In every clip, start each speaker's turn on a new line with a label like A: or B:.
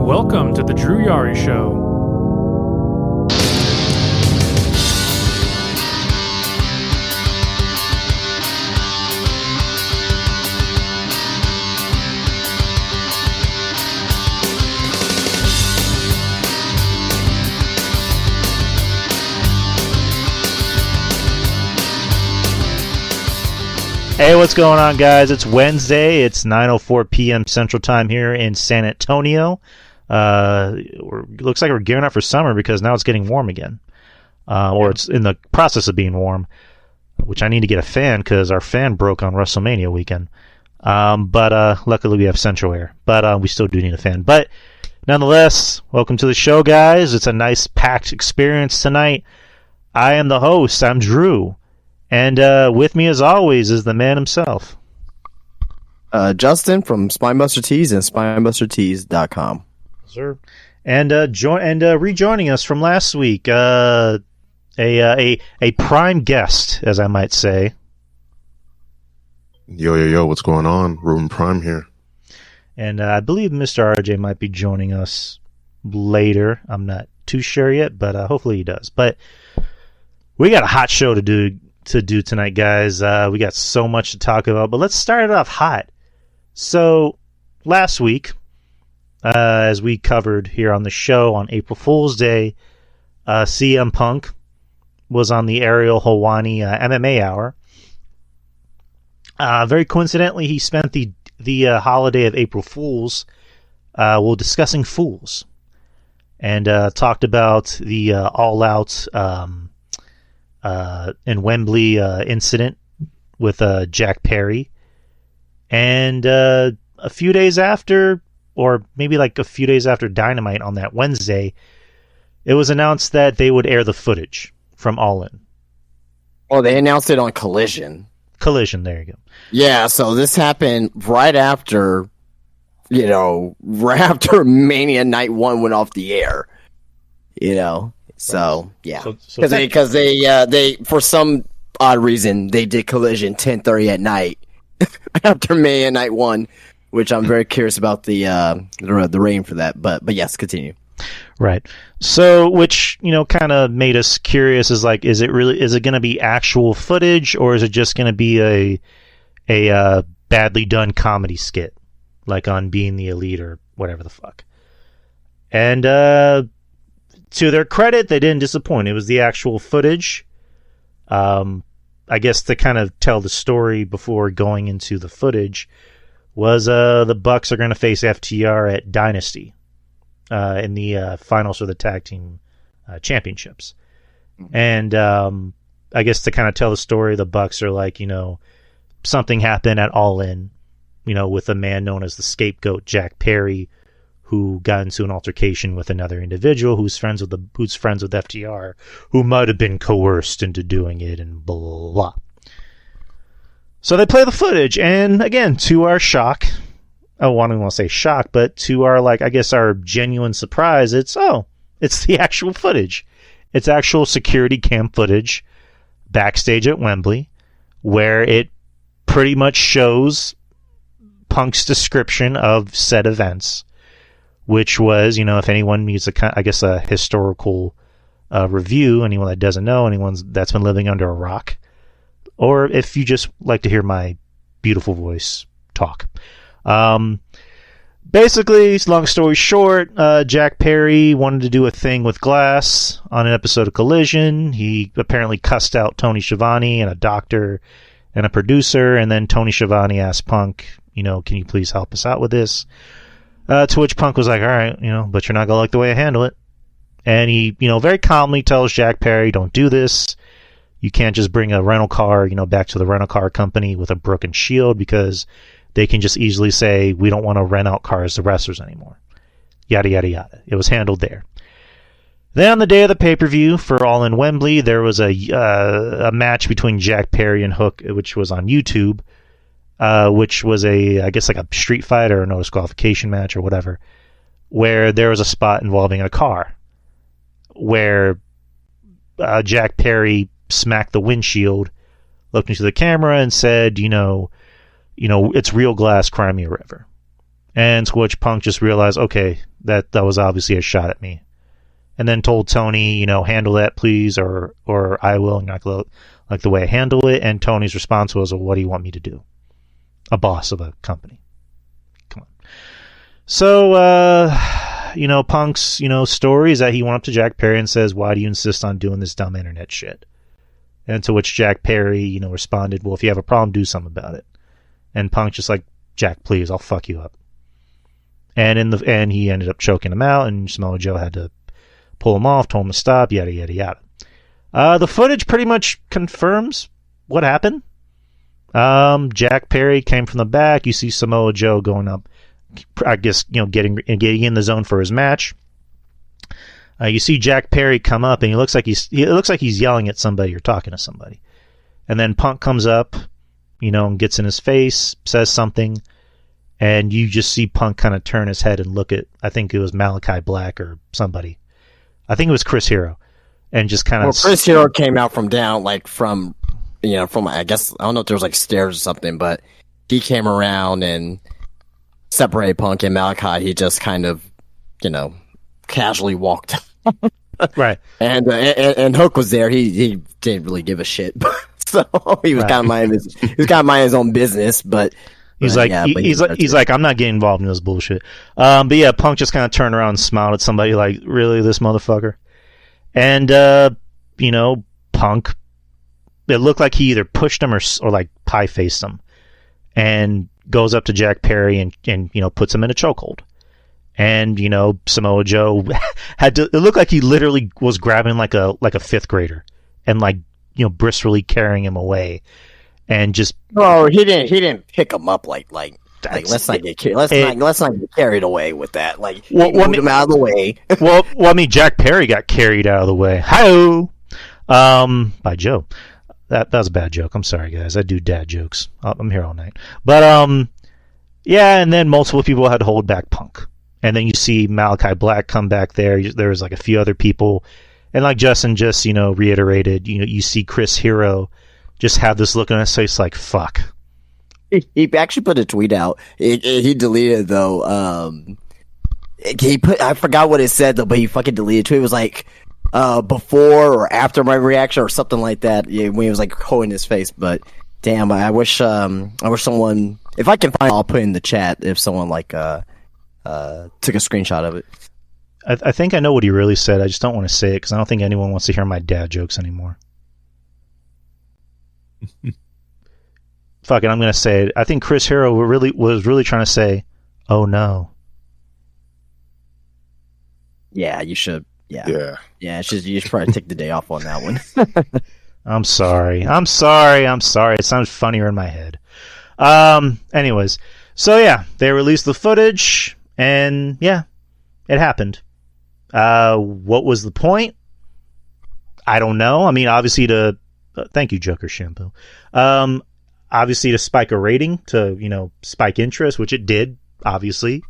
A: Welcome to the Drew Yari Show.
B: Hey, what's going on, guys? It's Wednesday. It's 9:04 p.m. Central Time here in San Antonio. Looks like we're gearing up for summer because now it's getting warm again. Or it's in the process of being warm, which I need to get a fan because our fan broke on WrestleMania weekend. But luckily we have central air. But we still do need a fan. But nonetheless, welcome to the show, guys. It's a nice packed experience tonight. I am the host. I'm Drew. And with me, as always, is the man himself.
C: Justin from Spinebuster Tees and SpinebusterTees.com.
B: Sir. And rejoining us from last week, a prime guest, as I might say.
D: Yo, what's going on? Ruben Prime here.
B: And I believe Mr. RJ might be joining us later. I'm not too sure yet, but hopefully he does. But we got a hot show to do tonight, guys. We got so much to talk about, but let's start it off hot. So last week, as we covered here on the show on April Fool's Day, CM Punk was on the Ariel Helwani MMA Hour. Very coincidentally, he spent the holiday of April Fools discussing fools, and talked about the all-out in Wembley incident with Jack Perry. And a few days after, or maybe like a few days after Dynamite on that Wednesday, it was announced that they would air the footage from All In.
C: Well, they announced it on Collision.
B: Collision, there you go.
C: Yeah, so this happened right after Mania Night 1 went off the air. So yeah, because they for some odd reason they did Collision 10:30 at night after Mania Night 1, which I'm very curious about the rating for that. But yes, continue.
B: Right. So, which kind of made us curious is is it going to be actual footage, or is it just going to be a badly done comedy skit like on Being the Elite or whatever the fuck? And to their credit, they didn't disappoint. It was the actual footage. I guess to kind of tell the story before going into the footage was the Bucks are going to face FTR at Dynasty in the finals for the tag team championships. And I guess to kind of tell the story, the Bucks are like, something happened at All In, with a man known as the Scapegoat, Jack Perry, who got into an altercation with another individual who's friends with FTR, who might have been coerced into doing it, and blah, blah, blah. So they play the footage, and again, to our shock, I don't want to say shock, but to our, our genuine surprise, it's the actual footage. It's actual security cam footage backstage at Wembley, where it pretty much shows Punk's description of said events, which was, if anyone needs a historical review, anyone that doesn't know, anyone that's been living under a rock, or if you just like to hear my beautiful voice talk. Basically, long story short, Jack Perry wanted to do a thing with glass on an episode of Collision. He apparently cussed out Tony Schiavone and a doctor and a producer, and then Tony Schiavone asked Punk, can you please help us out with this? To which Punk was like, all right, but you're not going to like the way I handle it. And he, very calmly tells Jack Perry, don't do this. You can't just bring a rental car, back to the rental car company with a broken shield, because they can just easily say, we don't want to rent out cars to wrestlers anymore. Yada, yada, yada. It was handled there. Then on the day of the pay-per-view for All In Wembley, there was a match between Jack Perry and Hook, which was on YouTube. Which was a street fight or a no disqualification match or whatever, where there was a spot involving a car where Jack Perry smacked the windshield, looked into the camera and said, it's real glass, cry me a river. And to which Punk just realized, okay, that was obviously a shot at me. And then told Tony, handle that, please, or I will, and not like the way I handle it. And Tony's response was, well, what do you want me to do? A boss of a company. Come on. So, Punk's, story is that he went up to Jack Perry and says, why do you insist on doing this dumb internet shit? And to which Jack Perry, responded, well, if you have a problem, do something about it. And Punk just like, Jack, please, I'll fuck you up. And in the end, he ended up choking him out, and Samoa Joe had to pull him off, told him to stop, yada, yada, yada. The footage pretty much confirms what happened. Jack Perry came from the back. You see Samoa Joe going up, I guess, getting in the zone for his match. You see Jack Perry come up, and it looks like he's yelling at somebody or talking to somebody. And then Punk comes up, and gets in his face, says something, and you just see Punk kind of turn his head and look at, I think it was Malachi Black or somebody. I think it was Chris Hero, and just kind of.
C: Well, Chris Hero came out from down, from I guess I don't know if there was like stairs or something, but he came around and separated Punk and Malachi. He just kind of, casually walked.
B: Right.
C: And Hook was there. He didn't really give a shit, so he was kind of minding his own business, but.
B: He's like, I'm not getting involved in this bullshit. But yeah, Punk just kind of turned around and smiled at somebody like, really, this motherfucker? And, Punk, it looked like he either pushed him or like pie-faced him, and goes up to Jack Perry and puts him in a chokehold. And, Samoa Joe it looked like he literally was grabbing like a fifth grader and briskly carrying him away. And just
C: he didn't pick him up like let's not get carried away with that. He moved him out of the way.
B: well, I mean, Jack Perry got carried out of the way. Hi-oh! By Joe. That was a bad joke. I'm sorry, guys. I do dad jokes. I'm here all night. But yeah, and then multiple people had to hold back Punk, and then you see Malachi Black come back there. There was like a few other people, and like Justin just reiterated, you see Chris Hero just have this look on his face like, fuck.
C: He actually put a tweet out. He deleted, though. I forgot what it said, though, but he fucking deleted it. Tweet. It was like, before or after my reaction or something like that, when he was like holding his face. But damn, I wish someone, if I can find it, I'll put it in the chat if someone took a screenshot of it.
B: I think I know what he really said. I just don't want to say it because I don't think anyone wants to hear my dad jokes anymore. Fuck it, I'm gonna say it. I think Chris Hero was really trying to say, "Oh no."
C: Yeah, you should. Yeah. You should probably take the day off on that one.
B: I'm sorry. It sounds funnier in my head. Anyways, so yeah, they released the footage, and yeah, it happened. What was the point? I don't know. I mean, obviously thank you, Joker Shampoo. Obviously to spike a rating, to, spike interest, which it did, obviously.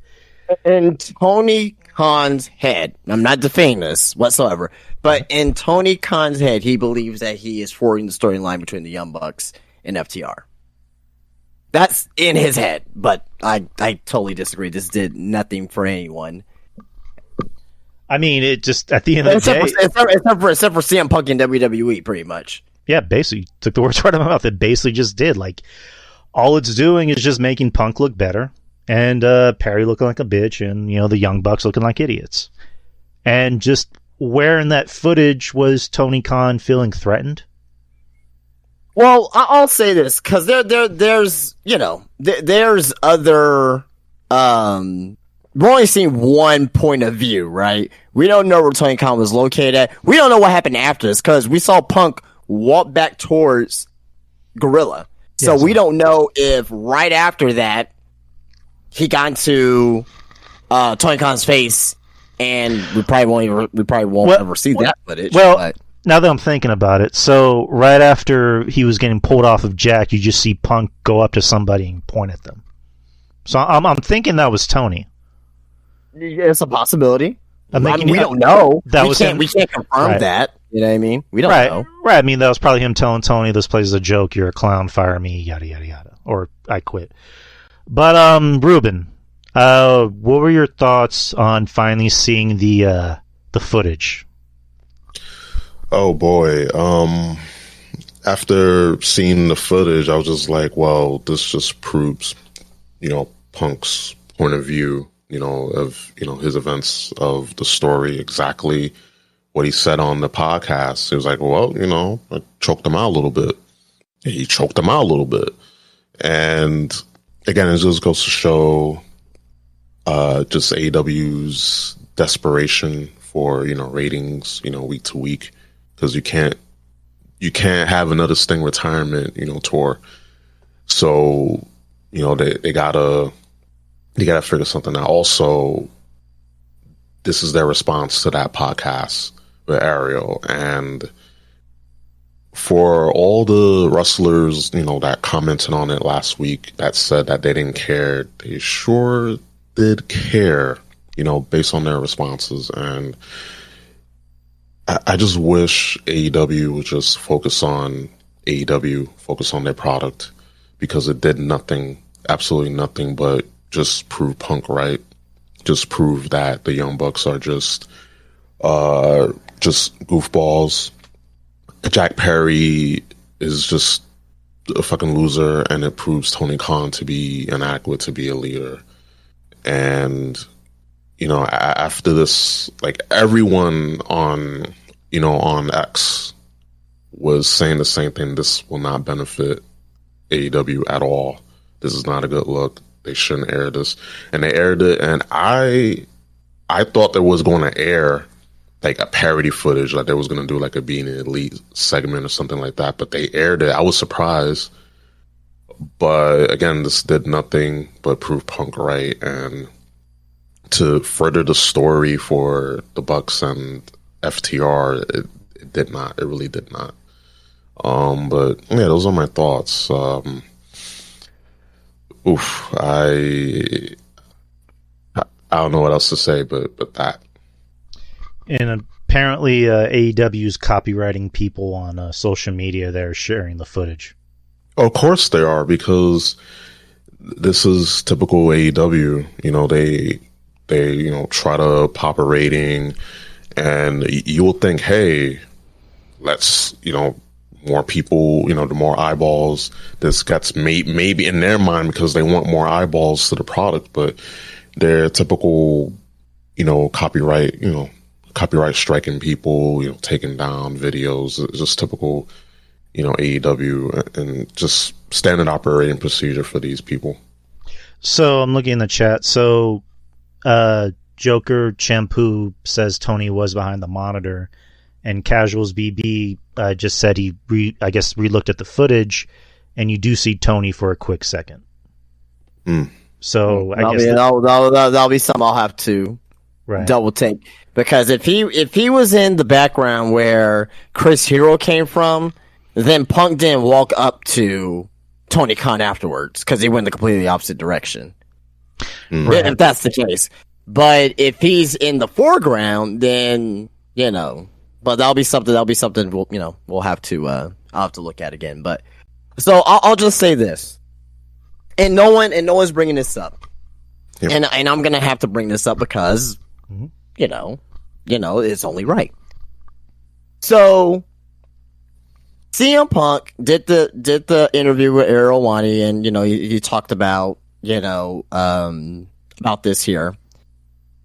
C: In Tony Khan's head, I'm not defending this whatsoever, but in Tony Khan's head, he believes that he is forwarding the storyline between the Young Bucks and FTR. That's in his head, but I totally disagree. This did nothing for anyone.
B: I mean, it just, at the end of the day...
C: Except for CM Punk in WWE, pretty much. Yeah,
B: basically took the words right out of my mouth. It basically just did. All it's doing is just making Punk look better, and Perry looking like a bitch, and the Young Bucks looking like idiots. And just where in that footage was Tony Khan feeling threatened?
C: Well, I'll say this because there's other. We're only seeing one point of view, right? We don't know where Tony Khan was located at. We don't know what happened after this because we saw Punk walk back towards Gorilla. So we don't know if right after that he got into Tony Khan's face, and we probably won't ever see that footage.
B: Well, now that I'm thinking about it, so right after he was getting pulled off of Jack, you just see Punk go up to somebody and point at them. So I'm thinking that was Tony.
C: It's a possibility.
B: We
C: don't know.
B: We
C: can't confirm that. You know what I mean? We don't know.
B: Right. I mean, that was probably him telling Tony, this place is a joke, you're a clown, fire me, yada, yada, yada. Or I quit. But, Ruben, What were your thoughts on finally seeing the footage?
D: Oh boy. After seeing the footage, I was just like, well, this just proves, Punk's point of view, of, his events of the story, exactly what he said on the podcast. He was like, well, I choked him out a little bit. He choked him out a little bit. And again, it just goes to show just AEW's desperation for, ratings, week to week, because you can't have another Sting retirement, tour. So, they gotta figure something out. Also, this is their response to that podcast with Ariel. And for all the wrestlers, that commented on it last week that said that they didn't care, they sure did care, based on their responses. And I just wish AEW would just focus on AEW, focus on their product, because it did nothing, absolutely nothing, but just prove Punk right. Just prove that the Young Bucks are just goofballs. Jack Perry is just a fucking loser, and it proves Tony Khan to be inadequate to be a leader. And after this, like, everyone on X was saying the same thing. This will not benefit AEW at all. This is not a good look. They shouldn't air this. And they aired it, and I thought they was going to air like a parody footage, like they was going to do like a Being Elite segment or something like that, but they aired it. I was surprised. But again, this did nothing but prove Punk right, and to further the story for the Bucks and FTR, it did not. It really did not. But yeah, those are my thoughts. I don't know what else to say, but that.
B: And apparently, AEW's copywriting people on social media. They're sharing the footage.
D: Of course they are, because this is typical AEW. They try to pop a rating, and you'll think, hey, let's, more people, the more eyeballs this gets, maybe in their mind, because they want more eyeballs to the product. But their typical, copyright striking people, taking down videos. It's just typical, AEW, and just standard operating procedure for these people.
B: So I'm looking in the chat. So Joker Shampoo says Tony was behind the monitor, and Casuals BB just said he re-looked at the footage, and you do see Tony for a quick second. So I guess
C: that'll be something I'll have to double take, because if he was in the background where Chris Hero came from, then Punk didn't walk up to Tony Khan afterwards, because he went the completely opposite direction. If that's the case. But if he's in the foreground, then but that'll be something we'll have to I'll have to look at again. But so I'll just say this, and no one's bringing this up, and I'm gonna have to bring this up because it's only right. So CM Punk did the interview with Ariel Helwani, and he talked about about this here,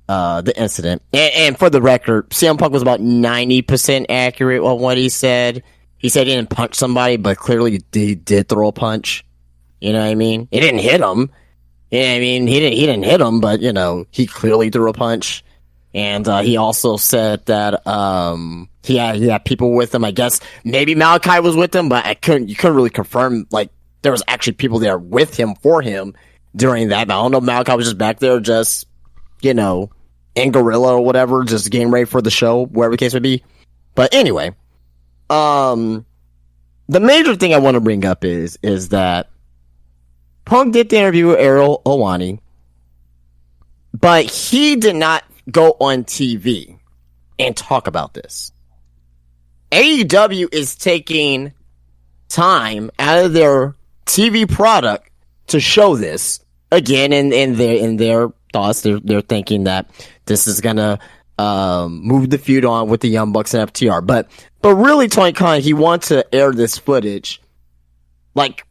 C: the incident. And for the record, CM Punk was about 90% accurate on what he said. He said he didn't punch somebody, but clearly he did throw a punch. You know what I mean? He didn't hit him. You know what I mean? He didn't hit him, but he clearly threw a punch. And he also said that he had people with him. I guess maybe Malachi was with him, but you couldn't really confirm, like, there was actually people there with him for him during that. But I don't know if Malachi was just back there, just in gorilla or whatever, just getting ready for the show, wherever the case may be. But anyway, the major thing I want to bring up is that Punk did the interview with Ariel Helwani, but he did not go on TV and talk about this. AEW is taking time out of their TV product to show this again in their thoughts. They're thinking that this is gonna move the feud on with the Young Bucks and FTR. But really, Tony Khan, he wants to air this footage. Like,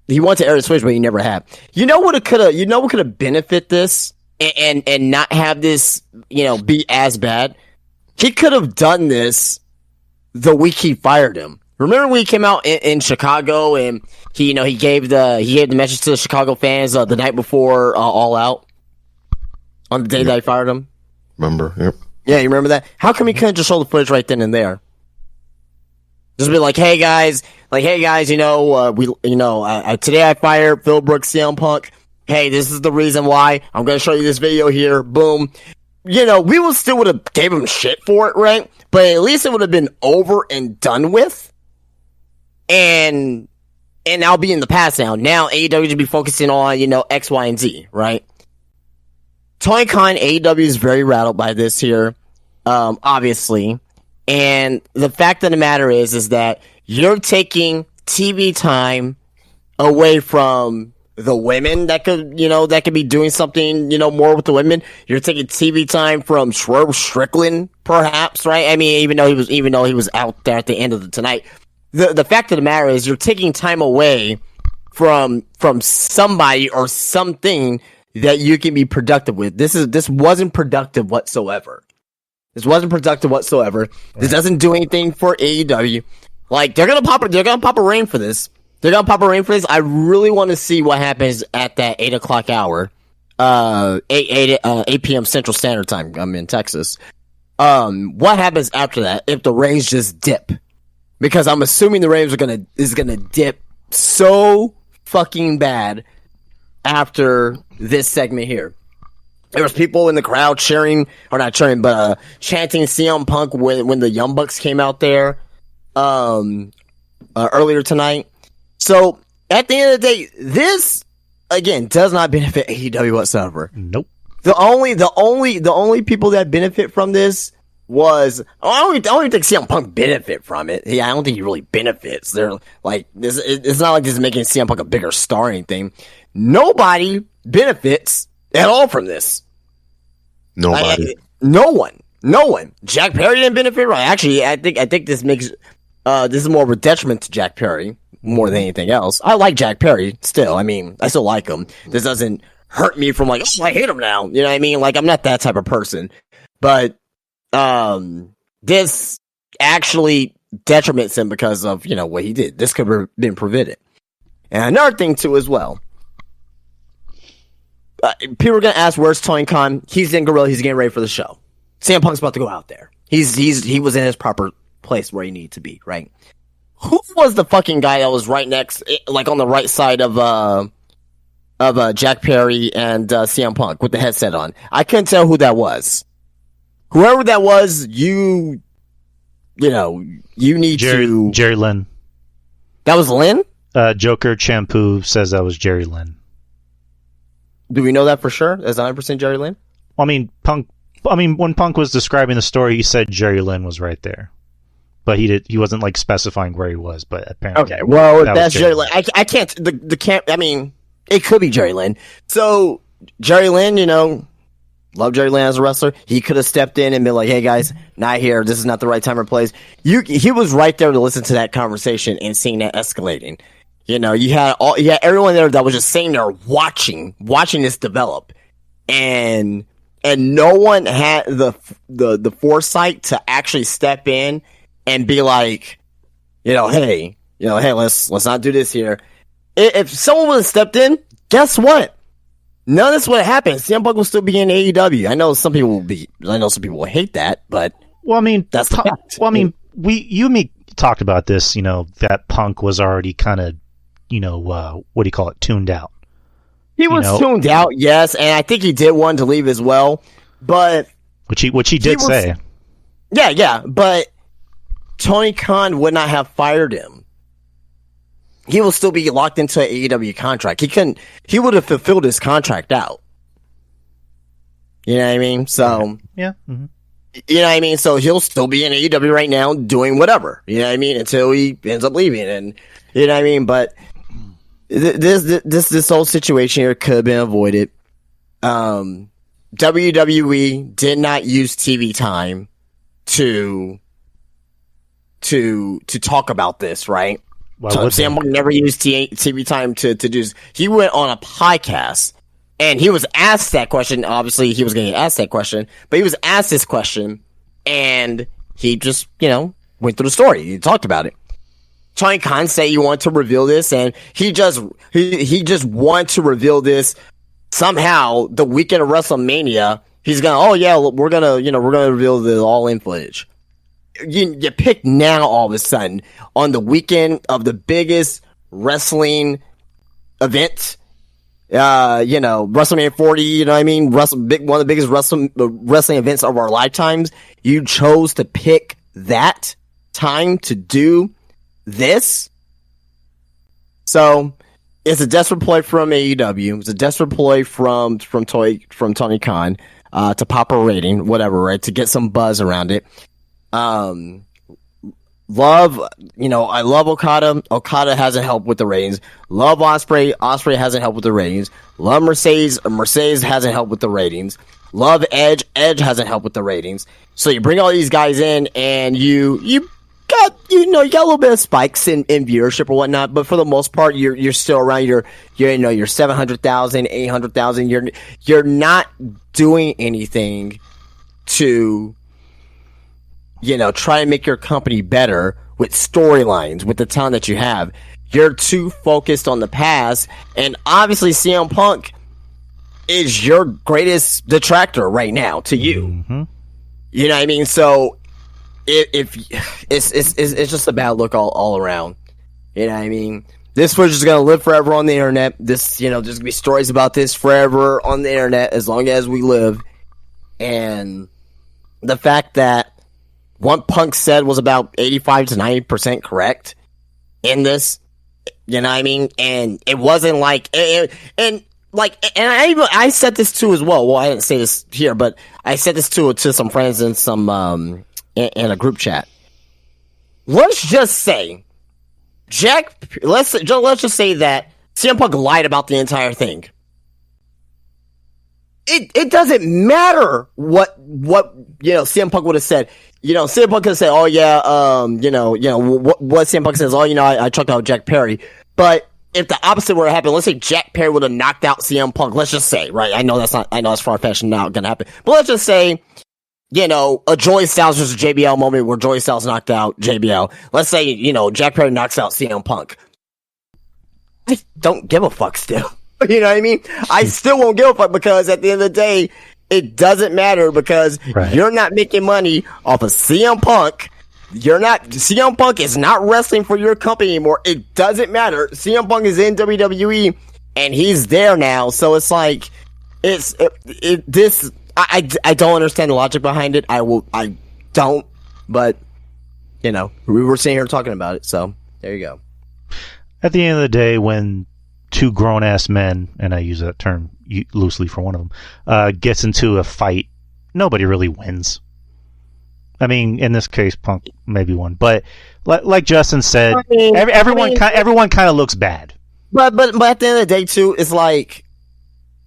C: he wants to air this footage, but he never have. You know what could have benefit this and not have this, be as bad? He could have done this the week he fired him. Remember when he came out in Chicago and he gave the message to the Chicago fans the night before All Out on the day that I fired him?
D: Remember? Yep.
C: Yeah, you remember that? How come he couldn't just show the footage right then and there? Just be like, hey guys, today I fired Phil Brooks, CM Punk. Hey, this is the reason why. I'm gonna show you this video here. Boom. We would have gave him shit for it, right? But at least it would have been over and done with. And I'll be in the past now. Now AEW should be focusing on, X, Y, and Z, right? Tony Khan, AEW is very rattled by this here, obviously. And the fact of the matter is that you're taking TV time away from the women that could be doing something, more with the women. You're taking TV time from Swerve Strickland, perhaps, right? I mean, even though he was out there at the end of the tonight. The fact of the matter is you're taking time away from somebody or something that you can be productive with. This wasn't productive whatsoever. This doesn't do anything for AEW. Like, they're gonna pop a reign for this. I really want to see what happens at that 8 o'clock hour. 8 p.m. Central Standard Time. I'm in Texas. What happens after that if the Reigns just dip? Because I'm assuming the Reigns is gonna dip so fucking bad after this segment here. There was people in the crowd chanting CM Punk when the Young Bucks came out there earlier tonight. So at the end of the day, this again does not benefit AEW whatsoever.
B: Nope.
C: The only people that benefit from this was I don't even think CM Punk benefit from it. Yeah, I don't think he really benefits. They're like this. It's not like this is making CM Punk a bigger star or anything. Nobody benefits at all from this.
D: Nobody.
C: No one. Jack Perry didn't benefit. Right? Actually, I think this makes this is more of a detriment to Jack Perry more than anything else. I like Jack Perry still. I mean, I still like him. This doesn't hurt me from like, oh, I hate him now. You know what I mean? Like, I'm not that type of person. But this actually detriments him because of, what he did. This could have been prevented. And another thing too as well. People are gonna ask, where's Tony Khan? He's in Gorilla, he's getting ready for the show. CM Punk's about to go out there. He was in his proper place where he needed to be, right? Who was the fucking guy that was right next, like on the right side of Jack Perry and CM Punk with the headset on? I couldn't tell who that was. Whoever that was, you need to...
B: Jerry Lynn.
C: That was Lynn?
B: Joker Shampoo says that was Jerry Lynn.
C: Do we know that for sure? Is 100% Jerry Lynn?
B: When Punk was describing the story, he said Jerry Lynn was right there. But he wasn't like specifying where he was, but apparently.
C: Okay, well, if that's Jerry Lynn. I can't, it could be Jerry Lynn. So, Jerry Lynn, love Jerry Lynn as a wrestler. He could have stepped in and been like, hey guys, not here. This is not the right time or place. He was right there to listen to that conversation and seeing that escalating. You had everyone there that was just sitting there watching this develop. And no one had the foresight to actually step in and be like, hey, let's not do this here. If someone would have stepped in, guess what? None of this would have happened. CM Punk will still be in AEW. I know some people will hate that, but that's the fact.
B: You and me talked about this. That Punk was already kind of, what do you call it, tuned out.
C: He was tuned out, yes, and I think he did want to leave as well, but
B: which he did say.
C: Yeah, but Tony Khan would not have fired him. He will still be locked into an AEW contract. He would have fulfilled his contract out. You know what I mean? So
B: yeah. Mm-hmm.
C: You know what I mean? So he'll still be in AEW right now doing whatever. You know what I mean? Until he ends up leaving, and you know what I mean? But this whole situation here could have been avoided. WWE did not use TV time to talk about this, right? So Sam Punk never used TV time to do this. He went on a podcast and he was asked that question. Obviously, he was going to ask that question, but he was asked this question and he just, went through the story. He talked about it. Tony Khan said he wanted to reveal this, and he just wanted to reveal this somehow the weekend of WrestleMania. He's we're gonna reveal the All-In footage. You pick now all of a sudden on the weekend of the biggest wrestling event, WrestleMania 40, you know what I mean? One of the biggest wrestling events of our lifetimes. You chose to pick that time to do this. So it's a desperate play from AEW. It's a desperate play from Tony Khan to pop a rating, whatever, right? To get some buzz around it. I love Okada. Okada hasn't helped with the ratings. Love Ospreay. Ospreay hasn't helped with the ratings. Love Mercedes. Mercedes hasn't helped with the ratings. Love Edge. Edge hasn't helped with the ratings. So you bring all these guys in and you got a little bit of spikes in viewership or whatnot, but for the most part, you're still around your 700,000, 800,000. You're not doing anything to try to make your company better with storylines, with the talent that you have. You're too focused on the past, and obviously CM Punk is your greatest detractor right now to you. Mm-hmm. You know what I mean? So if it's just a bad look all around. You know what I mean? This footage is gonna live forever on the internet. There's gonna be stories about this forever on the internet as long as we live. And the fact that what Punk said was about 85 to 90% correct in this, you know what I mean? And it wasn't like, and I said this too as well. Well, I didn't say this here, but I said this to some friends in some, in a group chat. Let's just say, let's just say that CM Punk lied about the entire thing. It doesn't matter what CM Punk would have said. CM Punk could say, "Oh yeah, what CM Punk says, I chucked out Jack Perry." But if the opposite were to happen, let's say Jack Perry would have knocked out CM Punk. Let's just say, right? I know it's far-fetched and not gonna happen. But let's just say, a Joey Styles versus JBL moment where Joey Styles knocked out JBL. Let's say, Jack Perry knocks out CM Punk. I don't give a fuck still. You know what I mean? I still won't give a fuck because at the end of the day, it doesn't matter because you're not making money off of CM Punk. CM Punk is not wrestling for your company anymore. It doesn't matter. CM Punk is in WWE and he's there now. So it's like, I don't understand the logic behind it. I don't, but we were sitting here talking about it. So there you go.
B: At the end of the day, when two grown-ass men, and I use that term loosely for one of them, gets into a fight, nobody really wins. I mean, in this case, Punk maybe won, but like Justin said, everyone kind of looks bad.
C: But at the end of the day, too, it's like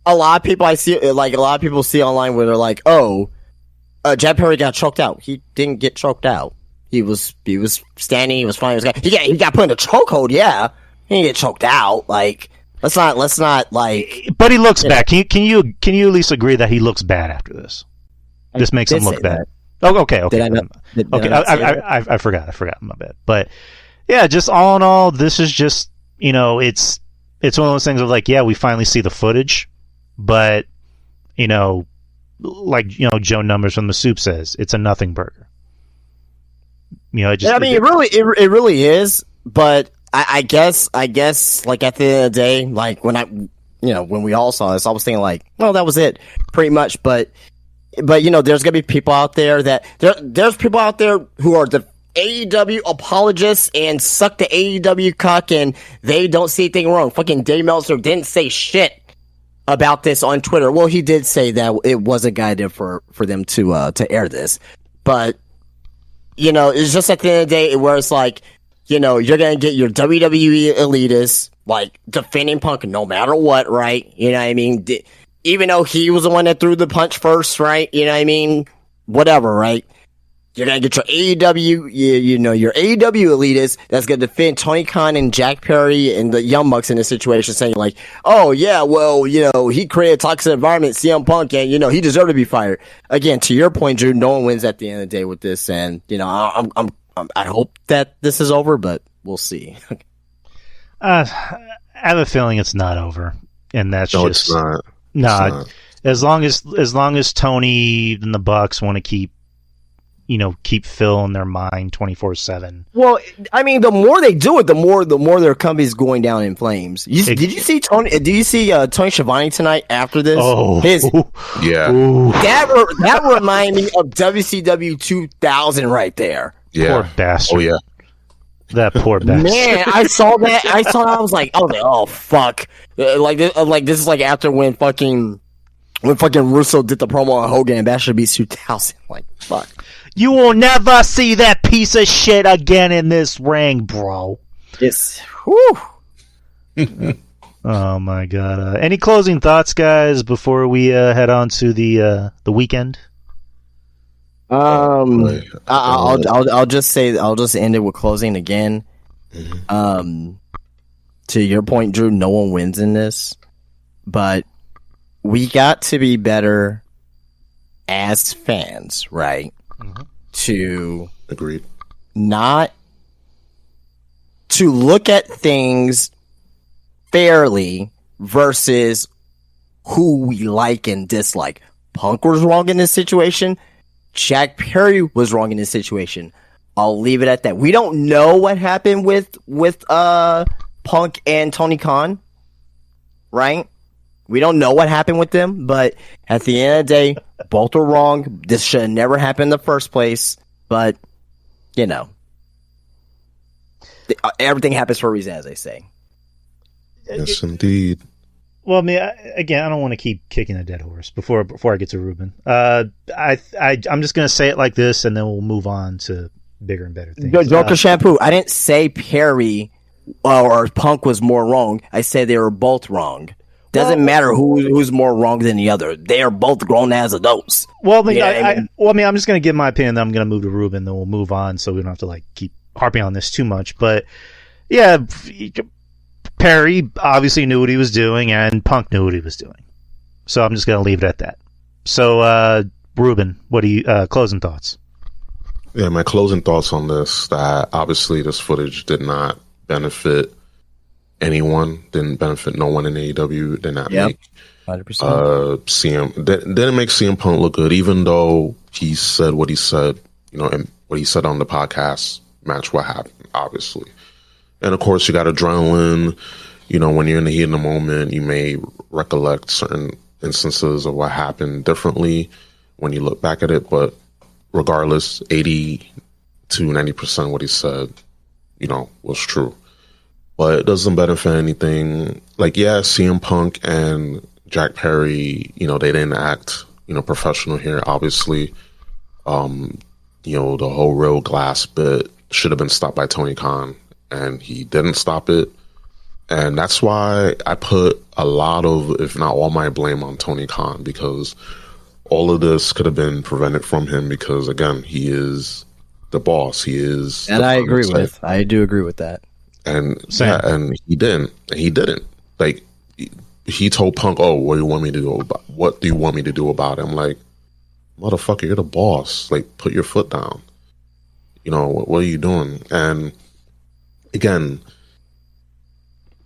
C: a lot of people see online where they're like, "Oh, Jack Perry got choked out." He didn't get choked out. He was standing. He was fine. He got put in a chokehold. Yeah, he didn't get choked out. Like, let's not like.
B: But he looks bad. Can you at least agree that he looks bad after this? This makes him look bad. That. Oh, okay.
C: Did I not?
B: I forgot. My bad. But yeah, just all in all, this is just it's one of those things of like, yeah, we finally see the footage, but Joe Numbers from the Soup says, it's a nothing burger.
C: It really is. But I guess like at the end of the day, like when we all saw this, I was thinking like, well, that was it, pretty much. But there's gonna be people out there that there's people out there who are the AEW apologists and suck the AEW cock and they don't see anything wrong. Fucking Dave Meltzer didn't say shit about this on Twitter. Well, he did say that it wasn't guided for them to air this, but it's just at the end of the day where it's like, you're gonna get your WWE elitists like defending Punk no matter what, right? You know what I mean? even though he was the one that threw the punch first, right? You know what I mean? Whatever, right? You're going to get your AEW, your AEW elitists that's going to defend Tony Khan and Jack Perry and the Young Bucks in this situation, saying like, oh, yeah, well, he created a toxic environment, CM Punk, and, he deserved to be fired. Again, to your point, Drew, no one wins at the end of the day with this. And, I hope that this is over, but we'll see.
B: I have a feeling it's not over. And that's
D: No,
B: just
D: it's not.
B: no.
D: It's
B: Nah, as long as Tony and the Bucks want to keep Phil in their mind 24/7.
C: Well, I mean, the more they do it, the more their company's going down in flames. Did you see Tony? Did you see Tony Schiavone tonight after this?
B: Oh,
D: Yeah.
C: That reminded me of WCW 2000 right there.
D: Yeah.
B: Poor bastard.
D: Oh, yeah.
B: That poor bastard.
C: Man, I saw that. I was like, oh fuck. Like this is like after when fucking Russo did the promo on Hogan and Bachelor Beast 2000. Like, fuck.
B: You will never see that piece of shit again in this ring, bro.
C: Yes. Whew.
B: Oh my god. Any closing thoughts, guys, before we head on to the weekend?
C: I'll just end it with closing again. To your point, Drew, no one wins in this, but we got to be better as fans, right? To
D: Agreed.
C: not to look at things fairly versus who we like and dislike. Punk was wrong in this situation. Jack Perry was wrong in this situation. I'll leave it at that. We don't know what happened with Punk and Tony Khan, right? We don't know what happened with them, but at the end of the day, both are wrong. This should have never happened in the first place, but, everything happens for a reason, as they say.
D: Yes, indeed.
B: Well, I mean, I don't want to keep kicking a dead horse before I get to Ruben. I'm just going to say it like this, and then we'll move on to bigger and better things.
C: Joker Shampoo, I didn't say Perry or Punk was more wrong. I said they were both wrong. Doesn't matter who's more wrong than the other. They are both grown as adults.
B: Well, I'm just going to give my opinion. Then I'm going to move to Ruben, then we'll move on, so we don't have to keep harping on this too much. But yeah, Perry obviously knew what he was doing, and Punk knew what he was doing. So I'm just going to leave it at that. So, Ruben, what do you closing thoughts?
D: Yeah, my closing thoughts on this, that obviously this footage did not benefit anyone, didn't benefit no one in AEW, did not make
C: 100%.
D: didn't make CM Punk look good, even though he said what he said, and what he said on the podcast match what happened, obviously. And of course, you got adrenaline. When you're in the heat of the moment, you may recollect certain instances of what happened differently when you look back at it. But regardless, 80 to 90% of what he said, was true. But it doesn't benefit anything. CM Punk and Jack Perry, they didn't act, professional here, obviously. The whole real glass bit should have been stopped by Tony Khan, and he didn't stop it. And that's why I put a lot of, if not all my blame on Tony Khan, because all of this could have been prevented from him because, again, he is the boss. He is.
C: And I do agree with that.
D: And and he didn't. He told Punk, "Oh, what do you want me to do about it?" I'm like, "Motherfucker, you're the boss. Put your foot down. What are you doing?" And again,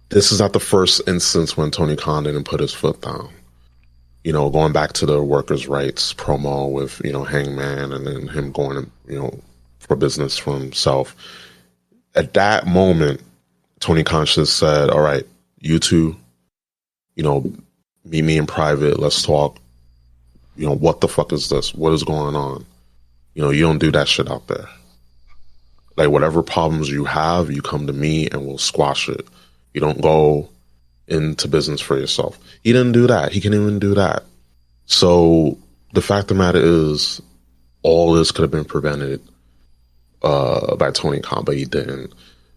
D: this is not the first instance when Tony Khan didn't put his foot down. Going back to the workers' rights promo with Hangman, and then him going for business for himself. At that moment, Tony Khan should have said, all right, you two, meet me in private. Let's talk. What the fuck is this? What is going on? You don't do that shit out there. Whatever problems you have, you come to me and we'll squash it. You don't go into business for yourself. He didn't do that. He can't even do that. So the fact of the matter is, all this could have been prevented by Tony Khan, but he didn't.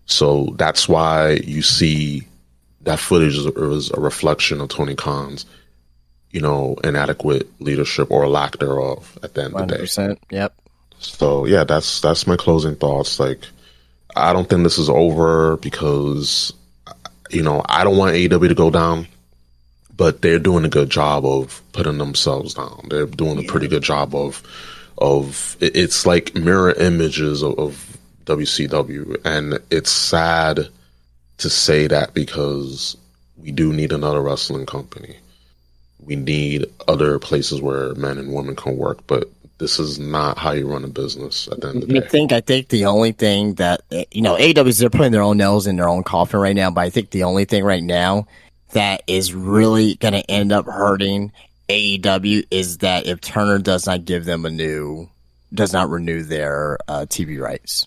D: So that's why you see that footage is a reflection of Tony Khan's inadequate leadership or lack thereof at the end of the day.
C: 100%. Yep.
D: So yeah, that's my closing thoughts. Like, I don't think this is over because, I don't want AEW to go down, but they're doing a good job of putting themselves down. They're doing a pretty good job of it's like mirror images of WCW, and it's sad to say that because we do need another wrestling company. We need other places where men and women can work, but this is not how you run a business at the end of the day.
C: I think the only thing that, AEW, they're putting their own nails in their own coffin right now, but I think the only thing right now that is really going to end up hurting AEW is that if Turner does not give them does not renew their TV rights.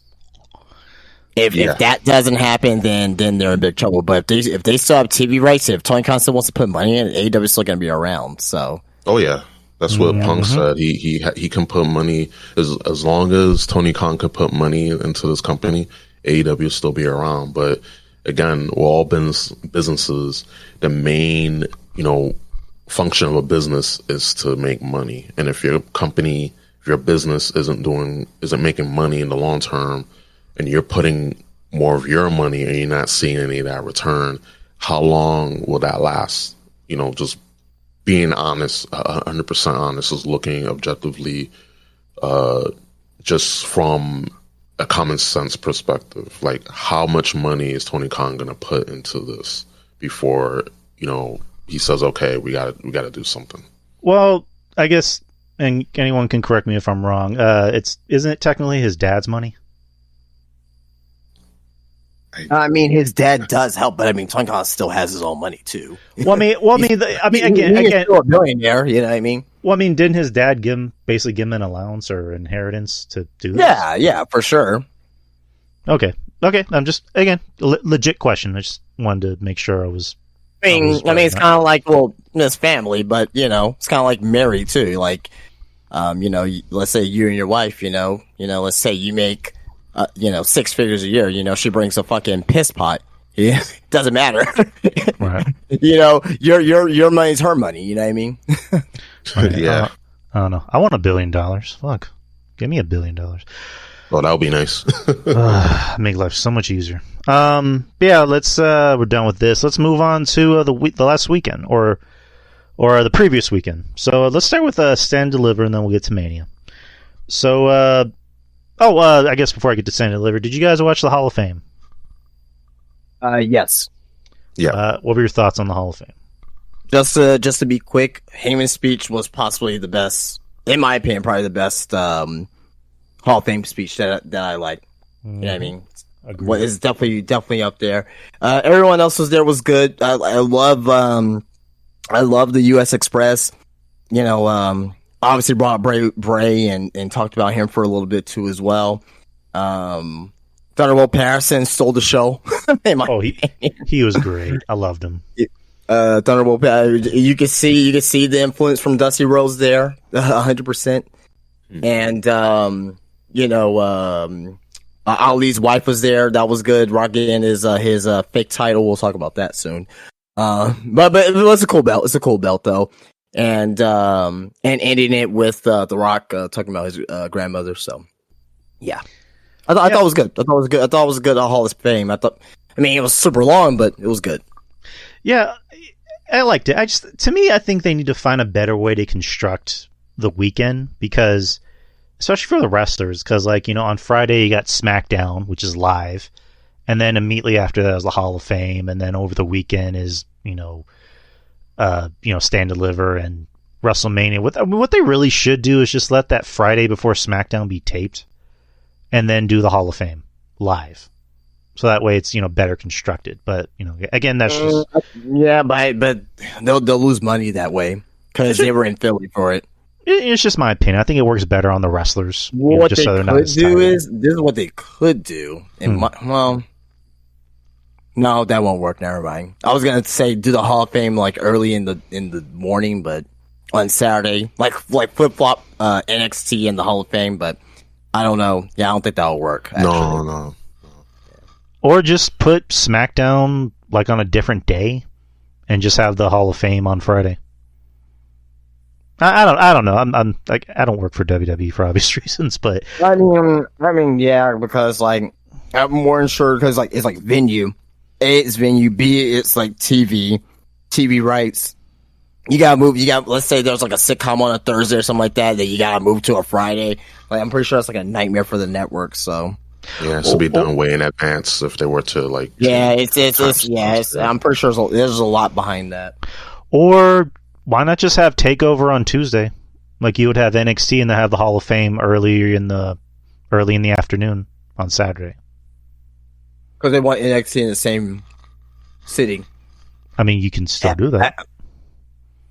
C: If that doesn't happen, then they're in big trouble. But if they still have TV rights, if Tony Khan still wants to put money in, AEW is still going to be around. So.
D: Oh yeah, that's what Punk said. He can put money as long as Tony Khan can put money into this company. AEW will still be around. But again, we're all businesses. The main function of a business is to make money. And if your business isn't making money in the long term, and you're putting more of your money and you're not seeing any of that return, how long will that last? Just being honest, 100% honest, is looking objectively, just from a common sense perspective. Like, how much money is Tony Khan going to put into this before, he says, okay, we gotta do something?
B: Well, I guess, and anyone can correct me if I'm wrong, isn't it technically his dad's money?
C: I mean, his dad does help, but I mean, Tony Khan still has his own money too.
B: Well, again,
C: he's still a billionaire. You know what I mean?
B: Well, I mean, didn't his dad basically give him an allowance or inheritance to do this?
C: Yeah, for sure.
B: Okay. I'm just, again, legit question. I just wanted to make sure I was.
C: I mean, it's kind of like, his family, but it's kind of like Mary too. Like, let's say you and your wife, let's say you make. 6 figures a year, she brings a fucking piss pot. Yeah, doesn't matter.
B: Right.
C: Your money's her money. You know what I mean?
D: Yeah.
B: I don't know. I want $1 billion. Fuck. Give me $1 billion.
D: Oh, that would be nice.
B: Make life so much easier. Yeah, let's, we're done with this. Let's move on to the last weekend or the previous weekend. So let's start with Stand Deliver and then we'll get to Mania. So, I guess before I get to Stand Deliver, did you guys watch the Hall of Fame?
C: Yes.
D: Yeah.
B: What were your thoughts on the Hall of Fame?
C: Just to be quick, Heyman's speech was possibly the best, in my opinion, probably the best Hall of Fame speech that I like. You know what I mean? Well, it's definitely up there. Everyone else was good. I love the U.S. Express. Obviously brought Bray and talked about him for a little bit too as well. Thunderbolt Patterson stole the show.
B: He was great. I loved him.
C: Thunderbolt Patterson. You could see the influence from Dusty Rhodes there, 100%. And Ali's wife was there. That was good. rocking his fake title. We'll talk about that soon. But it was a cool belt. It's a cool belt though. And ending it with The Rock talking about his grandmother. So, yeah, I thought it was good. I thought it was a good Hall of Fame. It was super long, but it was good.
B: Yeah, I liked it. I think they need to find a better way to construct the weekend because, especially for the wrestlers, because on Friday you got SmackDown, which is live, and then immediately after that is the Hall of Fame, and then over the weekend is Stand Deliver and WrestleMania. What they really should do is just let that Friday before SmackDown be taped and then do the Hall of Fame live. So that way it's, better constructed. But, again, that's just...
C: Yeah, but they'll lose money that way because they were in Philly for it.
B: It's just my opinion. I think it works better on the wrestlers.
C: What they could do is... This is what they could do. No, that won't work. Never mind. I was gonna say do the Hall of Fame like early in the morning, but on Saturday, like flip flop NXT and the Hall of Fame. But I don't know. Yeah, I don't think that'll work. Actually.
D: No.
B: Or just put SmackDown like on a different day, and just have the Hall of Fame on Friday. I don't know. I'm like, I don't work for WWE for obvious reasons, but
C: I mean, yeah, because like I'm more insured because like it's like venue. A, it's venue. B, it's like TV rights. You gotta move. Let's say there's like a sitcom on a Thursday or something like that you gotta move to a Friday. Like I'm pretty sure that's like a nightmare for the network. So
D: Yeah, it should be done way in advance if they were to like.
C: yeah, I'm pretty sure there's a lot behind that.
B: or why not just have Takeover on Tuesday, like you would have NXT and then have the Hall of Fame early in the afternoon on Saturday.
C: Because they want NXT in the same city.
B: I mean, you can still do that.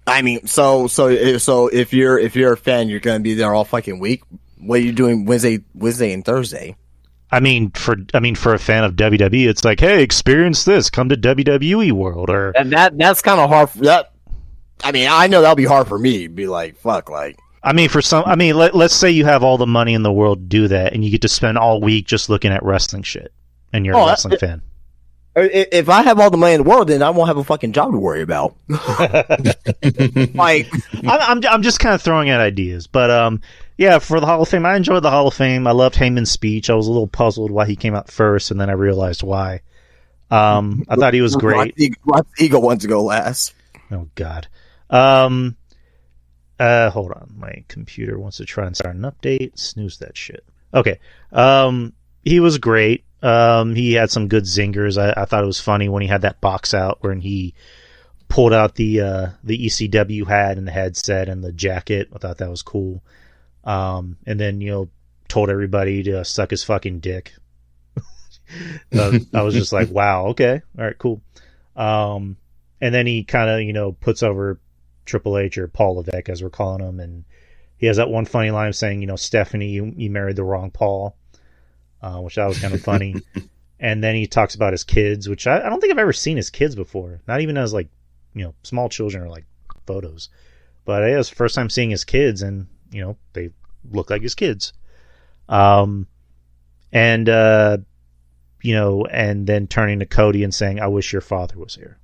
C: I mean, so if you're a fan, you're gonna be there all fucking week. What are you doing Wednesday and Thursday?
B: I mean, for a fan of WWE, it's like, hey, experience this. Come to WWE World, or
C: And that's kind of hard. I mean, I know that'll be hard for me. Be like, fuck, like.
B: I mean, let's say you have all the money in the world to do that, and you get to spend all week just looking at wrestling shit, and you're a wrestling fan.
C: If I have all the money in the world, then I won't have a fucking job to worry about. Like,
B: I'm just kind of throwing out ideas, but yeah, for the Hall of Fame, I enjoyed the Hall of Fame. I loved Heyman's speech. I was a little puzzled why he came out first, and then I realized why. I thought he was great.
C: Rock's ego wants to go last.
B: Oh God. Hold on, my computer wants to try and start an update. Snooze that shit. Okay. He was great. He had some good zingers. I thought it was funny when he had that box out when he pulled out the ECW hat and the headset and the jacket. I thought that was cool. And then, told everybody to suck his fucking dick. I was just like, wow, okay. All right, cool. And then he kind of, puts over Triple H, or Paul Levesque as we're calling him. And he has that one funny line saying, Stephanie, you married the wrong Paul. Which that was kind of funny. And then he talks about his kids, which I don't think I've ever seen his kids before. Not even as small children or like photos. But it was the first time seeing his kids, and they look like his kids. And then turning to Cody and saying, "I wish your father was here,"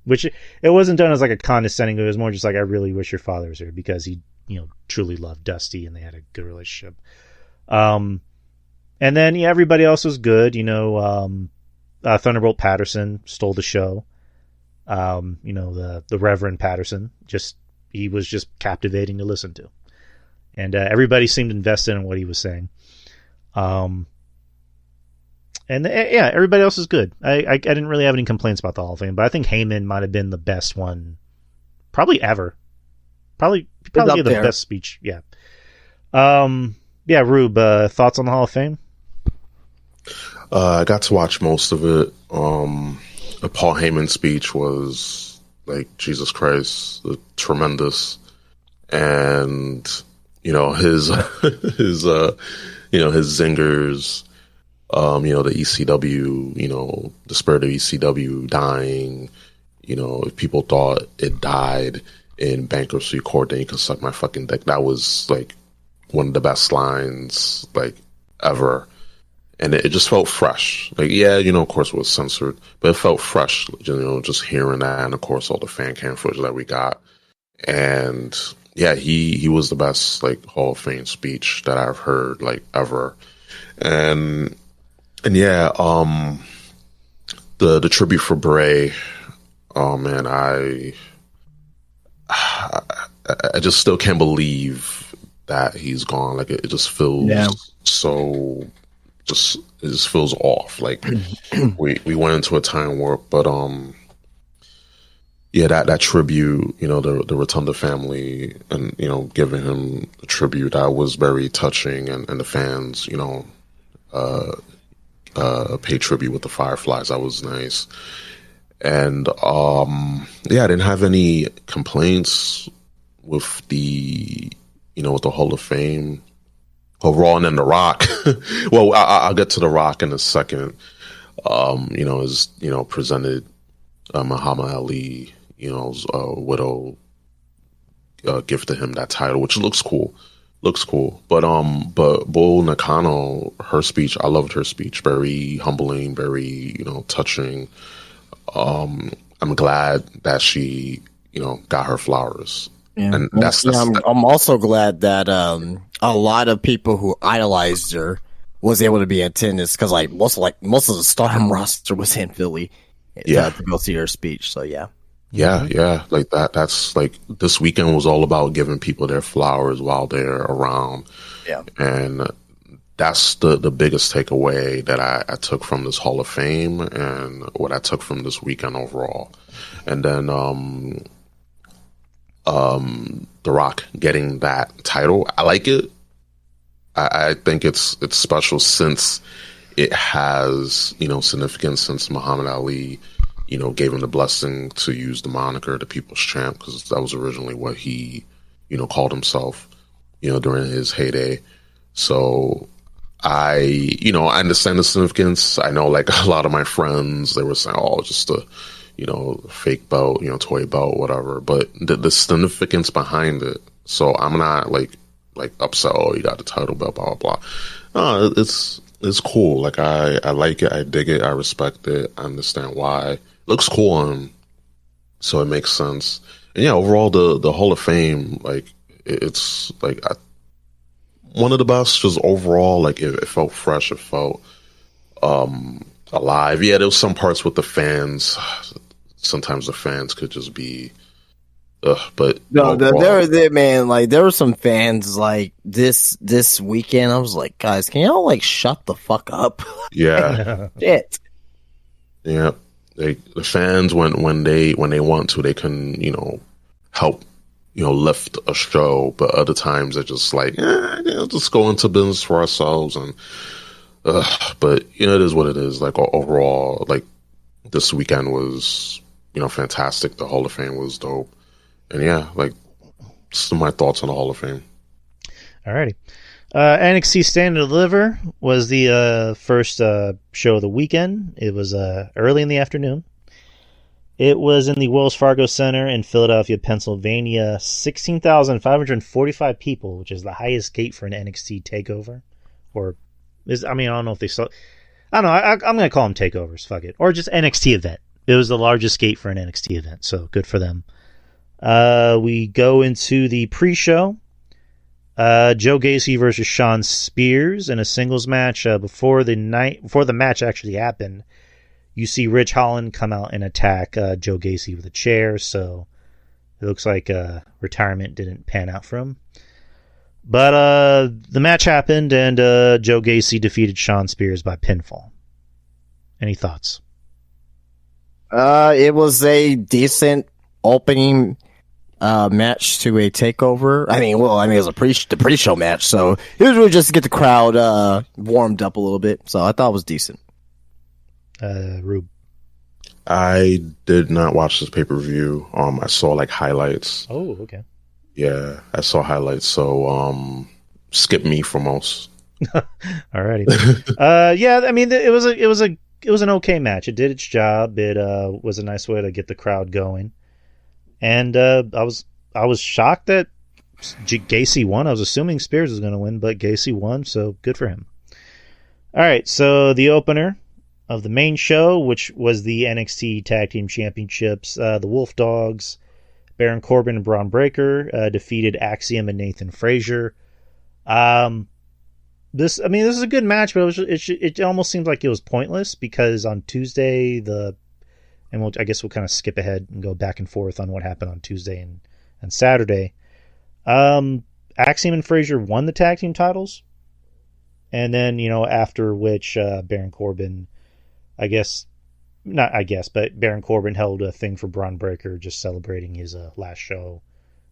B: which it wasn't done as like a condescending. It was more just like, "I really wish your father was here," because he truly loved Dusty and they had a good relationship. And then everybody else was good. Thunderbolt Patterson stole the show. The Reverend Patterson, he was just captivating to listen to, and everybody seemed invested in what he was saying. Everybody else is good. I didn't really have any complaints about the Hall of Fame, but I think Heyman might have been the best one, probably ever. Probably the best speech. Yeah. Rube, thoughts on the Hall of Fame?
D: I got to watch most of it. The Paul Heyman speech was like, Jesus Christ, tremendous. And, his, his zingers, the ECW, the spirit of ECW dying, if people thought it died in bankruptcy court, then you can suck my fucking dick. That was like one of the best lines like ever. And it just felt fresh. Like, yeah, of course it was censored, but it felt fresh, just hearing that. And of course, all the fan cam footage that we got. And yeah, he was the best, like, Hall of Fame speech that I've heard, like, ever. And yeah, the tribute for Bray, oh man, I just still can't believe that he's gone. Like, it just feels so. It just feels off. Like we went into a time warp, but that tribute, the Rotunda family, and giving him a tribute, that was very touching, and the fans, pay tribute with the Fireflies. That was nice, and I didn't have any complaints with the with the Hall of Fame. Raw, and then The Rock. Well, I'll get to The Rock in a second. Presented Muhammad Ali, widow, gifted him that title, which looks cool. But Bull Nakano, her speech, I loved her speech. Very humbling, very touching. I'm glad that she got her flowers.
C: Yeah.
D: And that's
C: I'm also glad that a lot of people who idolized her was able to be in attendance because most of the Stardom roster was in Philly to go see her speech. So yeah.
D: Yeah, like that's like this weekend was all about giving people their flowers while they're around.
C: Yeah.
D: And that's the biggest takeaway that I took from this Hall of Fame and what I took from this weekend overall. And then The Rock getting that title, I like it. I think it's special since it has, significance since Muhammad Ali, gave him the blessing to use the moniker the People's Champ, because that was originally what he, called himself, during his heyday. So I understand the significance. I know like a lot of my friends, they were saying, oh, just a, fake belt, toy belt, whatever. But the significance behind it. So I'm not like upset, oh, you got the title belt, blah, blah, blah. No, it's cool. Like I like it. I dig it. I respect it. I understand why. It looks cool on him. So it makes sense. And yeah, overall the Hall of Fame, like it's like one of the best. Just overall, like it felt fresh. It felt alive. Yeah, there was some parts with the fans. Sometimes the fans could just be, but
C: no, there, man. Like there were some fans like this weekend. I was like, guys, can y'all like shut the fuck up?
D: Yeah,
C: shit.
D: Yeah, the fans when they want to, they can help lift a show, but other times they're just like, just go into business for ourselves. And but it is what it is. Like overall, like this weekend was fantastic. The Hall of Fame was dope, and yeah, like just my thoughts on the Hall of Fame.
B: Alrighty. NXT Stand and Deliver was the first show of the weekend. It was early in the afternoon. It was in the Wells Fargo Center in Philadelphia, Pennsylvania. 16,545 people, which is the highest gate for an NXT takeover. I don't know if they saw. I don't know. I'm going to call them takeovers. Fuck it. Or just NXT event. It was the largest gate for an NXT event, so good for them. We go into the pre-show. Joe Gacy versus Sean Spears in a singles match. Before the match actually happened, you see Rich Holland come out and attack Joe Gacy with a chair, so it looks like retirement didn't pan out for him. But the match happened, and Joe Gacy defeated Sean Spears by pinfall. Any thoughts?
C: It was a decent opening match to a takeover. It was the pre-show match, so it was really just to get the crowd warmed up a little bit. So I thought it was decent.
B: Rube.
D: I did not watch this pay-per-view. I saw like highlights.
B: Oh, okay.
D: Yeah, I saw highlights. So skip me for most.
B: Alrighty. Yeah, it was an okay match. It did its job. It was a nice way to get the crowd going. And I was shocked that Gacy won. I was assuming Spears was going to win, but Gacy won, so good for him. All right, so the opener of the main show, which was the NXT Tag Team Championships, the Wolf Dogs, Baron Corbin and Braun Breaker defeated Axiom and Nathan Frazier. This is a good match, but it almost seems like it was pointless because on Tuesday I guess we'll kind of skip ahead and go back and forth on what happened on Tuesday and Saturday. Axiom and Frazier won the tag team titles, and then after which Baron Corbin, Baron Corbin held a thing for Braun Breaker, just celebrating his last show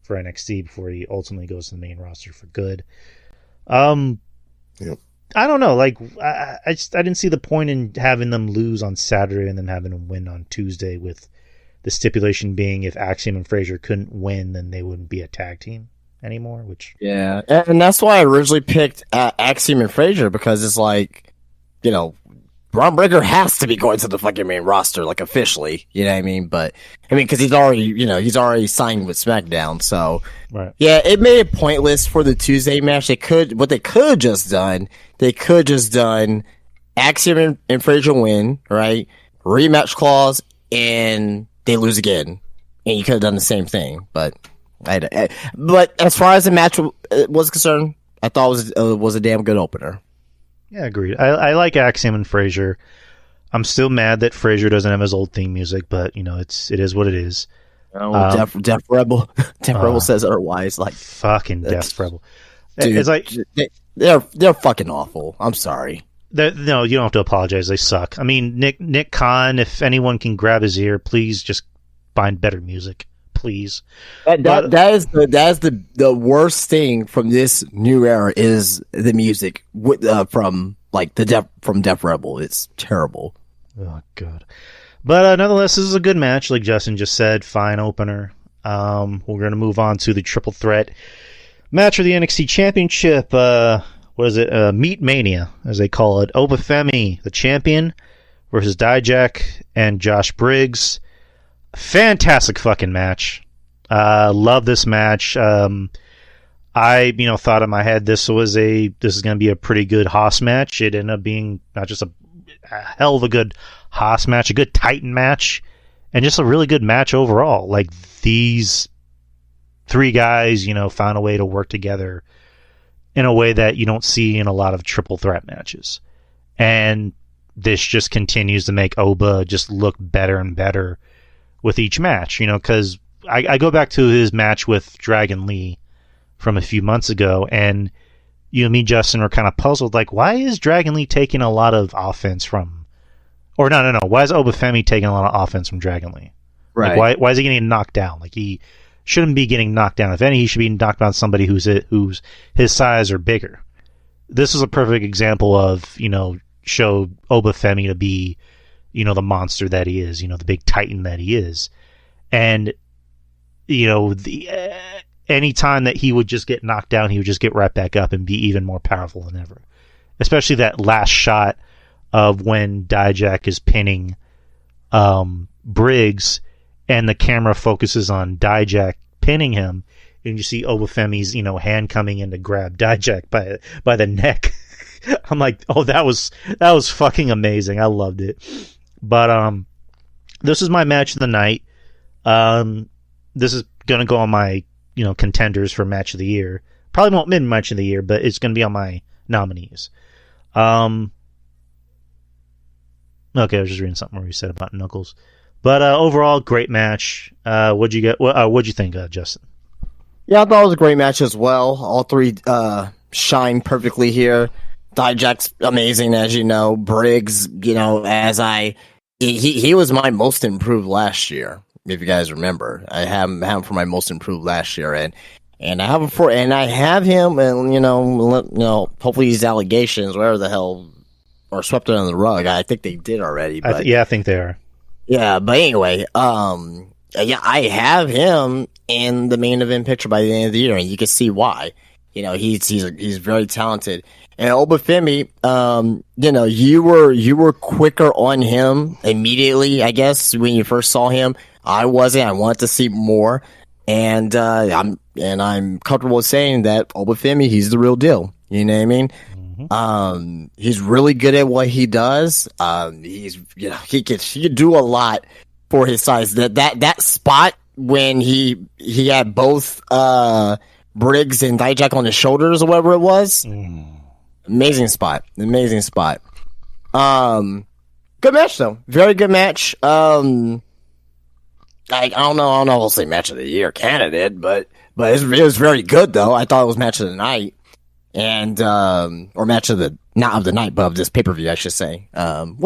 B: for NXT before he ultimately goes to the main roster for good.
D: Yep.
B: I don't know. Like, I didn't see the point in having them lose on Saturday and then having them win on Tuesday, with the stipulation being if Axiom and Frazier couldn't win, then they wouldn't be a tag team anymore. Which
C: and that's why I originally picked Axiom and Frazier, because it's like, Braun Breaker has to be going to the fucking main roster, like officially, you know what I mean? But because he's already signed with SmackDown, so
B: right.
C: Yeah, it made it pointless for the Tuesday match. They could have just done Axiom and Frazier win, right? Rematch clause, and they lose again, and you could have done the same thing, but But as far as the match was concerned, I thought it was a damn good opener.
B: Yeah, agreed. I like Axiom and Frazier. I'm still mad that Frazier doesn't have his old theme music, but it is what it is.
C: Def Rebel, Rebel says otherwise. Like
B: fucking Def Rebel.
C: Dude,
B: it's like
C: they're fucking awful. I'm sorry.
B: No, you don't have to apologize. They suck. I mean, Nick Khan. If anyone can grab his ear, please just find better music, please.
C: That is the worst thing from this new era is the music from Def Rebel. It's terrible.
B: Oh god. But nonetheless, this is a good match, like Justin just said. Fine opener. We're going to move on to the triple threat match for the NXT Championship. What is it? Meat Mania, as they call it. Obafemi, the champion, versus Dijak and Josh Briggs. Fantastic fucking match. Love this match. I thought in my head this is going to be a pretty good Haas match. It ended up being not just a hell of a good Haas match, a good Titan match, and just a really good match overall. Like, these three guys, found a way to work together in a way that you don't see in a lot of triple threat matches. And this just continues to make Oba just look better and better with each match, because I go back to his match with Dragon Lee from a few months ago, and me, Justin, were kind of puzzled, like, why is Dragon Lee taking a lot of offense from... Or no. Why is Obafemi taking a lot of offense from Dragon Lee?
C: Right.
B: Like, why is he getting knocked down? Like, he shouldn't be getting knocked down. If any, he should be knocked down somebody who's his size or bigger. This is a perfect example of, show Obafemi to be, the monster that he is, the big Titan that he is. And, any time that he would just get knocked down, he would just get right back up and be even more powerful than ever. Especially that last shot of when Dijak is pinning Briggs, and the camera focuses on Dijak pinning him, and you see Obafemi's hand coming in to grab Dijak by the neck. I'm like, oh, that was fucking amazing. I loved it. But this is my match of the night. This is gonna go on my contenders for match of the year. Probably won't win match of the year, but it's gonna be on my nominees. Okay, I was just reading something where you said about Knuckles. But overall, great match. What'd you think, Justin?
C: Yeah, I thought it was a great match as well. All three shine perfectly here. Dijak's amazing, as you know. Briggs, he was my most improved last year. If you guys remember, I have him for my most improved last year, and I have him, and hopefully these allegations, whatever the hell, are swept under the rug. I think they did already. But
B: I think they are.
C: Yeah, but anyway, I have him in the main event picture by the end of the year, and you can see why. He's very talented. And Obafemi, you were quicker on him immediately, I guess, when you first saw him. I wasn't. I wanted to see more, and I'm comfortable with saying that Obafemi, he's the real deal. You know what I mean? Mm-hmm. He's really good at what he does. He could do a lot for his size. That spot when he had both Briggs and Dijak on his shoulders or whatever it was. Amazing spot. Good match though. Very good match. I don't know. I'll say match of the year candidate, but it was very good though. I thought it was match of the night, and or match of the not of the night, but of this pay per view, I should say. Match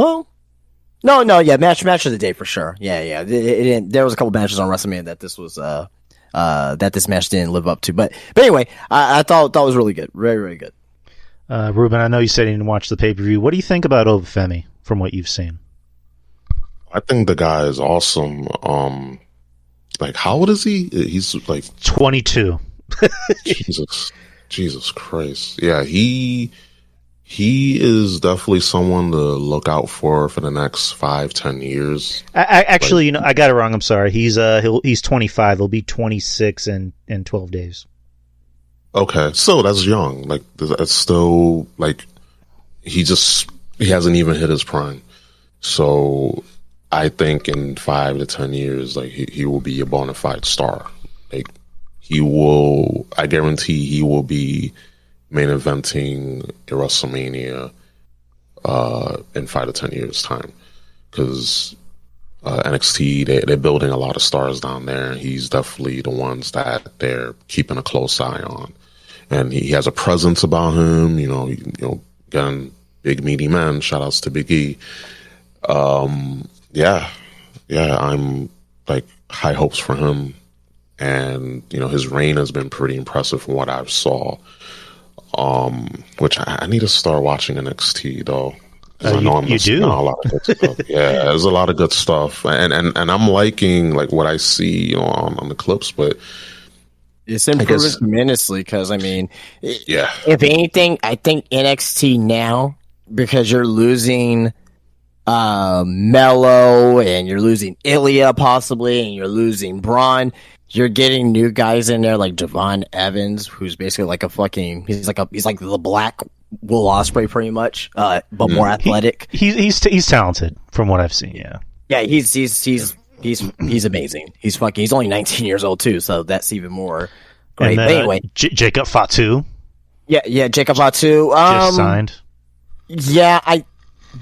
C: of the day for sure. Yeah. There was a couple matches on WrestleMania that this was that this match didn't live up to, but anyway, I thought it was really good, very very good.
B: Ruben, I know you said you didn't watch the pay per view. What do you think about Obafemi from what you've seen?
D: I think the guy is awesome. How old is he? He's like
B: 22.
D: Jesus Christ. Yeah, he is definitely someone to look out for the next 5-10 years.
B: Actually, I got it wrong. I'm sorry. He's 25. He'll be 26 in 12 days.
D: Okay, so that's young. Like, that's still he hasn't even hit his prime. So I think in 5 to 10 years, he will be a bona fide star. I guarantee he will be main eventing a WrestleMania in 5 to 10 years time, because NXT, they're building a lot of stars down there. He's definitely the ones that they're keeping a close eye on, and he has a presence about him. Again, big meaty man. Shout outs to Big E. Yeah, I'm like high hopes for him, and his reign has been pretty impressive from what I've saw. Which I need to start watching NXT though. I know I'm missing out a lot of good stuff. Yeah, there's a lot of good stuff, and I'm liking like what I see, on the clips, but
C: it's improving tremendously. Because
D: yeah,
C: if anything, I think NXT now, because you're losing Mello and you're losing Ilya possibly, and you're losing Braun. You're getting new guys in there like Javon Evans, who's basically like he's like the black Will Ospreay pretty much, but more athletic.
B: He's talented from what I've seen.
C: Yeah, he's amazing. He's only 19 years old too, so that's even more great.
B: And
C: but anyway,
B: Jacob Fatu.
C: Yeah, Jacob Fatu
B: just signed.
C: Yeah,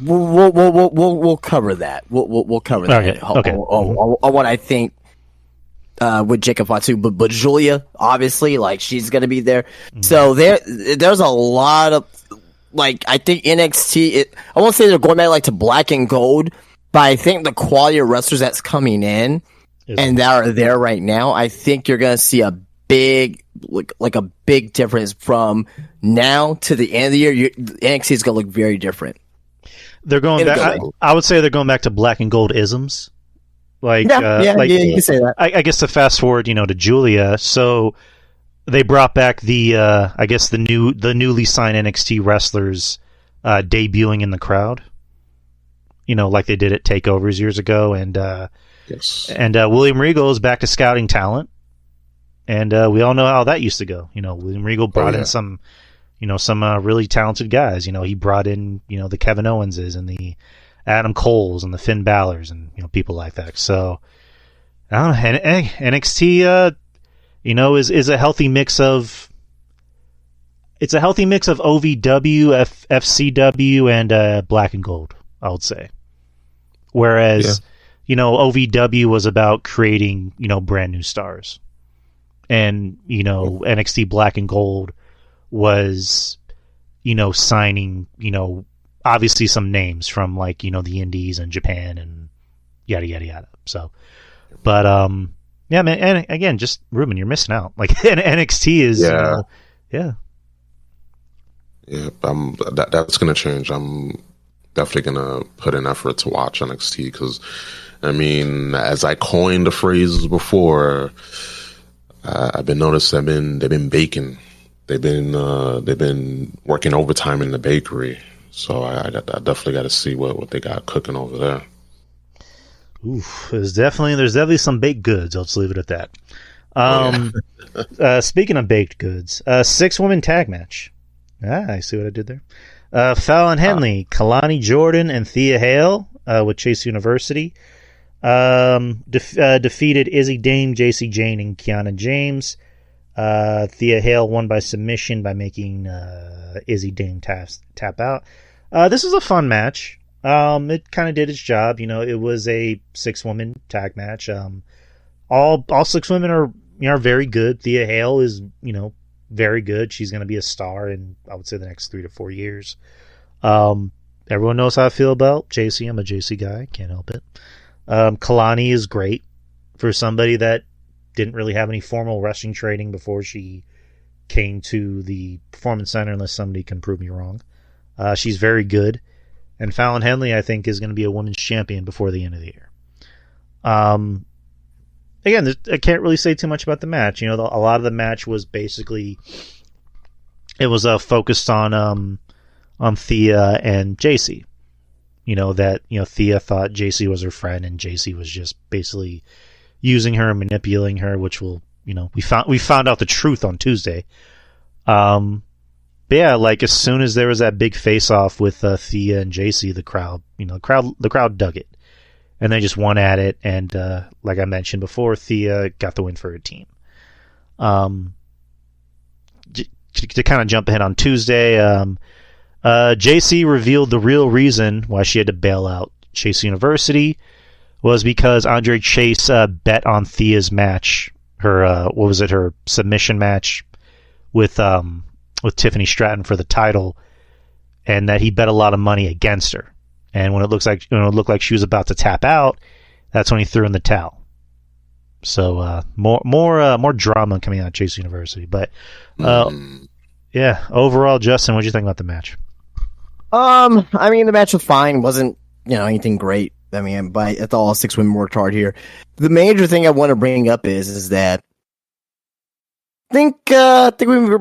C: we'll cover that. We'll cover that.
B: Okay.
C: On what I think. With Jacob Fatu, but Julia, obviously, like, she's gonna be there. So there's a lot of, like, I think NXT, I won't say they're going back like to black and gold, but I think the quality of wrestlers that's coming in and that are there right now, I think you're gonna see a big, like a big difference from now to the end of the year. NXT is gonna look very different.
B: They're going back. I would say they're going back to black and gold isms. You can say that. I guess to fast forward, to Julia. So they brought back the newly signed NXT wrestlers debuting in the crowd. Like they did at Takeovers years ago, and
D: yes,
B: and William Regal is back to scouting talent, and we all know how that used to go. William Regal brought in some really talented guys. He brought in the Kevin Owenses and the Adam Coles and the Finn Balor's and people like that. So I don't know, NXT is a healthy mix of OVW, FCW, and black and gold, I would say. Whereas OVW was about creating brand new stars, and NXT black and gold was signing obviously some names from like the indies and Japan and yada yada yada. So, but yeah, man. And again, just Ruben, you're missing out. Like NXT is yeah.
D: That's gonna change. I'm definitely gonna put in effort to watch NXT, because as I coined the phrases before, I've been noticing they've been baking. They've been working overtime in the bakery. So I definitely got to see what they got cooking over there.
B: Oof, there's definitely some baked goods. I'll just leave it at that. Speaking of baked goods, 6-woman tag match. I see what I did there. Fallon Henley, Kalani Jordan, and Thea Hale with Chase University defeated Izzy Dame, JC Jane, and Kiana James. Thea Hale won by submission by making Izzy Dame tap out. This was a fun match. It kind of did its job. It was a 6-woman tag match. All 6 women are very good. Thea Hale is very good. She's going to be a star in, I would say, the next 3 to 4 years. Everyone knows how I feel about JC. I'm a JC guy. Can't help it. Kalani is great for somebody that didn't really have any formal wrestling training before she came to the Performance Center, unless somebody can prove me wrong. She's very good. And Fallon Henley, I think, is going to be a women's champion before the end of the year. Again, I can't really say too much about the match. A lot of the match was basically, it was focused on Thea and JC. Thea thought JC was her friend, and JC was just basically using her and manipulating her, which we found out the truth on Tuesday. But yeah, like as soon as there was that big face-off with Thea and JC, the crowd dug it, and they just won at it. And like I mentioned before, Thea got the win for her team. To kind of jump ahead on Tuesday, JC revealed the real reason why she had to bail out Chase University was because Andre Chase bet on Thea's match, her her submission match with Tiffany Stratton for the title, and that he bet a lot of money against her. And when it looked like she was about to tap out, that's when he threw in the towel. So more drama coming out of Chase University, but yeah. Overall, Justin, what did you think about the match?
C: I mean, the match was fine. Wasn't anything great. I mean, but I thought all 6 women worked hard here. The major thing I want to bring up is that I think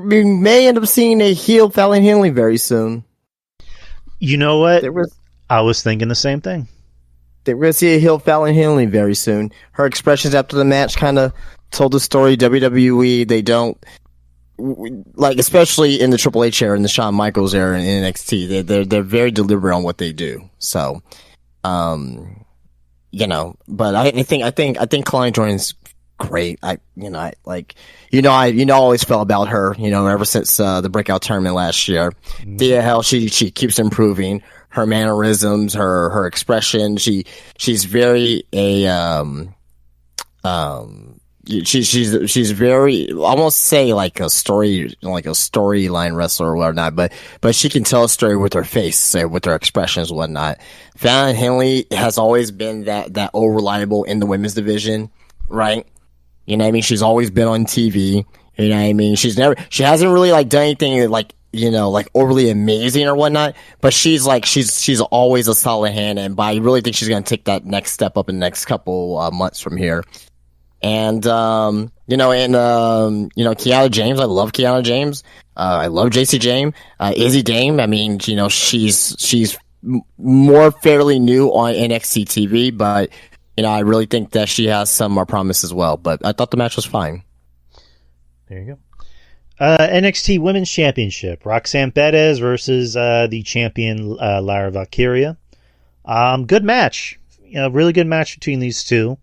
C: we may end up seeing a heel Fallon Henley very soon.
B: You know what? I was thinking the same thing.
C: We're going to see a heel Fallon Henley very soon. Her expressions after the match kind of told the story. WWE, they don't, like, especially in the Triple H era and the Shawn Michaels era in NXT, they're very deliberate on what they do. So, but I think Kalani Jordan's great. I always felt about her, ever since the breakout tournament last year. She keeps improving. Her mannerisms, her expression. She's very she's very, I won't say like a storyline wrestler or whatnot, but she can tell a story with her face, with her expressions and whatnot. Fallon Henley has always been that old reliable in the women's division, right? You know what I mean? She's always been on TV. You know what I mean? She hasn't really like done anything like overly amazing or whatnot, but she's always a solid hand, and I really think she's going to take that next step up in the next couple months from here. And, Kiana James, I love Kiana James. I love JC James. Izzy Dame, I mean, she's more fairly new on NXT TV, but, I really think that she has some more promise as well, but I thought the match was fine.
B: There you go. NXT Women's Championship, Roxanne Perez versus the champion Lyra Valkyria. Good match. Really good match between these two.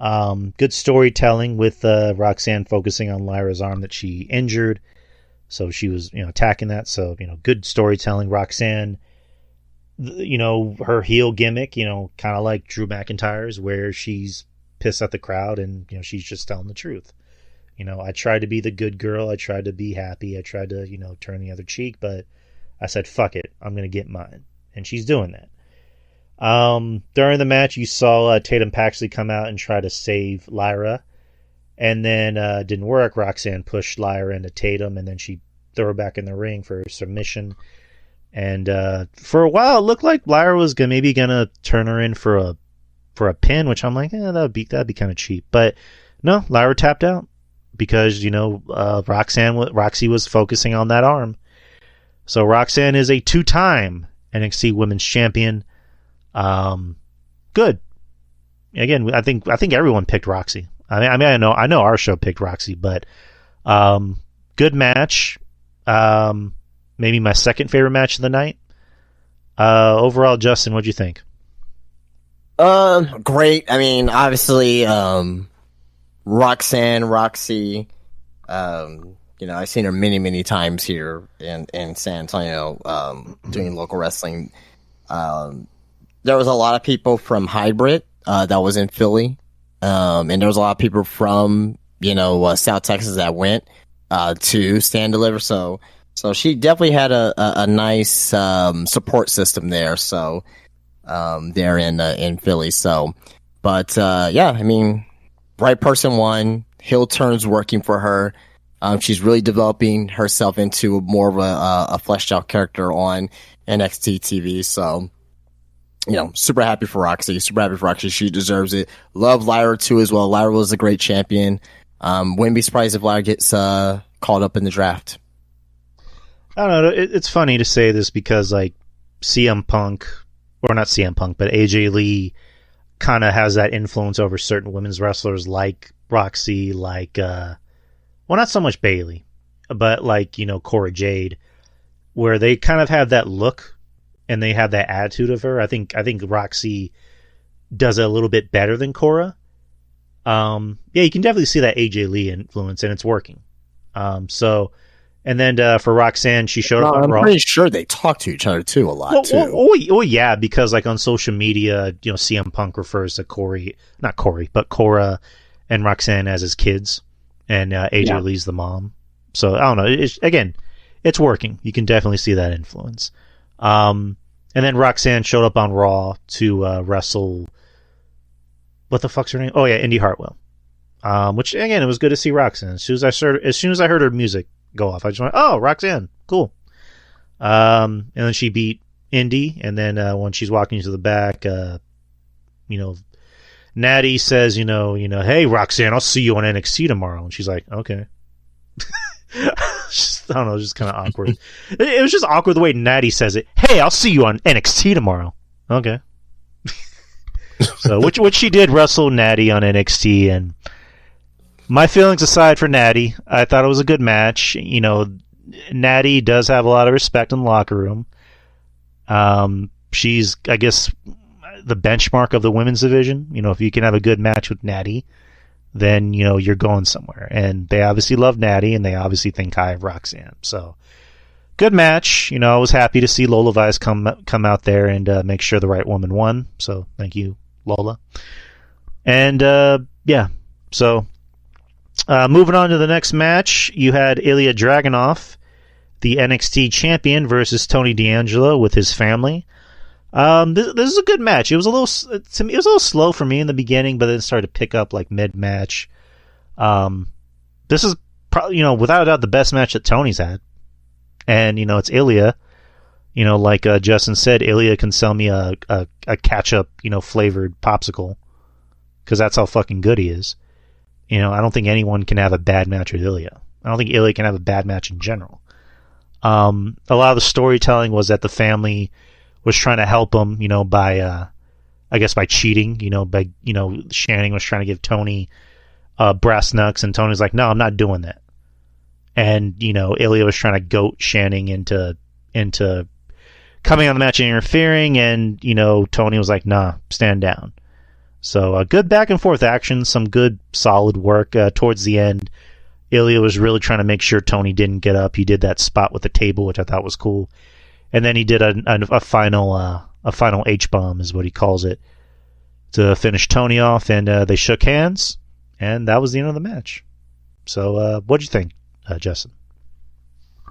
B: Good storytelling with Roxanne focusing on Lyra's arm that she injured. So she was, attacking that. So, good storytelling. Roxanne, her heel gimmick, kind of like Drew McIntyre's, where she's pissed at the crowd and, she's just telling the truth. I tried to be the good girl. I tried to be happy. I tried to, turn the other cheek, but I said, fuck it. I'm going to get mine. And she's doing that. During the match, you saw Tatum Paxley come out and try to save Lyra. And then didn't work. Roxanne pushed Lyra into Tatum, and then she threw her back in the ring for a submission. And for a while, it looked like Lyra was maybe going to turn her in for a pin, which I'm like, that'd be kind of cheap. But no, Lyra tapped out. Because, Roxy was focusing on that arm. So Roxanne is a 2-time NXT Women's Champion. Good. Again, I think everyone picked Roxy. I know our show picked Roxy, but good match. Maybe my second favorite match of the night. Overall, Justin, what'd you think?
C: Great. I mean, obviously, Roxy, I've seen her many, many times here in San Antonio, doing local wrestling. There was a lot of people from Hybrid, that was in Philly. And there was a lot of people from, South Texas that went, to Stand Deliver. So she definitely had a nice, support system there. So, there in Philly. So, but, yeah, I mean, right person won. Heel turns working for her. She's really developing herself into more of a fleshed out character on NXT TV. So, super happy for Roxy. She deserves it. Love Lyra too as well. Lyra was a great champion. Wouldn't be surprised if Lyra gets called up in the draft.
B: I don't know. It's funny to say this because like CM Punk, or not CM Punk, but AJ Lee kind of has that influence over certain women's wrestlers like Roxy, like, not so much Bayley, but like, Cora Jade, where they kind of have that look and they have that attitude of her. I think Roxy does it a little bit better than Cora. Yeah, you can definitely see that AJ Lee influence, and it's working. And then for Roxanne, she showed up on
C: I'm
B: Raw.
C: pretty sure they talk to each other too a lot too.
B: Oh, yeah, because like on social media, CM Punk refers to Cora and Roxanne as his kids, and AJ Lee's the mom. So I don't know. It's working. You can definitely see that influence. And then Roxanne showed up on Raw to wrestle. What the fuck's her name? Oh yeah, Indy Hartwell. Which again, it was good to see Roxanne. As soon as I heard her music go off, I just went, "Oh, Roxanne, cool." And then she beat Indy, and then when she's walking to the back, Natty says, "Hey Roxanne, I'll see you on NXT tomorrow," and she's like, "Okay." I don't know, just kind of awkward. It was just awkward the way Natty says it. "Hey, I'll see you on NXT tomorrow." Okay. So, which she did wrestle Natty on NXT, and my feelings aside for Natty, I thought it was a good match. Natty does have a lot of respect in the locker room. She's, I guess, the benchmark of the women's division. If you can have a good match with Natty, then you're going somewhere. And they obviously love Natty, and they obviously think high of Roxanne. So, good match. I was happy to see Lola Vice come out there and make sure the right woman won. So, thank you, Lola. And yeah, so moving on to the next match, you had Ilya Dragunov, the NXT champion, versus Tony D'Angelo with his family. This is a good match. It was a little slow for me in the beginning, but then it started to pick up like mid-match. This is probably, without a doubt, the best match that Tony's had. And, it's Ilya. Like Justin said, Ilya can sell me a ketchup, flavored popsicle, because that's how fucking good he is. I don't think anyone can have a bad match with Ilya. I don't think Ilya can have a bad match in general. A lot of the storytelling was that the family was trying to help him, by cheating, Shannon was trying to give Tony brass knucks, and Tony's like, "No, I'm not doing that." And, Ilya was trying to goat Shannon into coming on the match and interfering, and, Tony was like, "Nah, stand down." So a good back and forth action, some good solid work. Towards the end, Ilya was really trying to make sure Tony didn't get up. He did that spot with the table, which I thought was cool. And then he did a final H-bomb, is what he calls it, to finish Tony off, and they shook hands, and that was the end of the match. So what'd you think, Justin?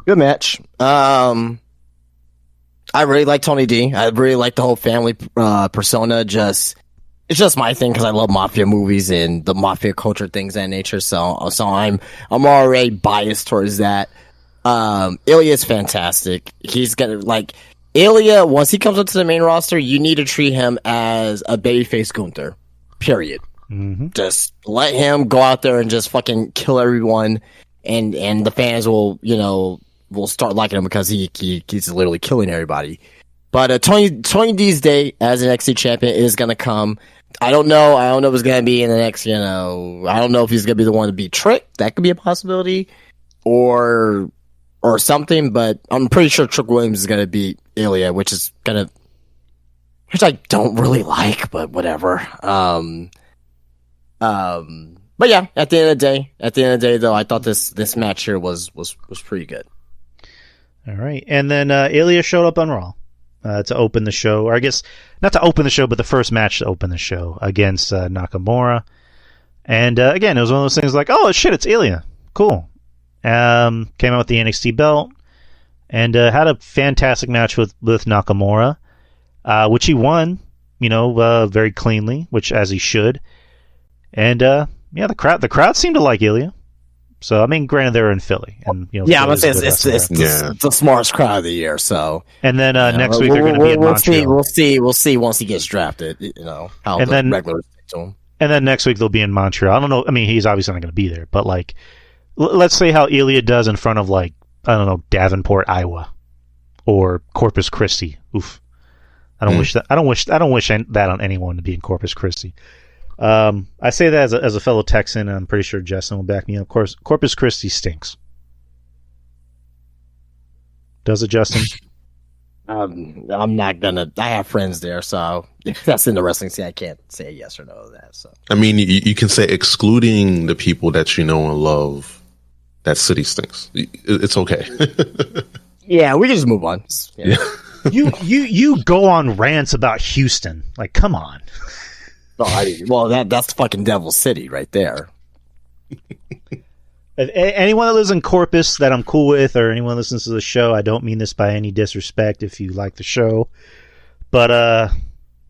C: Good match. I really like Tony D. I really like the whole family persona. It's just my thing because I love mafia movies and the mafia culture, things of that nature. So I'm already biased towards that. Ilya's fantastic. He's gonna Ilya. Once he comes up to the main roster, you need to treat him as a babyface Gunther. Period.
B: Mm-hmm.
C: Just let him go out there and just fucking kill everyone, and the fans will start liking him because he's literally killing everybody. But Tony D's day as an NXT champion is gonna come. I don't know if it's gonna be in the next. I don't know if he's gonna be the one to beat Trick. That could be a possibility, or something. But I'm pretty sure Trick Williams is gonna beat Ilya, which I don't really like, but whatever. But yeah, at the end of the day, though, I thought this match here was pretty good.
B: All right, and then Ilya showed up on Raw to open the show, or I guess not to open the show, but the first match to open the show against Nakamura. And again, it was one of those things like, oh shit, it's Ilya, cool. Came out with the NXT belt and had a fantastic match with Nakamura, which he won, very cleanly, which as he should. And yeah, the crowd seemed to like Ilya. So I mean, granted, they were in Philly, and
C: yeah, I'm gonna say it's the smartest crowd of the year. So,
B: and then next week they're going to be in Montreal.
C: We'll see once he gets drafted. How and the regulars take to him.
B: And then next week they'll be in Montreal. I don't know. I mean, he's obviously not going to be there, but let's say how Ilya does in front of I don't know, Davenport, Iowa, or Corpus Christi. Oof, I don't wish that. I don't wish that on anyone to be in Corpus Christi. I say that as a fellow Texan, and I'm pretty sure Justin will back me up. Of course, Corpus Christi stinks. Does it, Justin?
C: I'm not gonna. I have friends there, so that's in the wrestling scene. I can't say yes or no to that. So
D: I mean, you can say excluding the people that you know and love, that city stinks. It's okay.
C: yeah, we can just move on. Yeah.
B: You go on rants about Houston. Like, come on.
C: That's fucking Devil City right there.
B: If anyone that lives in Corpus that I'm cool with, or anyone that listens to the show, I don't mean this by any disrespect if you like the show, but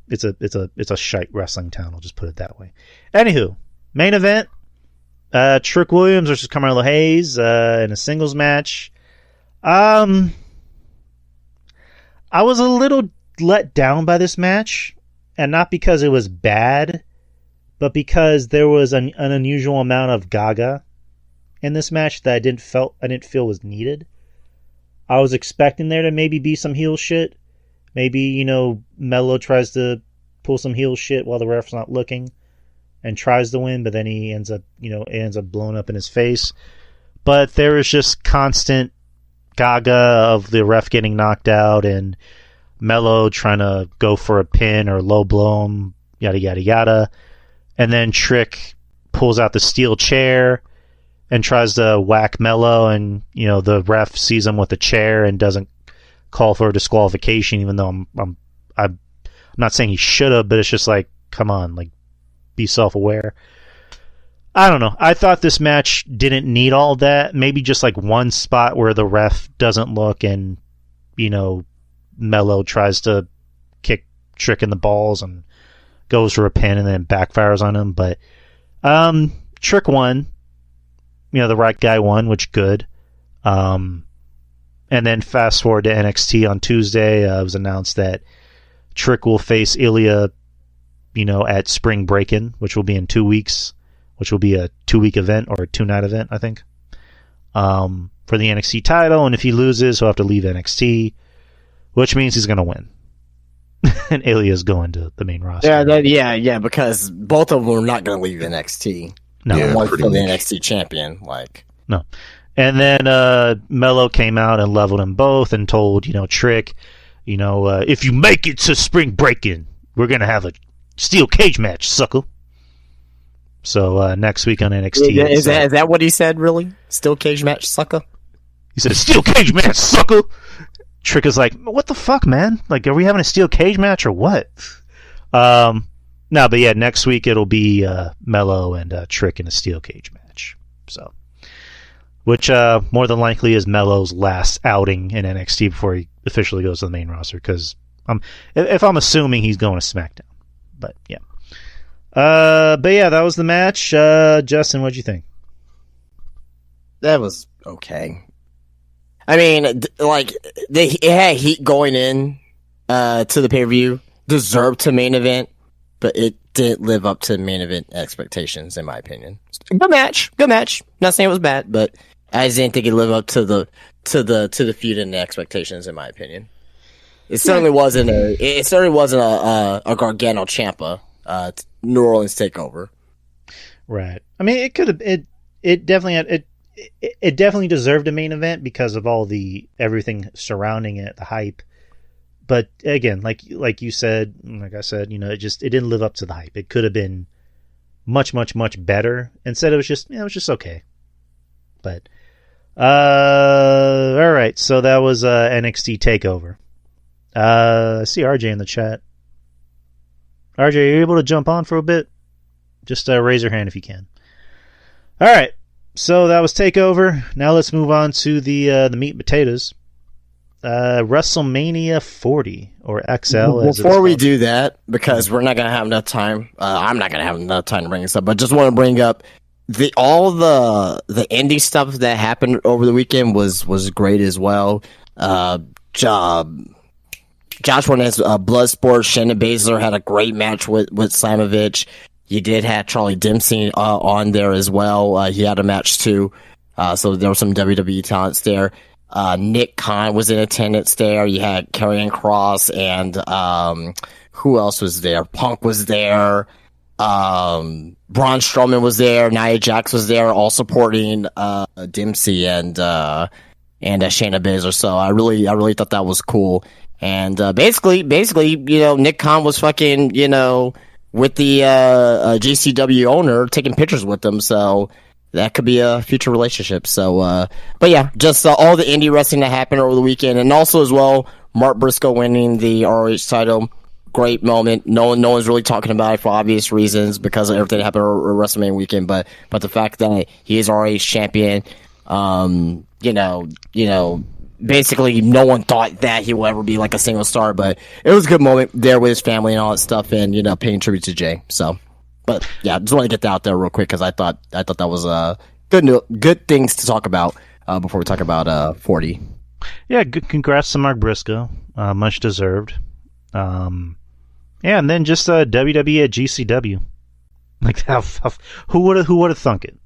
B: it's a shite wrestling town. I'll just put it that way. Anywho, main event: Trick Williams versus Carmelo Hayes in a singles match. I was a little let down by this match, and not because it was bad, but because there was an unusual amount of Gaga in this match that I didn't feel was needed. I was expecting there to maybe be some heel shit. Maybe, Melo tries to pull some heel shit while the ref's not looking and tries to win, but then he ends up blown up in his face. But there was just constant Gaga of the ref getting knocked out and Melo trying to go for a pin or low blow him, yada, yada, yada. And then Trick pulls out the steel chair and tries to whack Melo, and the ref sees him with the chair and doesn't call for a disqualification, even though I'm not saying he should have, but it's just like, come on, like, be self-aware. I don't know. I thought this match didn't need all that. Maybe just like one spot where the ref doesn't look and Melo tries to kick Trick in the balls and goes for a pin and then backfires on him. But Trick won. The right guy won, which good. And then fast forward to NXT on Tuesday. It was announced that Trick will face Ilya, at Spring Breakin', which will be in 2 weeks, which will be a 2-week event or a 2-night event, I think, for the NXT title. And if he loses, he'll have to leave NXT, which means he's going to win. And Ilya's going to the main roster.
C: Yeah, because both of them are not going to leave NXT.
B: No,
C: one's still the NXT champion.
B: No. And then Melo came out and leveled them both and told, Trick, if you make it to Spring Breakin', we're going to have a steel cage match, sucker. So next week on NXT.
C: Is that what he said, really? Steel cage match, sucker?
B: He said, steel cage match, sucker! Trick is like, what the fuck, man? Like, are we having a steel cage match or what? No, but yeah, next week it'll be Melo and Trick in a steel cage match. So, which more than likely is Melo's last outing in NXT before he officially goes to the main roster. Because if I'm assuming he's going to SmackDown, but yeah, that was the match. Justin, what'd you think?
C: That was okay. I mean, it had heat going in to the pay-per-view, deserved to main event. But it didn't live up to main event expectations, in my opinion. Good match. Not saying it was bad, but I just didn't think it lived up to the feud and the expectations, in my opinion. It certainly wasn't a Gargano Ciampa New Orleans takeover.
B: Right. I mean, it could have. It definitely had. It definitely deserved a main event because of all the everything surrounding it, the hype. But again, like you said, like I said, it didn't live up to the hype. It could have been much, much, much better. Instead, it was just okay. But all right, so that was NXT Takeover. I see RJ in the chat. RJ, are you able to jump on for a bit? Just raise your hand if you can. All right, so that was Takeover. Now let's move on to the meat and potatoes. WrestleMania 40 or XL.
C: Before we do that, because we're not gonna have enough time, I'm not gonna have enough time to bring this up. But just want to bring up all the indie stuff that happened over the weekend was great as well. Josh Warnett's Bloodsport. Shayna Baszler had a great match with Slamovich. You did have Charlie Dempsey on there as well. He had a match too. So there were some WWE talents there. Nick Khan was in attendance there. You had Karrion Kross and who else was there? Punk was there. Braun Strowman was there. Nia Jax was there, all supporting Dempsey and Shayna Baszler. So I really thought that was cool. And basically, Nick Khan was fucking, with the GCW owner taking pictures with them. So that could be a future relationship. So, but yeah, just all the indie wrestling that happened over the weekend, and also as well, Mark Briscoe winning the ROH title. Great moment. No one's really talking about it for obvious reasons because of everything that happened over WrestleMania weekend. But the fact that he is ROH champion, basically no one thought that he will ever be like a single star, but it was a good moment there with his family and all that stuff, and paying tribute to Jay. So, but yeah, just want to get that out there real quick because I thought that was good things to talk about before we talk about 40.
B: Yeah, good. Congrats to Mark Briscoe, much deserved. And then just WWE at GCW, like who would have thunk it?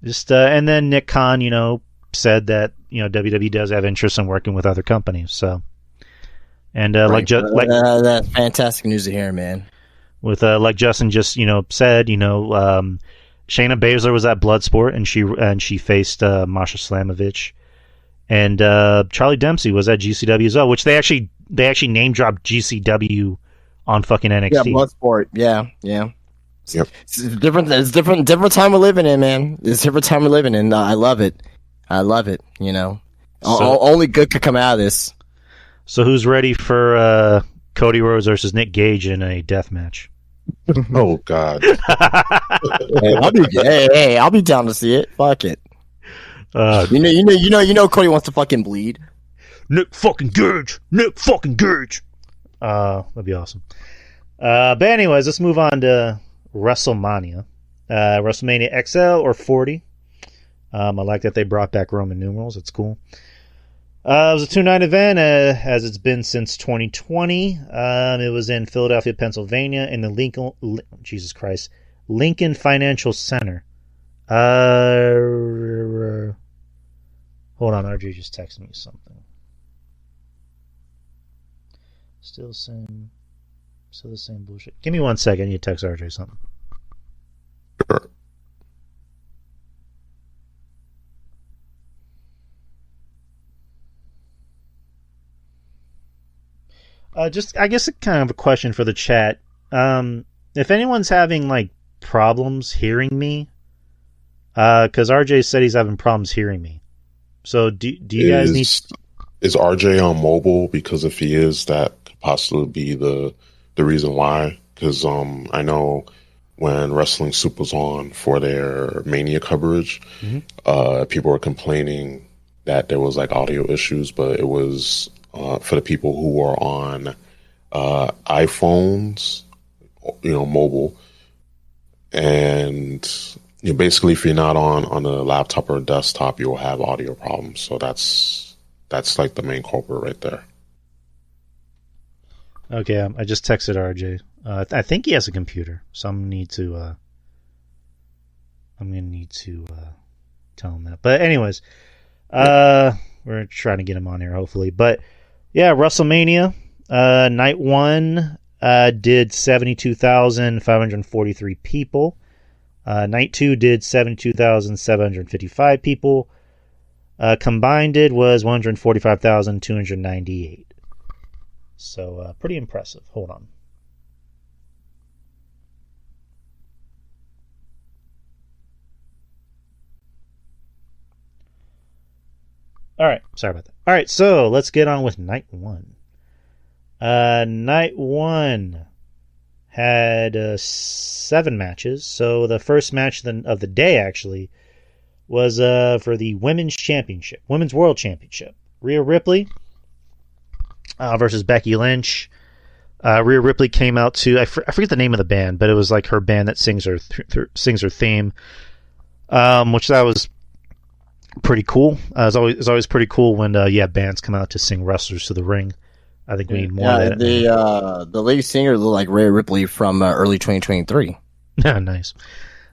B: Just and then Nick Khan, said that WWE does have interest in working with other companies. So, and that's
C: fantastic news to hear, man.
B: With like Justin just said, Shayna Baszler was at Bloodsport and she faced Masha Slamovich, and Charlie Dempsey was at GCW as well, which they actually name dropped GCW on fucking NXT.
C: Yeah, Bloodsport. Yeah.
D: Yep.
C: It's different time we're living in, man. It's different time we're living in. I love it. Only good could come out of this.
B: So who's ready for Cody Rhodes versus Nick Gage in a death match?
D: Oh God.
C: I'll be down to see it. Fuck it. Cody wants to fucking bleed.
B: Nick fucking Gage. That'd be awesome. But anyways, let's move on to WrestleMania. WrestleMania XL or 40. I like that they brought back Roman numerals. It's cool. It was a 2-night event, as it's been since 2020. It was in Philadelphia, Pennsylvania, in the Lincoln Financial Center. Hold on, RJ just texted me something. Still the same bullshit. Give me 1 second. I need to text RJ something.
D: Sure.
B: I guess kind of a question for the chat. If anyone's having like problems hearing me, because RJ said he's having problems hearing me. So do you guys need?
D: Is RJ on mobile? Because if he is, that could possibly be the reason why. Because I know when Wrestling Soup was on for their Mania coverage, people were complaining that there was like audio issues, but it was for the people who were on iPhones, mobile, and basically if you're not on a laptop or a desktop, you'll have audio problems. So that's like the main culprit right there.
B: Okay, I just texted RJ. I think he has a computer, so I'm gonna need to tell him that. But anyways, we're trying to get him on here hopefully. But yeah, WrestleMania night 1 did 72,543 people. Night 2 did 72,755 people. Combined was 145,298. So pretty impressive. Hold on. All right, sorry about that. All right, so let's get on with night 1. Night 1 had 7 matches. So the first match of the day actually was for the Women's World Championship. Rhea Ripley versus Becky Lynch. Rhea Ripley came out to I forget the name of the band, but it was like her band that sings her theme, which that was pretty cool. It's always pretty cool when bands come out to sing wrestlers to the ring. I think we need more of that.
C: The lead singer looked like Rhea Ripley from early 2023.
B: Nice.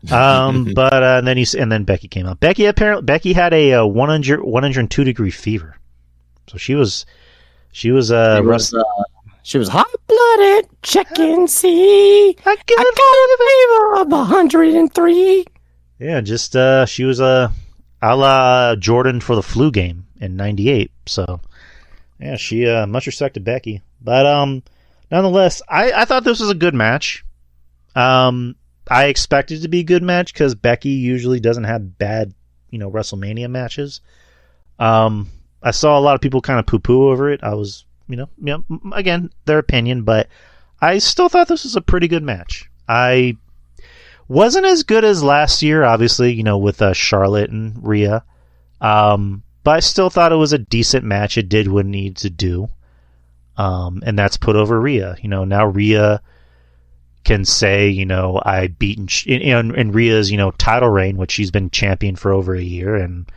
B: But then Becky came out. Becky had a 102 degree fever, so she was
C: hot-blooded. Check and see. I got a fever of 103.
B: Yeah, just she was a la Jordan for the flu game in '98. So Yeah, she much respect to Becky, but nonetheless, I thought this was a good match. I expected it to be a good match because Becky usually doesn't have bad, WrestleMania matches. I saw a lot of people kind of poo-poo over it. I was, again, their opinion, but I still thought this was a pretty good match. I wasn't as good as last year, obviously, with Charlotte and Rhea. But I still thought it was a decent match. It did what it needed to do. And that's put over Rhea. Now Rhea can say, I beaten in Rhea's, title reign, which she's been champion for over a year, and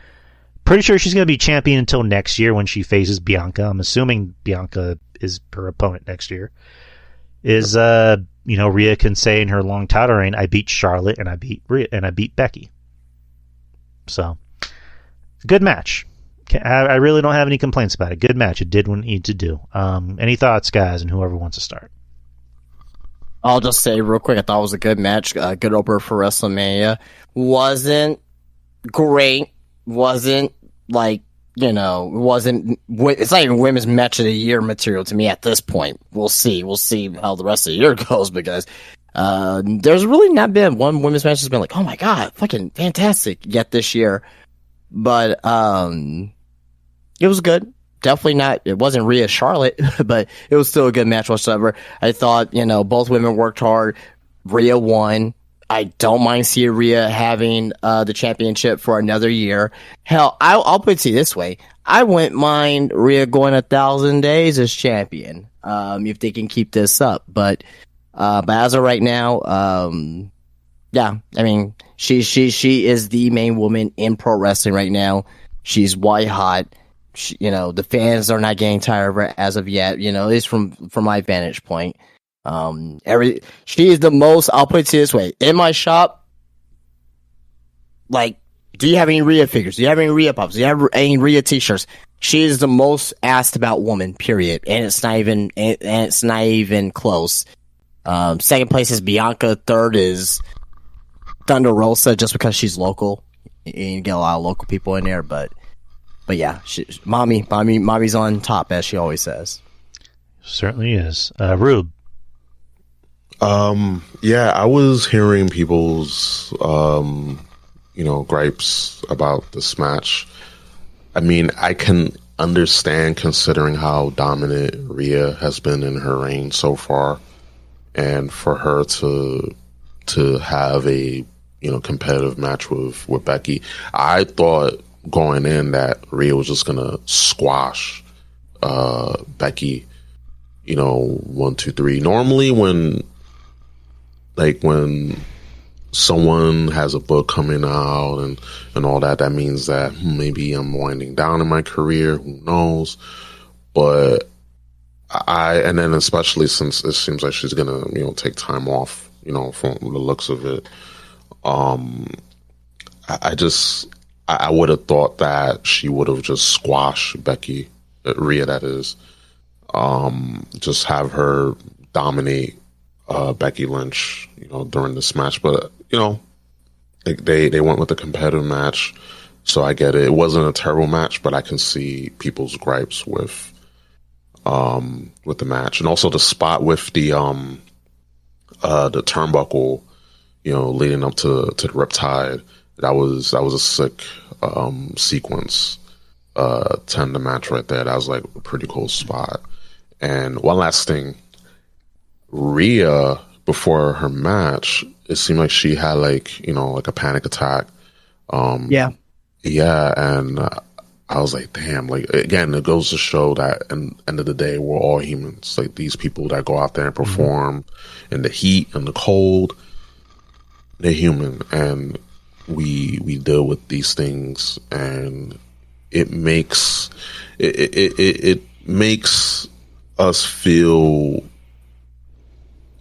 B: pretty sure she's going to be champion until next year when she faces Bianca. I'm assuming Bianca is her opponent next year. Rhea can say in her long title reign, I beat Charlotte and I beat Rhea and I beat Becky. So, good match. I really don't have any complaints about it. Good match. It did what it needed to do. Any thoughts, guys, and whoever wants to start?
C: I'll just say real quick, I thought it was a good match, good opener for WrestleMania. Wasn't great, wasn't it's not even women's match of the year material to me at this point. We'll see how the rest of the year goes, because there's really not been one women's match that's been like, oh my god, fucking fantastic yet this year. But it was good. Definitely not, it wasn't Rhea Charlotte, but it was still a good match whatsoever. I thought, both women worked hard. Rhea won. I don't mind seeing Rhea having the championship for another year. Hell, I'll put it to you this way. I wouldn't mind Rhea going 1,000 days as champion, if they can keep this up. But as of right now, yeah, I mean, she is the main woman in pro wrestling right now. She's white hot. The fans are not getting tired of her as of yet. At least from my vantage point. She is the most. I'll put it to you this way: in my shop, do you have any Rhea figures? Do you have any Rhea pops? Do you have any Rhea t-shirts? She is the most asked about woman. Period. And it's not even close. Second place is Bianca. Third is Thunder Rosa, just because she's local. You get a lot of local people in there, but yeah, mommy's on top, as she always says.
B: Certainly is. Rube.
D: Yeah, I was hearing people's, gripes about this match. I mean, I can understand, considering how dominant Rhea has been in her reign so far, and for her to have a competitive match with Becky. I thought going in that Rhea was just gonna squash Becky. 1, 2, 3. Normally, when someone has a book coming out and all that, that means that maybe I'm winding down in my career. Who knows? But and then especially since it seems like she's gonna take time off, from the looks of it. I would have thought that she would have just squashed Becky, Rhea, that is. Just have her dominate Becky Lynch, during this match. But they went with a competitive match, so I get it. It wasn't a terrible match, but I can see people's gripes with the match, and also the spot with the turnbuckle, leading up to the Riptide. That was a sick sequence to end the match right there. That was a pretty cool spot. And one last thing, Rhea, before her match, it seemed like she had a panic attack. Yeah, and I was like, damn. Again, it goes to show that, at the end of the day, we're all humans. These people that go out there and perform in the heat and the cold, they're human, and we deal with these things, and it makes it makes us feel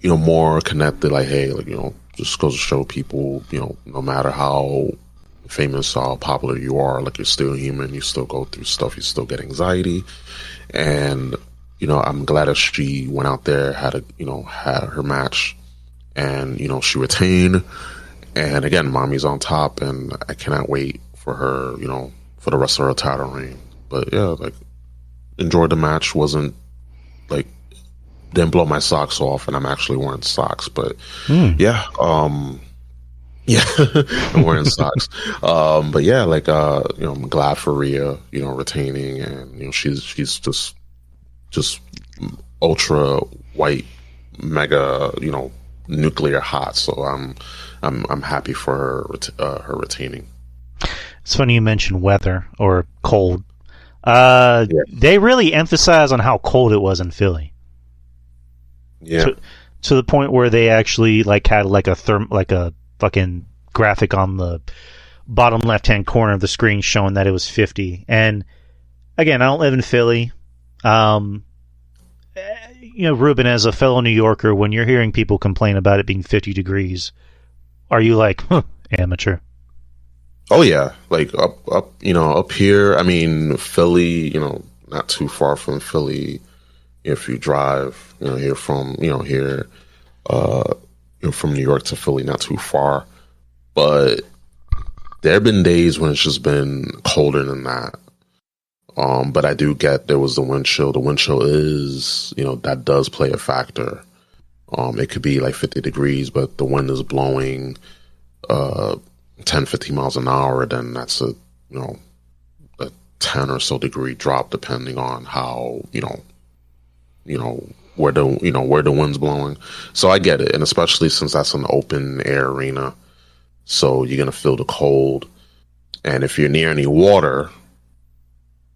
D: more connected. Hey, just goes to show people, no matter how famous or how popular you are, you're still human. You still go through stuff. You still get anxiety, and I'm glad that she went out there, had her match, and she retained. And again, mommy's on top, and I cannot wait for her, for the rest of her title reign. But yeah, enjoyed the match. Wasn't like didn't blow my socks off, and I'm actually wearing socks. But yeah, yeah, I'm wearing socks. But yeah, like I'm glad for Rhea, retaining, and she's just ultra white, mega, nuclear hot. So I'm happy for her retaining.
B: It's funny you mentioned weather or cold. They really emphasize on how cold it was in Philly.
D: Yeah.
B: To the point where they actually had a fucking graphic on the bottom left-hand corner of the screen showing that it was 50. And again, I don't live in Philly. Ruben, as a fellow New Yorker, when you're hearing people complain about it being 50 degrees, are you like, amateur?
D: Oh yeah, like up here. I mean, Philly, not too far from Philly. If you drive, here from from New York to Philly, not too far. But there have been days when it's just been colder than that. But I do get there was the wind chill. The wind chill is, that does play a factor. It could be like 50 degrees, but the wind is blowing 10, 15 miles an hour. Then that's a 10 or so degree drop, depending on how, where the wind's blowing. So I get it. And especially since that's an open air arena. So you're going to feel the cold. And if you're near any water,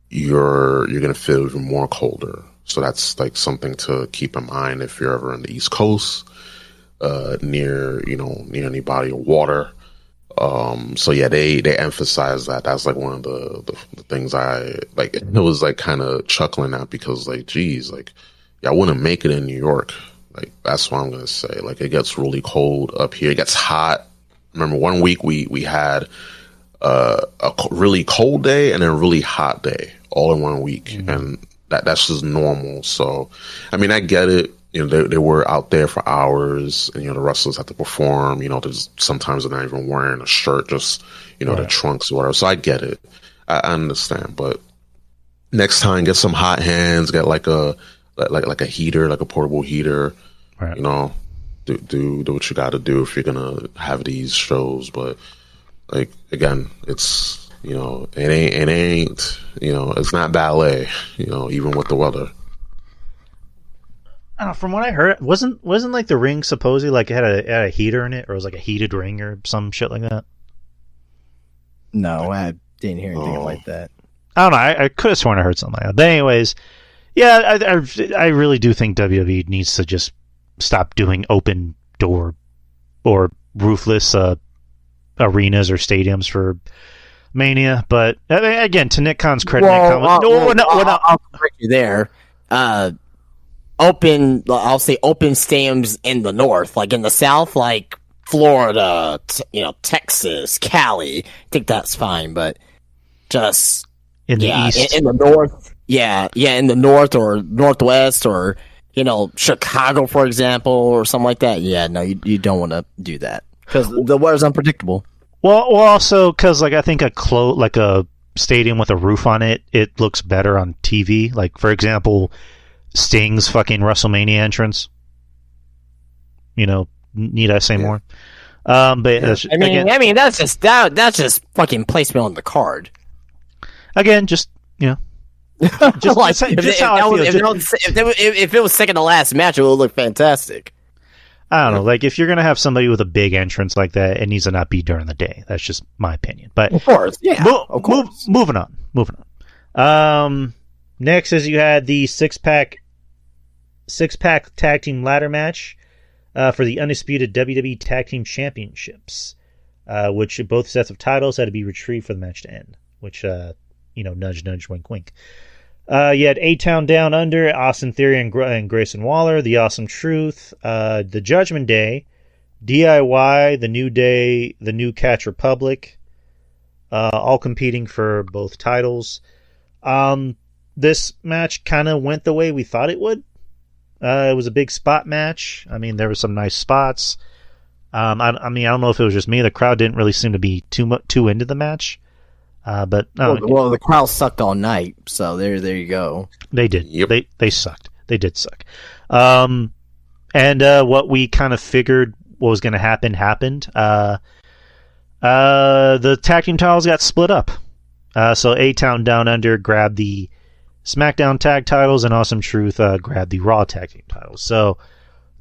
D: you're going to feel even more colder. So that's like something to keep in mind if you're ever in the East Coast, near any body of water. So yeah, they emphasize that. That's like one of the things I like. It was like kind of chuckling at, because like, geez, like, yeah, I wouldn't make it in New York. Like, that's what I'm going to say. Like, it gets really cold up here. It gets hot. Remember one week we had a really cold day and a really hot day all in one week. And that's just normal. So, I mean, I get it. They were out there for hours, and, the wrestlers have to perform. Sometimes they're not even wearing a shirt, just, their trunks or whatever. So I get it. I understand. But next time, get some hot hands, get like a heater, like a portable heater,
B: right.
D: Do what you got to do if you're going to have these shows. But like, again, it's, it ain't, it's not ballet, even with the weather.
B: I don't know, from what I heard, wasn't like the ring supposedly like it had a heater in it, or it was like a heated ring or some shit like that?
C: No, I didn't hear anything like that.
B: I don't know. I could have sworn I heard something like that. But anyways, yeah, I really do think WWE needs to just stop doing open door or roofless arenas or stadiums for Mania. But I mean, again, to Nick Khan's credit,
C: I'll correct you there. I'll say open stadiums in the north, like in the south, like Florida, Texas, Cali. I think that's fine, but just
B: in the east,
C: in the north, in the north or northwest, or Chicago, for example, or something like that. Yeah, no, you don't want to do that because the weather's unpredictable.
B: Well, also because I think a stadium with a roof on it looks better on TV. Like, for example, Sting's fucking WrestleMania entrance. Need I say more? But yeah.
C: I mean that's just fucking placement on the card.
B: Again, just just
C: like,
B: how I feel.
C: If it was second to last match, it would look fantastic.
B: I don't know. Like, if you're gonna have somebody with a big entrance like that, it needs to not be during the day. That's just my opinion. But
C: of course, yeah.
B: Moving on. Next is you had the six pack tag team ladder match for the undisputed WWE Tag Team Championships, which both sets of titles had to be retrieved for the match to end. Which nudge, nudge, wink, wink. You had A-Town Down Under, Austin Theory and Grayson Waller, The Awesome Truth, The Judgment Day, DIY, The New Day, The New Catch Republic, all competing for both titles. This match kind of went the way we thought it would. It was a big spot match. I mean, there were some nice spots. I don't know if it was just me. The crowd didn't really seem to be too into the match. But no,
C: well, the crowd sucked all night, so there you go.
B: they did.
D: Yep.
B: They sucked. They did suck. And what we kind of figured what was going to happen happened. The tag team titles got split up. So A-Town Down Under grabbed the SmackDown tag titles, and Awesome Truth grabbed the Raw tag team titles. So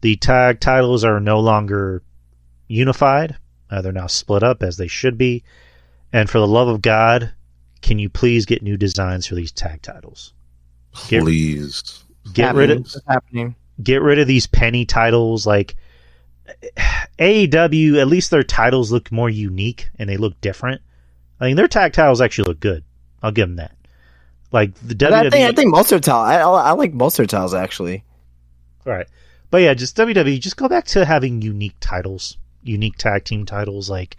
B: the tag titles are no longer unified. They're now split up as they should be. And for the love of God, can you please get new designs for these tag titles?
D: Please.
B: Get rid of
C: It's happening.
B: get rid of these penny titles. Like AEW, at least their titles look more unique and they look different. I mean, their tag titles actually look good. I'll give them that. Like the WWE,
C: I think most of their titles. I like most of their titles actually.
B: right? But yeah, just WWE. Just go back to having unique titles, unique tag team titles. Like,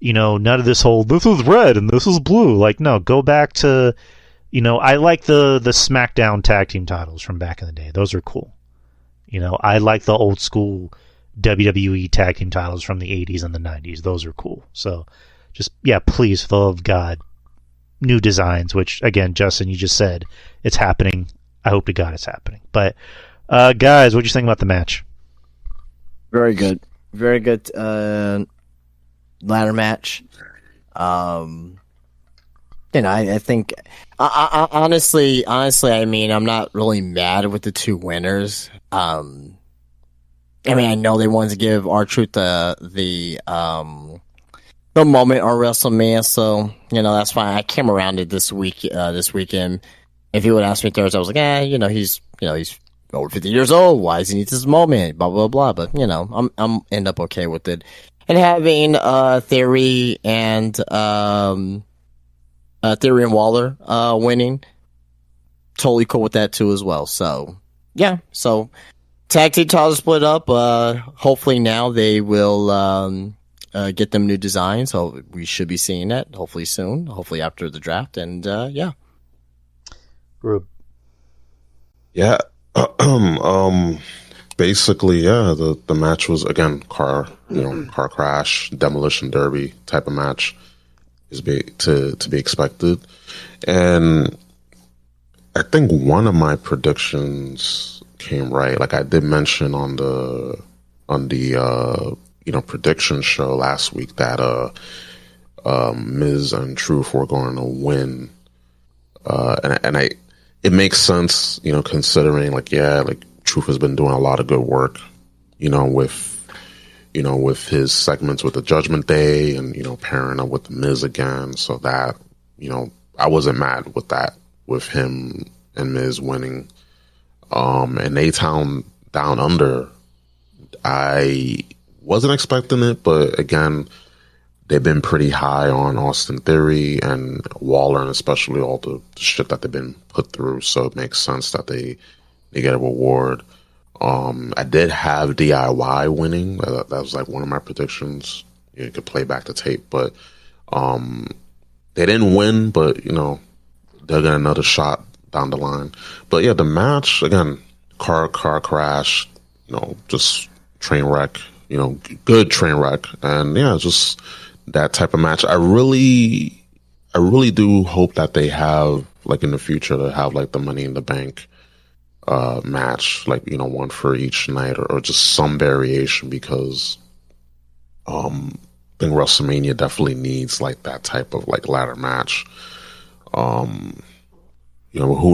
B: none of this whole this is red and this is blue. Like, no, go back to, I like the SmackDown tag team titles from back in the day. Those are cool. I like the old school WWE tag team titles from the 80s and the 90s. Those are cool. So just, please, for the love of God, new designs, which, again, Justin, you just said it's happening. I hope to God it's happening. But, guys, what do you think about the match?
C: Very good. Very good ladder match. I think, honestly, I mean, I'm not really mad with the two winners. I know they wanted to give R-Truth the moment on WrestleMania, so that's fine. I came around it this weekend. If you would ask me Thursday, I was like, he's over 50 years old. Why does he need this moment? Blah blah blah. But I'm end up okay with it. And having Theory and Waller winning, totally cool with that too as well. So yeah, so tag team titles split up. Hopefully now they will get them new designs. So we should be seeing that hopefully soon. Hopefully after the draft. And yeah.
B: Rube.
D: Yeah. Basically, the match was again car crash, demolition derby type of match is to be expected. And I think one of my predictions came right. Like I did mention on the prediction show last week that Miz and Truth were going to win. It makes sense, considering Truth has been doing a lot of good work, with his segments with the Judgment Day and, pairing up with the Miz again. So that, I wasn't mad with that, with him and Miz winning. And A-Town Down Under, I wasn't expecting it, but again, they've been pretty high on Austin Theory and Waller, and especially all the shit that they've been put through. So it makes sense that they get a reward. I did have DIY winning. That was like one of my predictions. You could play back the tape, but they didn't win. But they'll get another shot down the line. But yeah, the match again, car crash. Just train wreck. Good train wreck, and yeah, just that type of match. I really do hope that they have in the future to have the Money in the Bank match, one for each night or just some variation, because I think WrestleMania definitely needs that type of ladder match. Who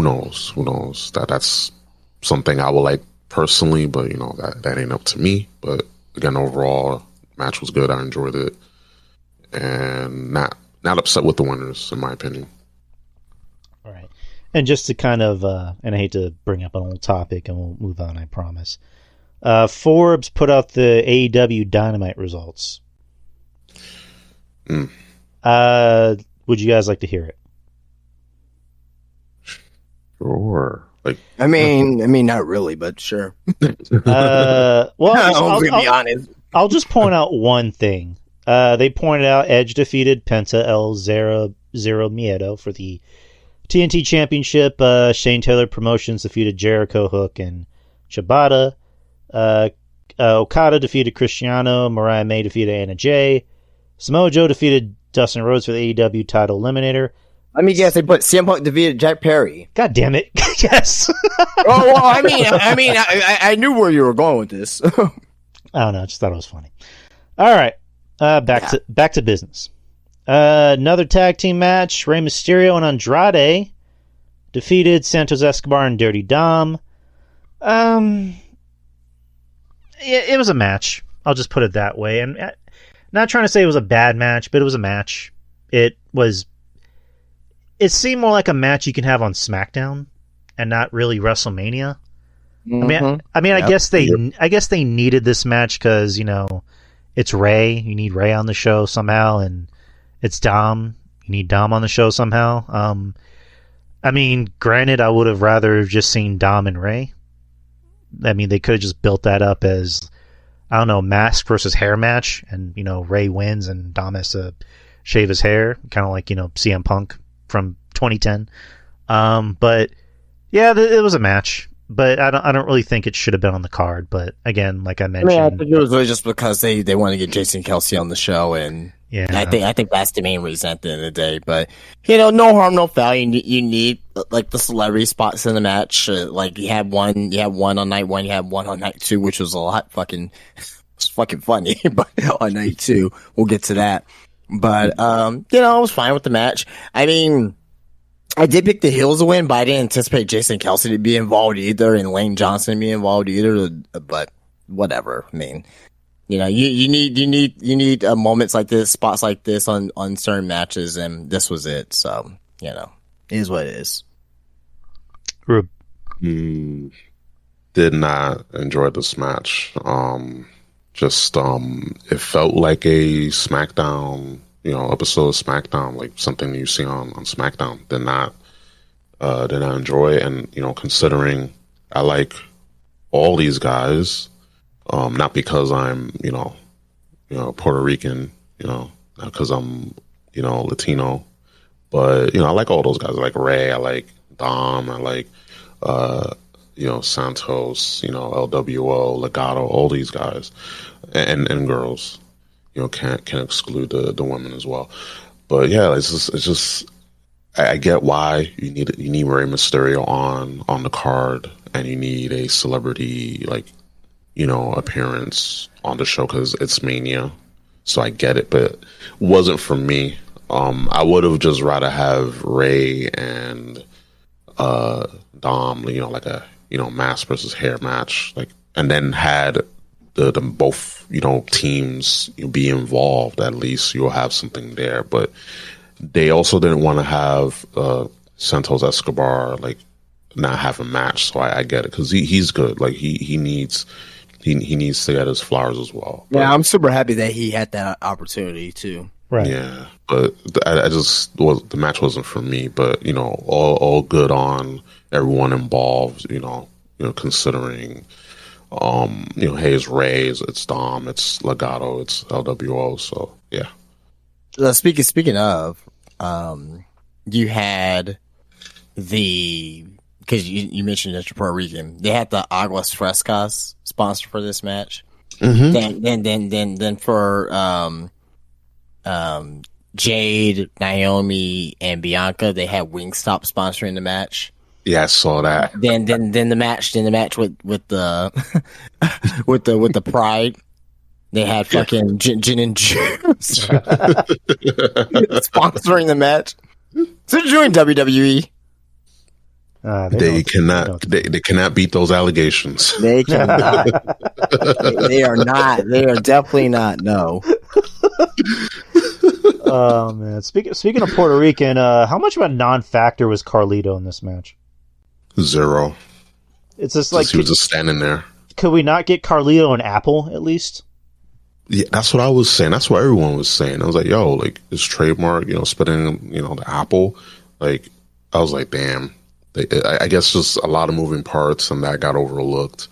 D: knows? That's something I would like personally, but that ain't up to me. But again, overall, match was good. I enjoyed it, and not upset with the winners, in my opinion.
B: All right. And just to kind of, and I hate to bring up an old topic, and we'll move on, I promise. Forbes put out the AEW Dynamite results. Would you guys like to hear it?
D: Sure.
C: I mean, not really, but sure.
B: Well,
C: I'm gonna be honest.
B: I'll just point out one thing. They pointed out Edge defeated Penta El Zero Miedo for the TNT Championship. Shane Taylor Promotions defeated Jericho, Hook, and Shibata. Okada defeated Cristiano. Mariah May defeated Anna Jay. Samoa Joe defeated Dustin Rhodes for the AEW title eliminator.
C: Let me guess. They put CM Punk defeated Jack Perry.
B: God damn it! Yes.
C: Well, I knew where you were going with this.
B: I don't know. I just thought it was funny. All right, back to business. Another tag team match. Rey Mysterio and Andrade defeated Santos Escobar and Dirty Dom. It was a match. I'll just put it that way. And not trying to say it was a bad match, but it was a match. It seemed more like a match you can have on SmackDown and not really WrestleMania.
C: Mm-hmm.
B: I mean, yep. I guess they needed this match because, you know, it's Rey. You need Rey on the show somehow, and it's Dom. You need Dom on the show somehow. I mean, granted, I would have rather just seen Dom and Rey. I mean, they could have just built that up as, I don't know, mask versus hair match, and, you know, Rey wins and Dom has to shave his hair, kind of like, you know, CM Punk from 2010. But yeah, it was a match, but I don't really think it should have been on the card. But again, like I mentioned,
C: I think it was really just because they want to get Jason Kelsey on the show, and
B: yeah,
C: I think that's the main reason at the end of the day. But you know, no harm, no foul. You need like the celebrity spots in the match. Like you had one on night one, you had one on night two, which was a lot fucking funny. But on night two, we'll get to that. But you know, I was fine with the match. I mean, I did pick the heels to win, but I didn't anticipate Jason Kelsey to be involved either, and Lane Johnson to be involved either. But whatever. I mean, you know, you need moments like this, spots like this on certain matches, and this was it. So you know, it is what it is.
B: Rube.
D: Did not enjoy this match. It felt like a SmackDown, you know, episode of SmackDown, like something you see on SmackDown. Did not enjoy. And, you know, considering I like all these guys, not because I'm, you know, Puerto Rican, you know, not because I'm, you know, Latino, but, you know, I like all those guys. I like Rey, I like Dom, I like, you know, Santos, you know, LWO, Legato, all these guys, and girls, you know, can't exclude the women as well. But yeah, it's just I get why you need Rey Mysterio on the card, and you need a celebrity, like, you know, appearance on the show because it's Mania. So I get it, but it wasn't for me. I would have just rather have Rey and Dom, you know, like a, you know, mask versus hair match, like, and then had the both, you know, teams be involved. At least you'll have something there. But they also didn't want to have Santos Escobar like not have a match. So I get it because he's good. Like he needs to get his flowers as well. But,
C: yeah, I'm super happy that he had that opportunity too.
B: Right.
D: Yeah, but the match wasn't for me. But you know, all good on everyone involved. You know, considering, you know, hey, it's Rey, it's Dom, it's Legato, it's LWO. So yeah.
C: Speaking of, you had because you mentioned that you're Puerto Rican. They had the Aguas Frescas sponsor for this match.
D: Mm-hmm.
C: Then for Jade, Naomi, and Bianca, they had Wingstop sponsoring the match.
D: Yeah, I saw that.
C: Then the match with the with the Pride, they had fucking gin and juice sponsoring the match. So they're doing WWE.
D: They cannot beat those allegations.
C: They cannot. They are not. They are definitely not. No.
B: Oh man! Speaking of Puerto Rican, how much of a non-factor was Carlito in this match?
D: 0.
B: It's just like
D: he was just standing there.
B: Could we not get Carlito an apple at least?
D: Yeah, that's what I was saying. That's what everyone was saying. I was like, yo, like it's trademark, you know, spitting, you know, the apple. Like I was like, damn. I guess just a lot of moving parts, and that got overlooked.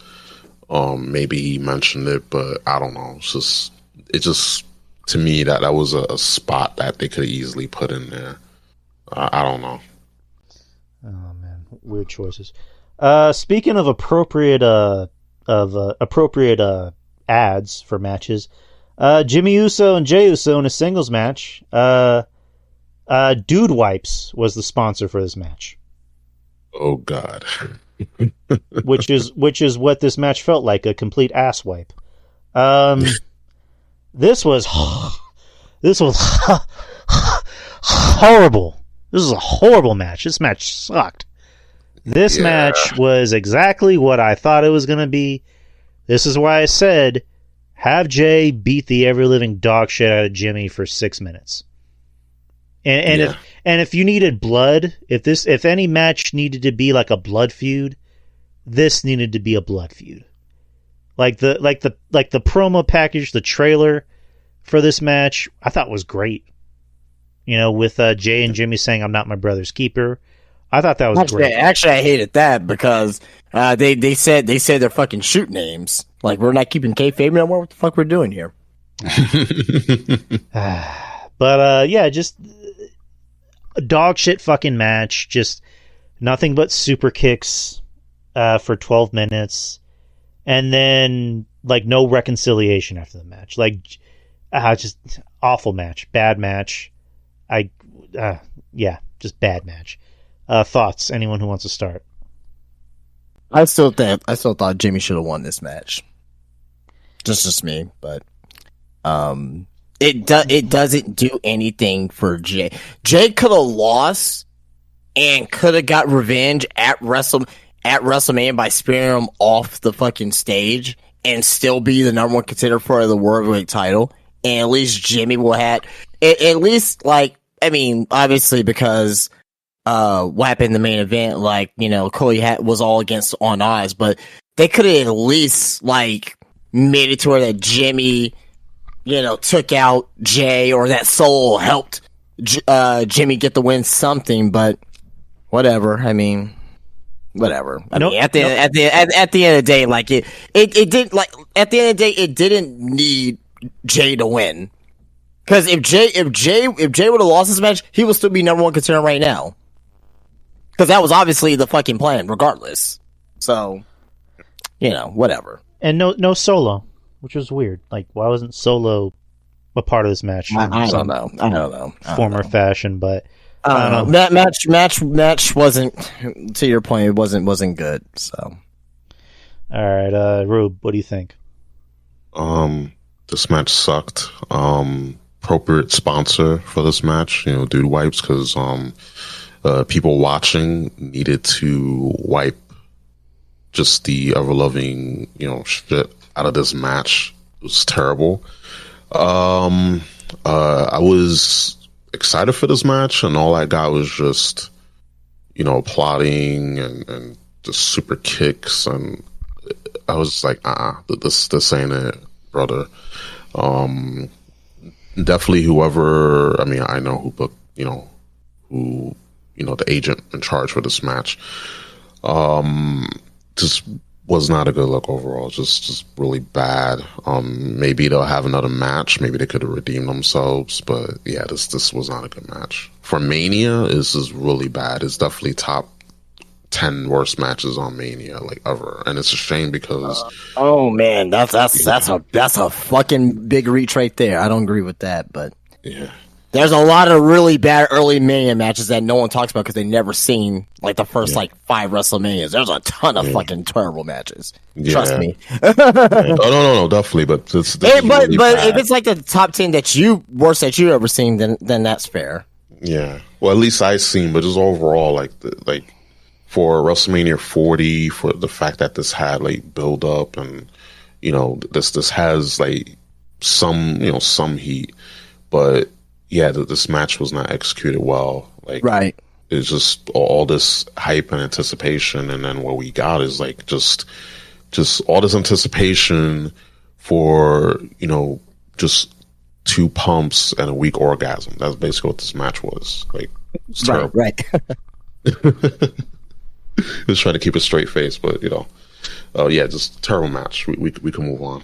D: Maybe he mentioned it, but I don't know. It just to me that was a spot that they could easily put in there. I don't know.
B: Oh man, weird choices. Speaking of appropriate ads for matches, Jimmy Uso and Jey Uso in a singles match. Dude Wipes was the sponsor for this match.
D: Oh God.
B: which is what this match felt like, a complete ass wipe. This was horrible. This is a horrible match. This match sucked. This match was exactly what I thought it was going to be. This is why I said have Jay beat the ever-living dog shit out of Jimmy for 6 minutes. And if you needed blood, if any match needed to be like a blood feud, this needed to be a blood feud. Like the promo package, the trailer for this match, I thought was great. With Jay and Jimmy saying, "I'm not my brother's keeper." I thought that was great.
C: Actually, I hated that because they said their fucking shoot names. Like, we're not keeping kayfabe no more. What the fuck we're doing here?
B: But just a dog shit fucking match. Just nothing but super kicks for 12 minutes, and then like no reconciliation after the match. Like, just awful match, bad match. Just bad match. Thoughts? Anyone who wants to start?
C: I still thought Jimmy should have won this match. Just me, but it doesn't do anything for Jay. Jay could have lost and could have got revenge at WrestleMania by spearing him off the fucking stage and still be the number one contender for the World Heavyweight title. And at least Jimmy will have at least, like, I mean, obviously because what happened in the main event, like, Cody was all against on odds, but they could have at least like made it to where that Jimmy, took out Jay, or that Soul helped Jimmy get the win, something. But whatever. I mean, whatever. I mean, at the end of the day, like it did, like at the end of the day, it didn't need Jay to win. Because if Jay would have lost this match, he would still be number one contender right now. Because that was obviously the fucking plan, regardless. So, whatever.
B: And no Solo, which was weird. Like, why wasn't Solo a part of this match?
C: I don't know.
B: Former fashion, but
C: I don't know. That match wasn't. To your point, it wasn't good. So,
B: all right, Rube, what do you think?
D: This match sucked. Appropriate sponsor for this match, Dude Wipes, because people watching needed to wipe just the ever-loving, shit out of this match. It was terrible. I was excited for this match, and all I got was just, applauding and just super kicks, and I was like, this ain't it, brother. Definitely whoever, I mean, I know who booked, who, the agent in charge for this match, just was not a good look overall. Just really bad. Maybe they'll have another match. Maybe they could have redeemed themselves, but yeah, this was not a good match. For Mania, this is really bad. It's definitely top 10 worst matches on Mania, like, ever. And it's a shame because
C: oh man, that's a fucking big reach right there. I don't agree with that, but
D: yeah,
C: there's a lot of really bad early Mania matches that no one talks about because they never seen like the first like 5 WrestleManias. There's a ton of fucking terrible matches. Trust me.
D: No, definitely. But this
C: but
D: really bad.
C: If it's like the top 10 worst that you've ever seen, then that's fair.
D: Yeah. Well, at least I've seen, but just overall, like for WrestleMania 40, for the fact that this had like build up and this has like some heat, but yeah, this match was not executed well. Like,
C: right.
D: It's just all this hype and anticipation, and then what we got is like just all this anticipation for just 2 pumps and a weak orgasm. That's basically what this match was. Like, it's terrible.
C: Right.
D: Just trying to keep a straight face, but just a terrible match. We can move on.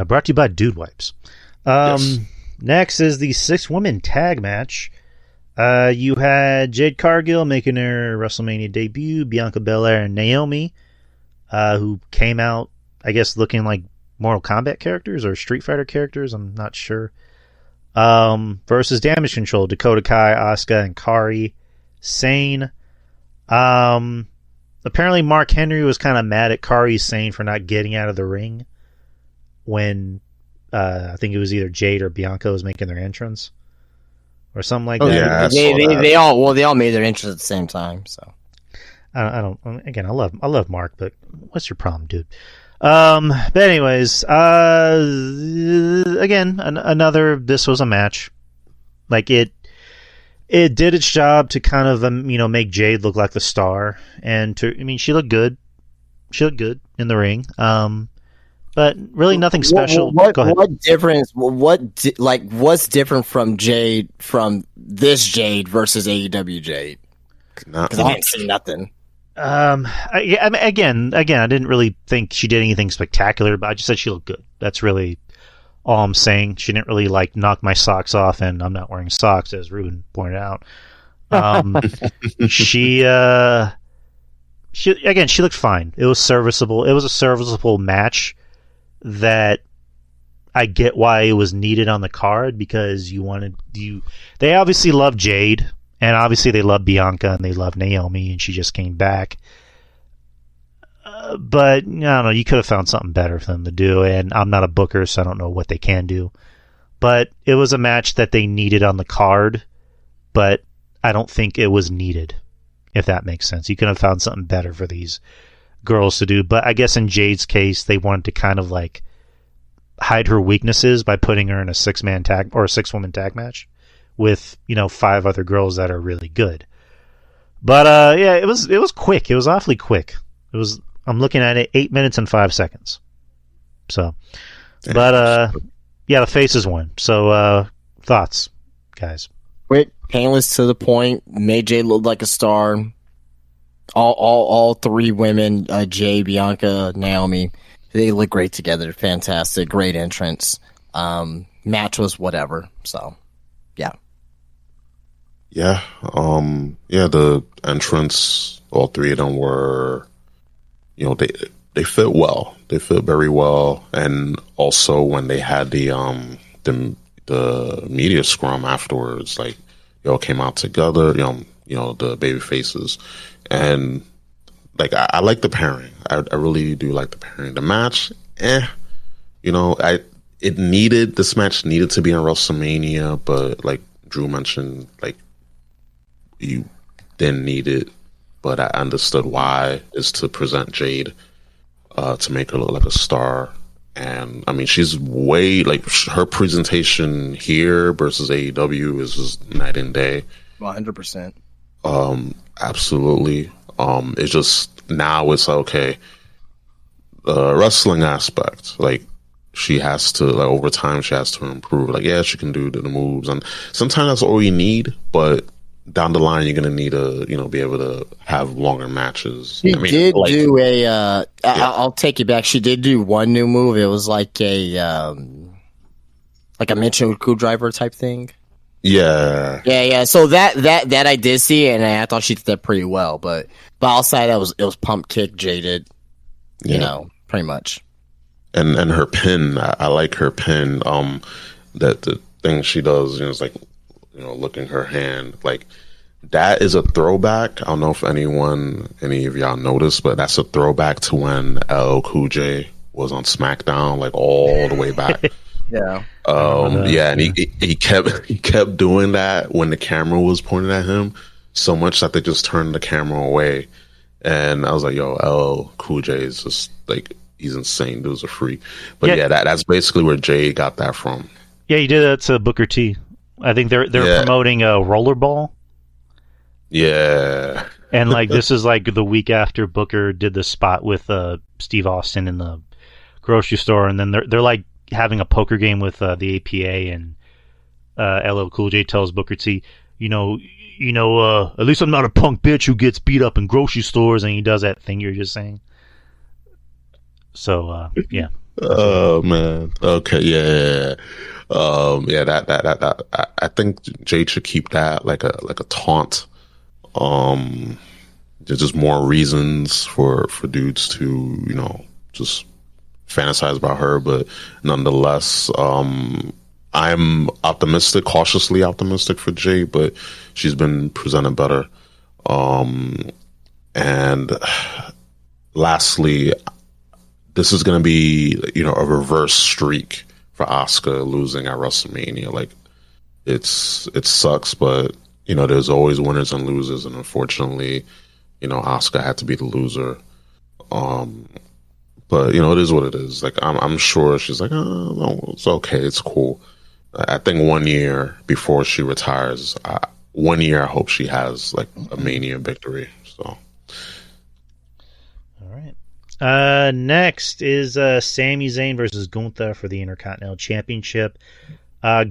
B: Brought to you by Dude Wipes.
D: Yes.
B: Next is the 6-woman tag match. You had Jade Cargill making her WrestleMania debut, Bianca Belair and Naomi, who came out, I guess, looking like Mortal Kombat characters or Street Fighter characters. I'm not sure. Versus Damage Control, Dakota Kai, Asuka, and Kari Sane. Apparently Mark Henry was kind of mad at Kari Sane for not getting out of the ring when I think it was either Jade or Bianca was making their entrance or something like that.
C: Yeah, they all made their entrance at the same time. So
B: I don't. Again, I love Mark, but what's your problem, dude? But anyways, again, another. This was a match. Like it did its job to kind of make Jade look like the star, and she looked good. She looked good in the ring. But really nothing special. Go ahead.
C: What difference? What's different from Jade from this Jade versus AEW Jade? Because I haven't seen nothing.
B: Again, I didn't really think she did anything spectacular, but I just said she looked good. That's really all I'm saying. She didn't really knock my socks off, and I'm not wearing socks, as Ruben pointed out. She looked fine. It was serviceable. It was a serviceable match that I get why it was needed on the card, because they obviously love Jade, and obviously they love Bianca, and they love Naomi, and she just came back. But I don't know, you could have found something better for them to do, and I'm not a booker, so I don't know what they can do. But it was a match that they needed on the card, but I don't think it was needed, if that makes sense. You could have found something better for these girls to do, but I guess in Jade's case, they wanted to kind of hide her weaknesses by putting her in a 6-man tag or a 6-woman tag match with 5 other girls that are really good. But yeah, it was quick. It was awfully quick. I'm looking at it, 8 minutes and 5 seconds. So, but yeah, the faces won. So thoughts, guys?
C: Quick, painless, to the point. Made Jade look like a star. All 3 women, Jay, Bianca, Naomi, they look great together. Fantastic, great entrance. Match was whatever. So, yeah.
D: Yeah. The entrance, all 3 of them were, they fit well. They fit very well. And also when they had the media scrum afterwards, they all came out together, the baby faces. And I like the pairing. I really do like the pairing. The match, this match needed to be on WrestleMania, but like Drew mentioned, you didn't need it, but I understood why. Is to present Jade, to make her look like a star. And I mean, she's way her presentation here versus AEW is just night and day.
C: 100%.
D: Absolutely. It's just now it's okay. Wrestling aspect, she has to over time she has to improve. She can do the moves, and sometimes that's all you need. But down the line, you're gonna need to be able to have longer matches.
C: She did do a. I'll take you back. She did do one new move. It was like a Michinoku driver type thing. Yeah. So that I did see, and I thought she did that pretty well. But outside that it was pump kick Jaded, pretty much.
D: And her pin, I like her pin. That the thing she does, it's looking her hand, that is a throwback. I don't know if any of y'all noticed, but that's a throwback to when LL Cool J was on SmackDown, all the way back.
C: Yeah.
D: And he kept doing that when the camera was pointed at him, so much that they just turned the camera away. And I was like, yo, LL Cool J is just he's insane. Dude's a freak. But that's basically where Jay got that from.
B: Yeah, he did that to Booker T. I think they're promoting a rollerball.
D: Yeah.
B: And this is the week after Booker did the spot with Steve Austin in the grocery store, and then they're having a poker game with the APA, and LL Cool J tells Booker T, at least I'm not a punk bitch who gets beat up in grocery stores, and he does that thing you're just saying. So yeah.
D: Oh man. Okay. Yeah. That I think Jade should keep that like a taunt. There's just more reasons for dudes to just fantasize about her, but nonetheless, I'm optimistic, cautiously optimistic for Jade, but she's been presented better. And lastly, this is going to be, a reverse streak for Asuka losing at WrestleMania. Like, it sucks, but there's always winners and losers, and unfortunately, Asuka had to be the loser. But it is what it is. Like, I'm sure she's like, oh, no, it's okay, it's cool. I think 1 year before she retires, 1 year I hope she has like a Mania victory. So,
B: all right. Next is Sami Zayn versus Gunther for the Intercontinental Championship.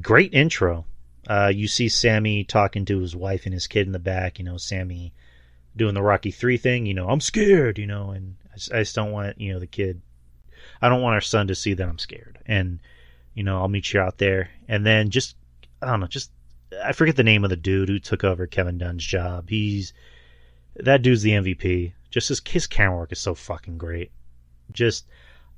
B: Great intro. You see Sami talking to his wife and his kid in the back. Sami doing the Rocky 3 thing. I'm scared. And I just don't want the kid. I don't want our son to see that I'm scared. And I'll meet you out there. And then I forget the name of the dude who took over Kevin Dunn's job. That dude's the MVP. Just his camera work is so fucking great.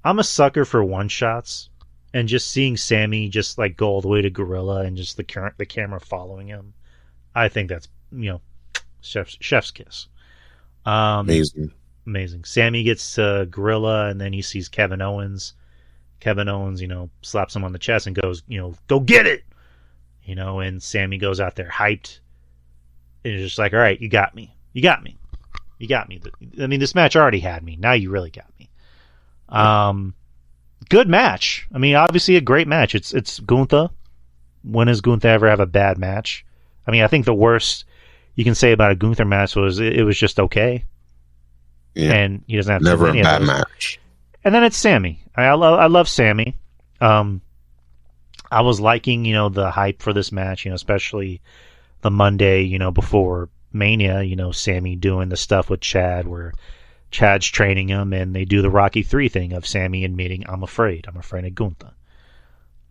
B: I'm a sucker for one shots, and just seeing Sami just like go all the way to Gorilla and just the camera following him. I think that's chef's kiss.
D: Amazing.
B: Sami gets Gorilla, and then he sees Kevin Owens. Kevin Owens, slaps him on the chest and goes, go get it. And Sami goes out there hyped. And it's just like, all right, you got me. I mean, this match already had me. Now you really got me. Good match. I mean, obviously a great match. It's Gunther. When has Gunther ever have a bad match? I mean, I think the worst you can say about a Gunther match was it was just okay.
D: Yeah.
B: And he doesn't have
D: never
B: too many
D: a bad
B: of those.
D: match.
B: And then it's Sami. I love Sami. I was liking, the hype for this match, especially the Monday, before Mania, Sami doing the stuff with Chad where Chad's training him and they do the Rocky 3 thing of Sami admitting, I'm afraid of Gunther.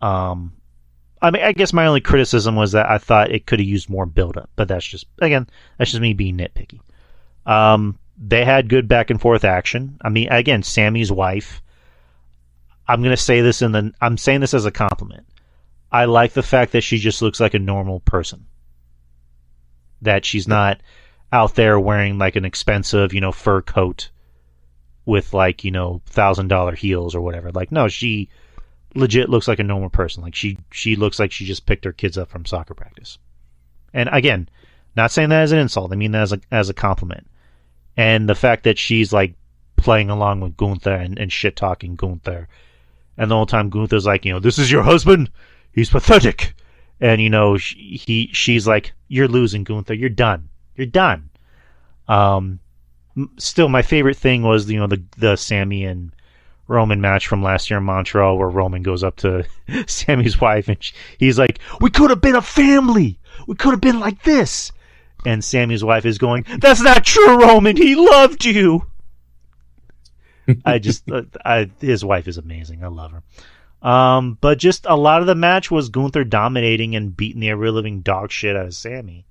B: I mean, I guess my only criticism was that I thought it could have used more build-up, but that's just me being nitpicky. They had good back and forth action. I mean, again, Sami's wife, I'm saying this as a compliment. I like the fact that she just looks like a normal person. That she's not out there wearing like an expensive, fur coat with like, $1,000 heels or whatever. Like, no, she legit looks like a normal person. Like she looks like she just picked her kids up from soccer practice. And again, not saying that as an insult. I mean that as a compliment. And the fact that she's like playing along with Gunther and shit talking Gunther. And the whole time Gunther's like, this is your husband? He's pathetic. And, she's like, you're losing, Gunther. You're done. Still, my favorite thing was, the Sami and Roman match from last year in Montreal where Roman goes up to Sami's wife and he's like, we could have been a family. We could have been like this. And Sami's wife is going, that's not true, Roman. He loved you. His wife is amazing. I love her. But just a lot of the match was Gunther dominating and beating the ever-living dog shit out of Sami.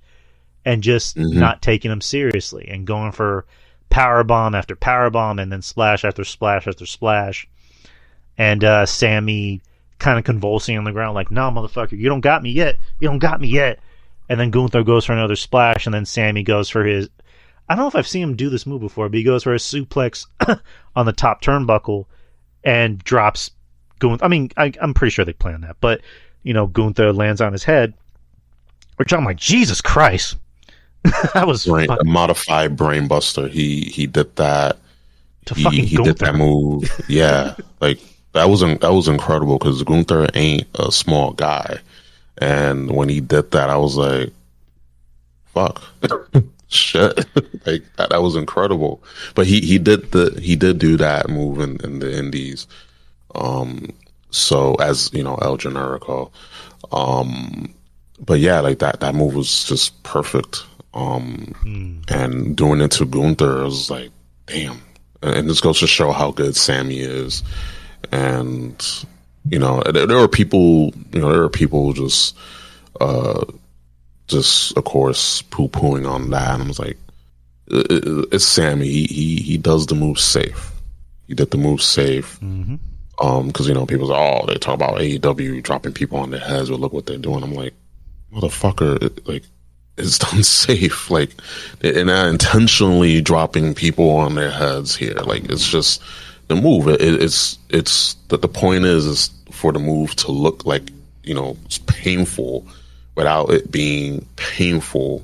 B: And just not taking him seriously and going for powerbomb after powerbomb and then splash after splash after splash. And Sami kind of convulsing on the ground like, no, motherfucker, you don't got me yet. And then Gunther goes for another splash, and then Sami goes for his... I don't know if I've seen him do this move before, but he goes for a suplex on the top turnbuckle and drops Gunther. I mean, I'm pretty sure they planned that, but, Gunther lands on his head, which I'm like, Jesus Christ. That was
D: right. A modified brainbuster. He did that. He did that move. Yeah. Like, that was incredible because Gunther ain't a small guy. And when he did that, I was like, fuck. Shit. Like that was incredible. But he did do that move in the indies. So as El Generico. But yeah, like that move was just perfect. And doing it to Gunther, I was like, damn. And this goes to show how good Sami is. And there are people just of course poo-pooing on that, and I was like, it's Sami. He does the move safe. He did the move safe, Because people say, oh, they talk about AEW dropping people on their heads, or look what they're doing. I'm like, motherfucker, it's done safe. Like, they're not intentionally dropping people on their heads here. Like, it's just the move. It's that the point is for the move to look like, it's painful without it being painful.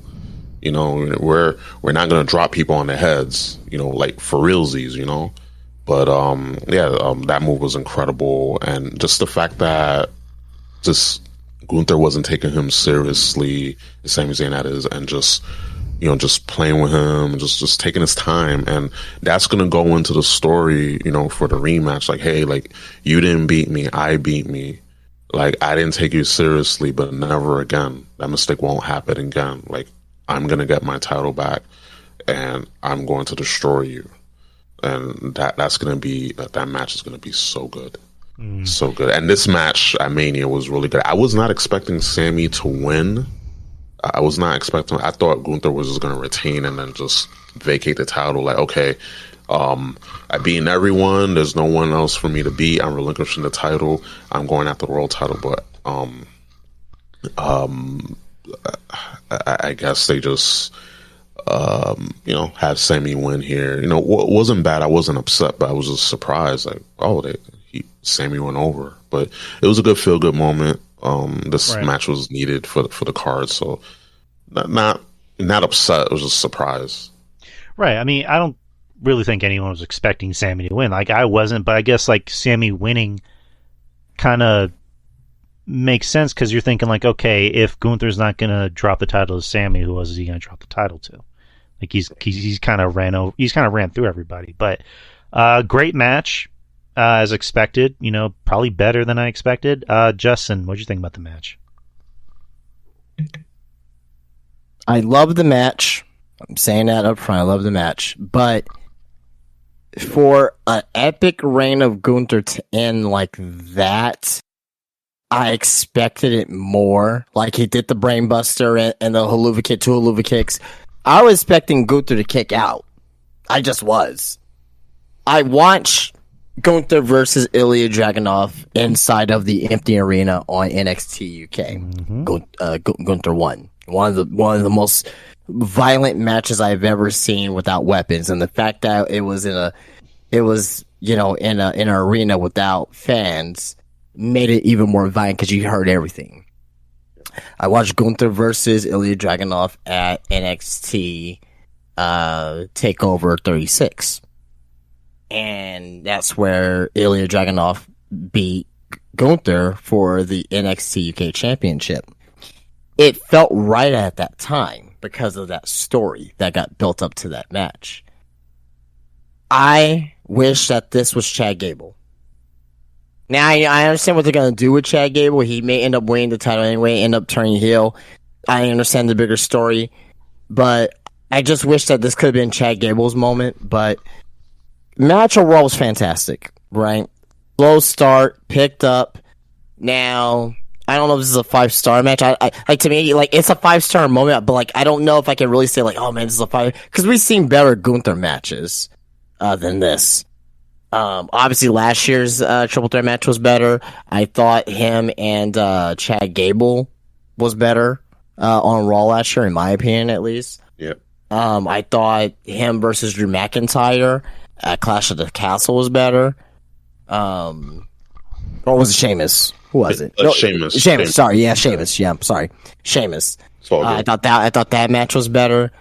D: We're not gonna drop people on their heads, like for realsies, But that move was incredible, and just the fact that just Gunther wasn't taking him seriously, the same as that is, and just playing with him, and just taking his time, and that's gonna go into the story, for the rematch. Like, hey, like, you didn't beat me, I beat me. Like, I didn't take you seriously, but never again. That mistake won't happen again. Like, I'm gonna get my title back, and I'm going to destroy you. And that's gonna be that match is gonna be so good, so good. And this match at Mania was really good. I was not expecting Sammy to win. I was not expecting. I thought Gunther was just gonna retain and then just vacate the title. Like, okay, I've beaten everyone. There's no one else for me to beat. I'm relinquishing the title. I'm going after the world title. But I guess they just. Have Sammy win here. It wasn't bad. I wasn't upset, but I was just surprised. Like, Sammy went over. But it was a good feel-good moment. This match was needed for the card, so not upset. It was just surprised.
B: Right. I mean, I don't really think anyone was expecting Sammy to win. Like, I wasn't, but I guess like Sammy winning kind of makes sense because you're thinking like, okay, if Gunther's not going to drop the title to Sammy, who else is he going to drop the title to? Like, he's kind of ran through everybody. But great match as expected. Probably better than I expected. Justin, what'd you think about the match?
C: I love the match. I'm saying that up front. I love the match, but for an epic reign of Gunther to end like that, I expected it more. Like, he did the brainbuster and the haluva kick, 2 haluva kicks. I was expecting Gunther to kick out. I just was. I watched Gunther versus Ilya Dragunov inside of the empty arena on NXT UK. Mm-hmm. Gunther won. One of the most violent matches I've ever seen without weapons, and the fact that it was in an arena without fans made it even more violent because you heard everything. I watched Gunther versus Ilya Dragunov at NXT TakeOver 36. And that's where Ilya Dragunov beat Gunther for the NXT UK Championship. It felt right at that time because of that story that got built up to that match. I wish that this was Chad Gable. Now, I understand what they're going to do with Chad Gable. He may end up winning the title anyway, end up turning heel. I understand the bigger story, but I just wish that this could have been Chad Gable's moment. But match overall was fantastic, right? Slow start, picked up. Now, I don't know if this is a 5-star match. I like, to me, like, it's a 5-star moment, but like, I don't know if I can really say like, oh man, this is a 5, because we've seen better Gunther matches than this. Obviously last year's triple threat match was better. I thought him and Chad Gable was better on Raw last year, in my opinion, at least.
D: Yep.
C: I thought him versus Drew McIntyre at Clash of the Castle was better. Or was it Sheamus? Who was it? No,
D: Sheamus.
C: Sheamus. Sorry, yeah, Sheamus. Yeah, I'm sorry, Sheamus. I thought that match was better.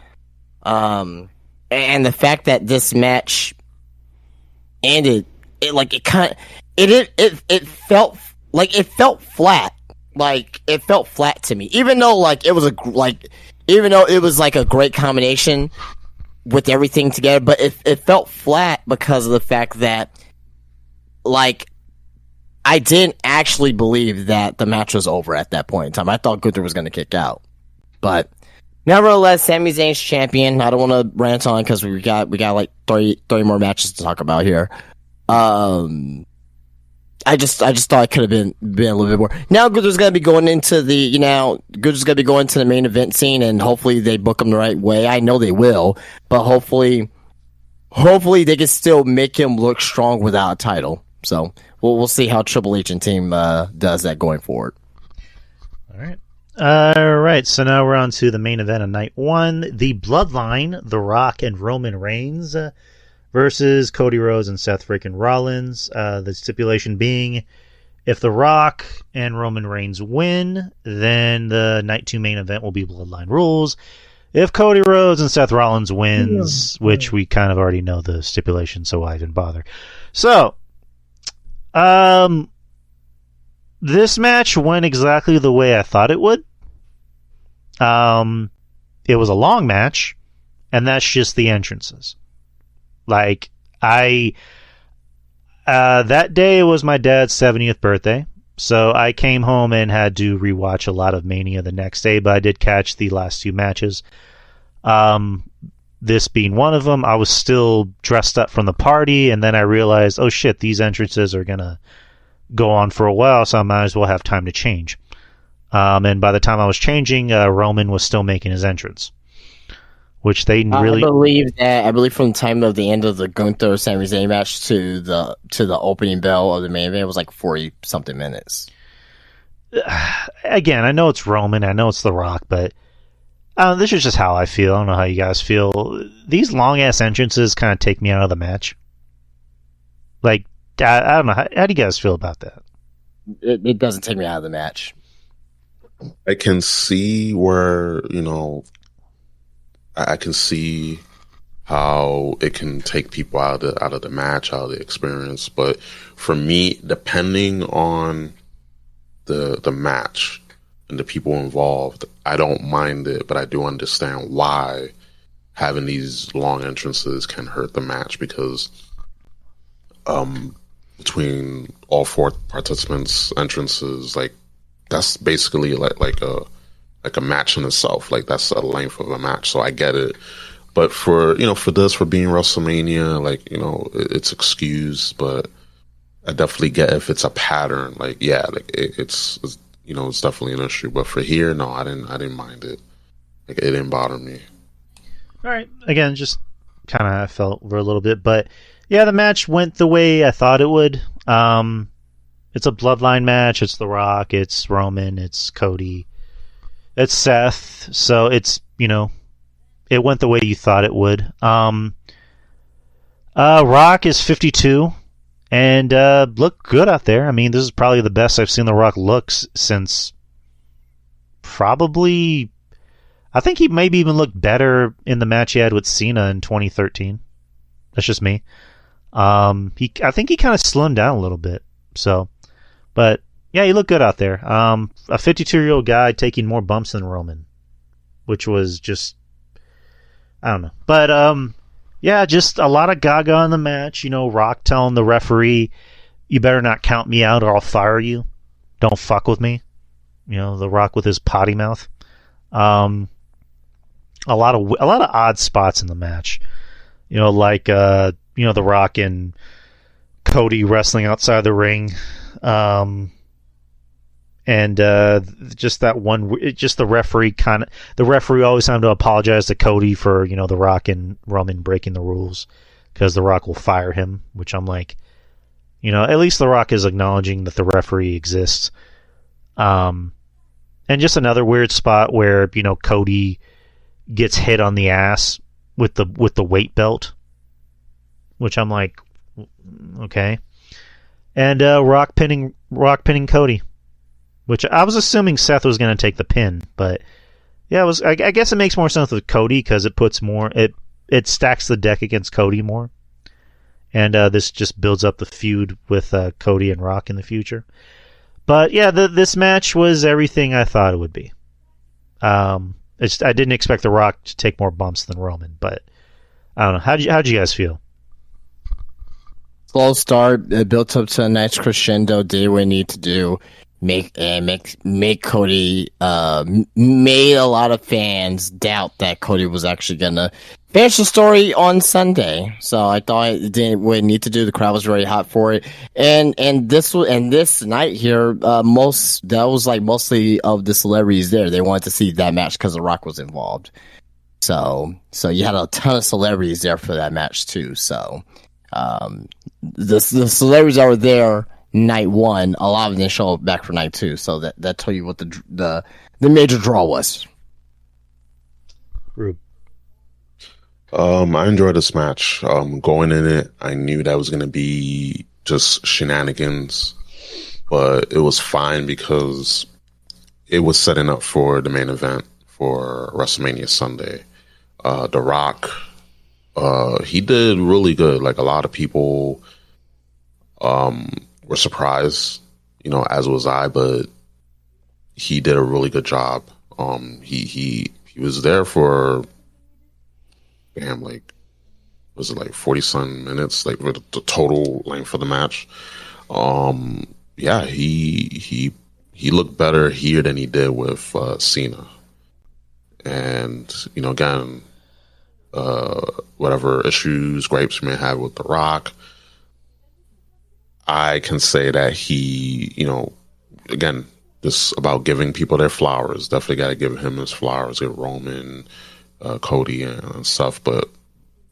C: And the fact that this match ended, it felt flat. Like, it felt flat to me, even though it was a great combination with everything together. But it felt flat because of the fact that, like, I didn't actually believe that the match was over at that point in time. I thought Gunther was going to kick out, but nevertheless, Sami Zayn's champion. I don't want to rant on because we got like 30 more matches to talk about here. I just thought it could have been a little bit more. Now Gunther's gonna be going into the main event scene, and hopefully they book him the right way. I know they will, but hopefully they can still make him look strong without a title. So we'll see how Triple H and team does that going forward.
B: All right. So now we're on to the main event of night one: the Bloodline, The Rock and Roman Reigns versus Cody Rhodes and Seth freaking Rollins. The stipulation being, if The Rock and Roman Reigns win, then the night two main event will be Bloodline rules. If Cody Rhodes and Seth Rollins wins, which we kind of already know the stipulation, so why even bother? So, this match went exactly the way I thought it would. It was a long match, and that's just the entrances. Like, that day was my dad's 70th birthday, so I came home and had to rewatch a lot of Mania the next day, but I did catch the last two matches. This being one of them. I was still dressed up from the party, and then I realized, oh shit, these entrances are gonna go on for a while, so I might as well have time to change. And by the time I was changing, Roman was still making his entrance, which they really.
C: I believe from the time of the end of the Gunther Sami Zayn match to the opening bell of the main event, it was like 40 something minutes.
B: Again, I know it's Roman, I know it's The Rock, but this is just how I feel. I don't know how you guys feel. These long ass entrances kind of take me out of the match. Like, I don't know. How do you guys feel about that?
C: It doesn't take me out of the match.
D: I can see where, I can see how it can take people out of the match, out of the experience. But for me, depending on the match and the people involved, I don't mind it, but I do understand why having these long entrances can hurt the match, because between all four participants' entrances, like, that's basically like a match in itself. Like, that's a length of a match. So I get it. But for being WrestleMania, like, it's excused, but I definitely get if it's a pattern. Like, yeah, like it's definitely an issue. But for here, no, I didn't mind it. Like, it didn't bother me.
B: All right. Again, just kind of felt for a little bit, but yeah, the match went the way I thought it would. It's a bloodline match. It's The Rock. It's Roman. It's Cody. It's Seth. So it's, it went the way you thought it would. Rock is 52 and looked good out there. I mean, this is probably the best I've seen The Rock look since probably. I think he maybe even looked better in the match he had with Cena in 2013. That's just me. I think he kind of slimmed down a little bit. So, but yeah, he looked good out there. A 52-year-old guy taking more bumps than Roman, which was just, I don't know. But yeah, just a lot of gaga in the match. Rock telling the referee, "You better not count me out, or I'll fire you. Don't fuck with me." The Rock with his potty mouth. A lot of odd spots in the match. Like The Rock and Cody wrestling outside the ring. And just that one, the referee always having to apologize to Cody for, The Rock and Roman breaking the rules, because The Rock will fire him, which I'm like, at least The Rock is acknowledging that the referee exists. And just another weird spot where, Cody gets hit on the ass with the weight belt, which I'm like, okay. And Rock pinning Cody, which I was assuming Seth was going to take the pin, but yeah, I guess it makes more sense with Cody, because it puts more, it stacks the deck against Cody more, and this just builds up the feud with Cody and Rock in the future. But yeah, this match was everything I thought it would be. I didn't expect The Rock to take more bumps than Roman, but I don't know. How'd you guys feel?
C: Slow start, built up to a nice crescendo, did what it needed to do. Make Cody, made a lot of fans doubt that Cody was actually gonna finish the story on Sunday. So I thought it did what it needed to do. The crowd was very hot for it, and this night here, that was like mostly of the celebrities there. They wanted to see that match because The Rock was involved. So you had a ton of celebrities there for that match too. So The celebrities that were there night one, a lot of them didn't show up back for night two. So that tell you what the major draw was.
B: Rube.
D: I enjoyed this match. Going in it, I knew that was going to be just shenanigans, but it was fine because it was setting up for the main event for WrestleMania Sunday. The Rock, he did really good. Like, a lot of people were surprised, as was I, but he did a really good job. He was there for, like, was it like 40-some minutes, like the total length of the match. Yeah, he looked better here than he did with Cena. And, again, whatever issues, gripes we may have with The Rock, I can say that he, again, just about giving people their flowers. Definitely got to give him his flowers, give Roman, Cody, and stuff. But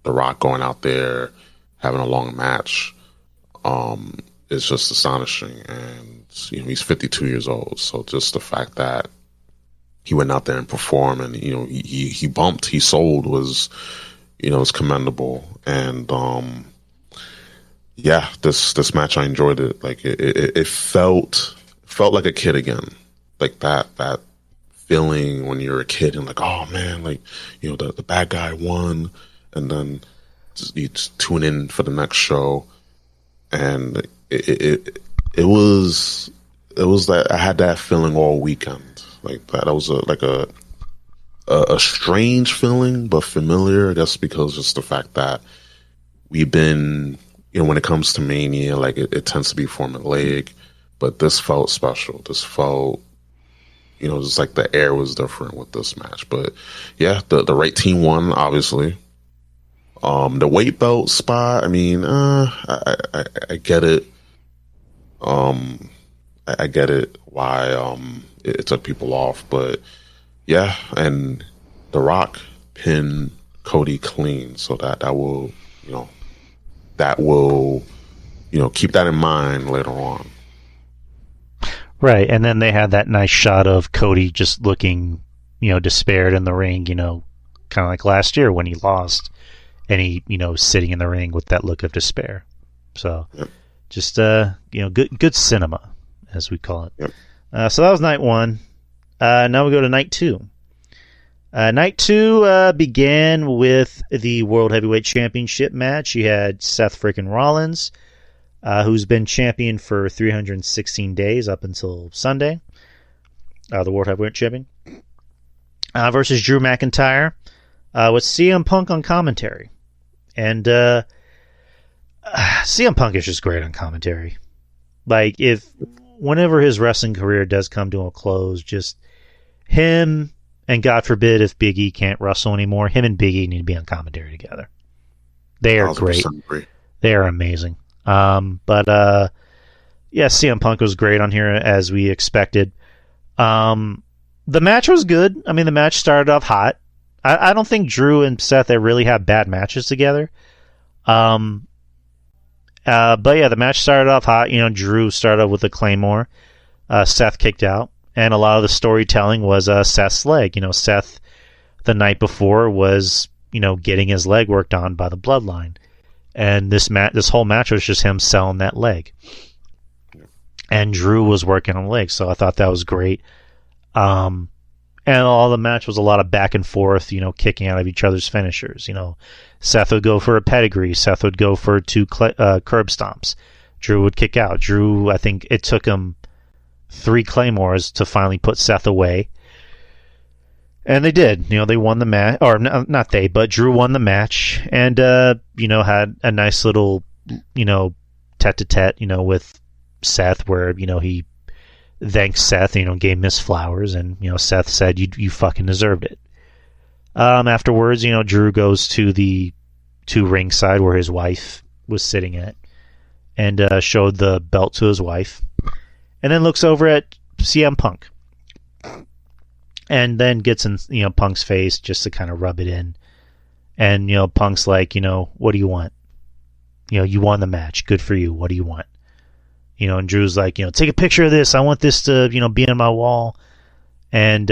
D: The Rock going out there, having a long match, is just astonishing. And, he's 52 years old. So just the fact that he went out there and performed, and he bumped, he sold, was was commendable. And yeah, this match, I enjoyed it. Like, it felt like a kid again, like that feeling when you're a kid and like, oh man, like the bad guy won, and then you just tune in for the next show, and it was that I had that feeling all weekend. Like that was a strange feeling, but familiar. I guess because just the fact that we've been, when it comes to Mania, like it tends to be formulaic, but this felt special. This felt, just like the air was different with this match. But yeah, the right team won, obviously. The weight belt spot, I mean, I get it. I get it why it took people off, but yeah, and The Rock pinned Cody clean, so that will keep that in mind later on.
B: Right, and then they had that nice shot of Cody just looking, despaired in the ring, kind of like last year when he lost, and he, sitting in the ring with that look of despair. So, yep. Just good cinema, as we call it.
D: Yep.
B: So that was night one. Now we go to night two. Night two began with the World Heavyweight Championship match. You had Seth freaking Rollins, who's been champion for 316 days up until Sunday, the World Heavyweight Champion, versus Drew McIntyre, with CM Punk on commentary. And CM Punk is just great on commentary. Like, whenever his wrestling career does come to a close, just him, and God forbid if Big E can't wrestle anymore, him and Big E need to be on commentary together. They are great. They are amazing. But yeah, CM Punk was great on here as we expected. The match was good. I mean, the match started off hot. I don't think Drew and Seth, they really have bad matches together. But yeah, the match started off hot. Drew started with a Claymore. Seth kicked out. And a lot of the storytelling was Seth's leg. Seth, the night before, was, getting his leg worked on by the Bloodline. And this whole match was just him selling that leg. And Drew was working on the leg. So I thought that was great. And all the match was a lot of back and forth, kicking out of each other's finishers. Seth would go for a pedigree. Seth would go for two curb stomps. Drew would kick out. Drew, I think it took him 3 Claymores to finally put Seth away. And they did. They won the match. Or not they, but Drew won the match. And, had a nice little, tete-a-tete, with Seth where, he thanked Seth, gave him his flowers. And, Seth said, you fucking deserved it. Afterwards, Drew goes to ringside where his wife was sitting at and showed the belt to his wife. And then looks over at CM Punk. And then gets in, Punk's face just to kind of rub it in. And, Punk's like, what do you want? you won the match. Good for you. What do you want? And Drew's like, take a picture of this. I want this to, be on my wall. And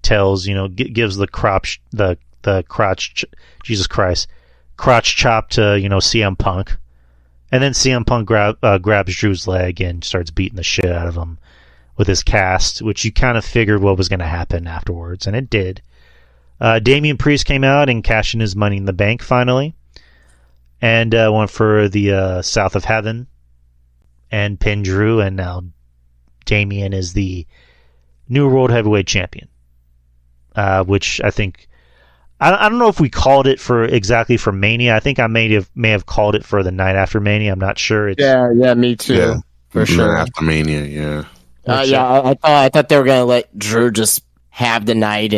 B: tells, gives the crotch, Jesus Christ, crotch chop to, CM Punk. And then CM Punk grabs Drew's leg and starts beating the shit out of him with his cast, which you kind of figured what was going to happen afterwards, and it did. Damian Priest came out and cashed in his Money in the Bank finally, and went for the South of Heaven and pinned Drew, and now Damian is the new World Heavyweight Champion, which I think... I don't know if we called it exactly for Mania. I think I may have called it for the night after Mania. I'm not sure.
C: Yeah, me too. Yeah, for sure.
D: Night after Mania, yeah.
C: I thought they were gonna let Drew just have the night,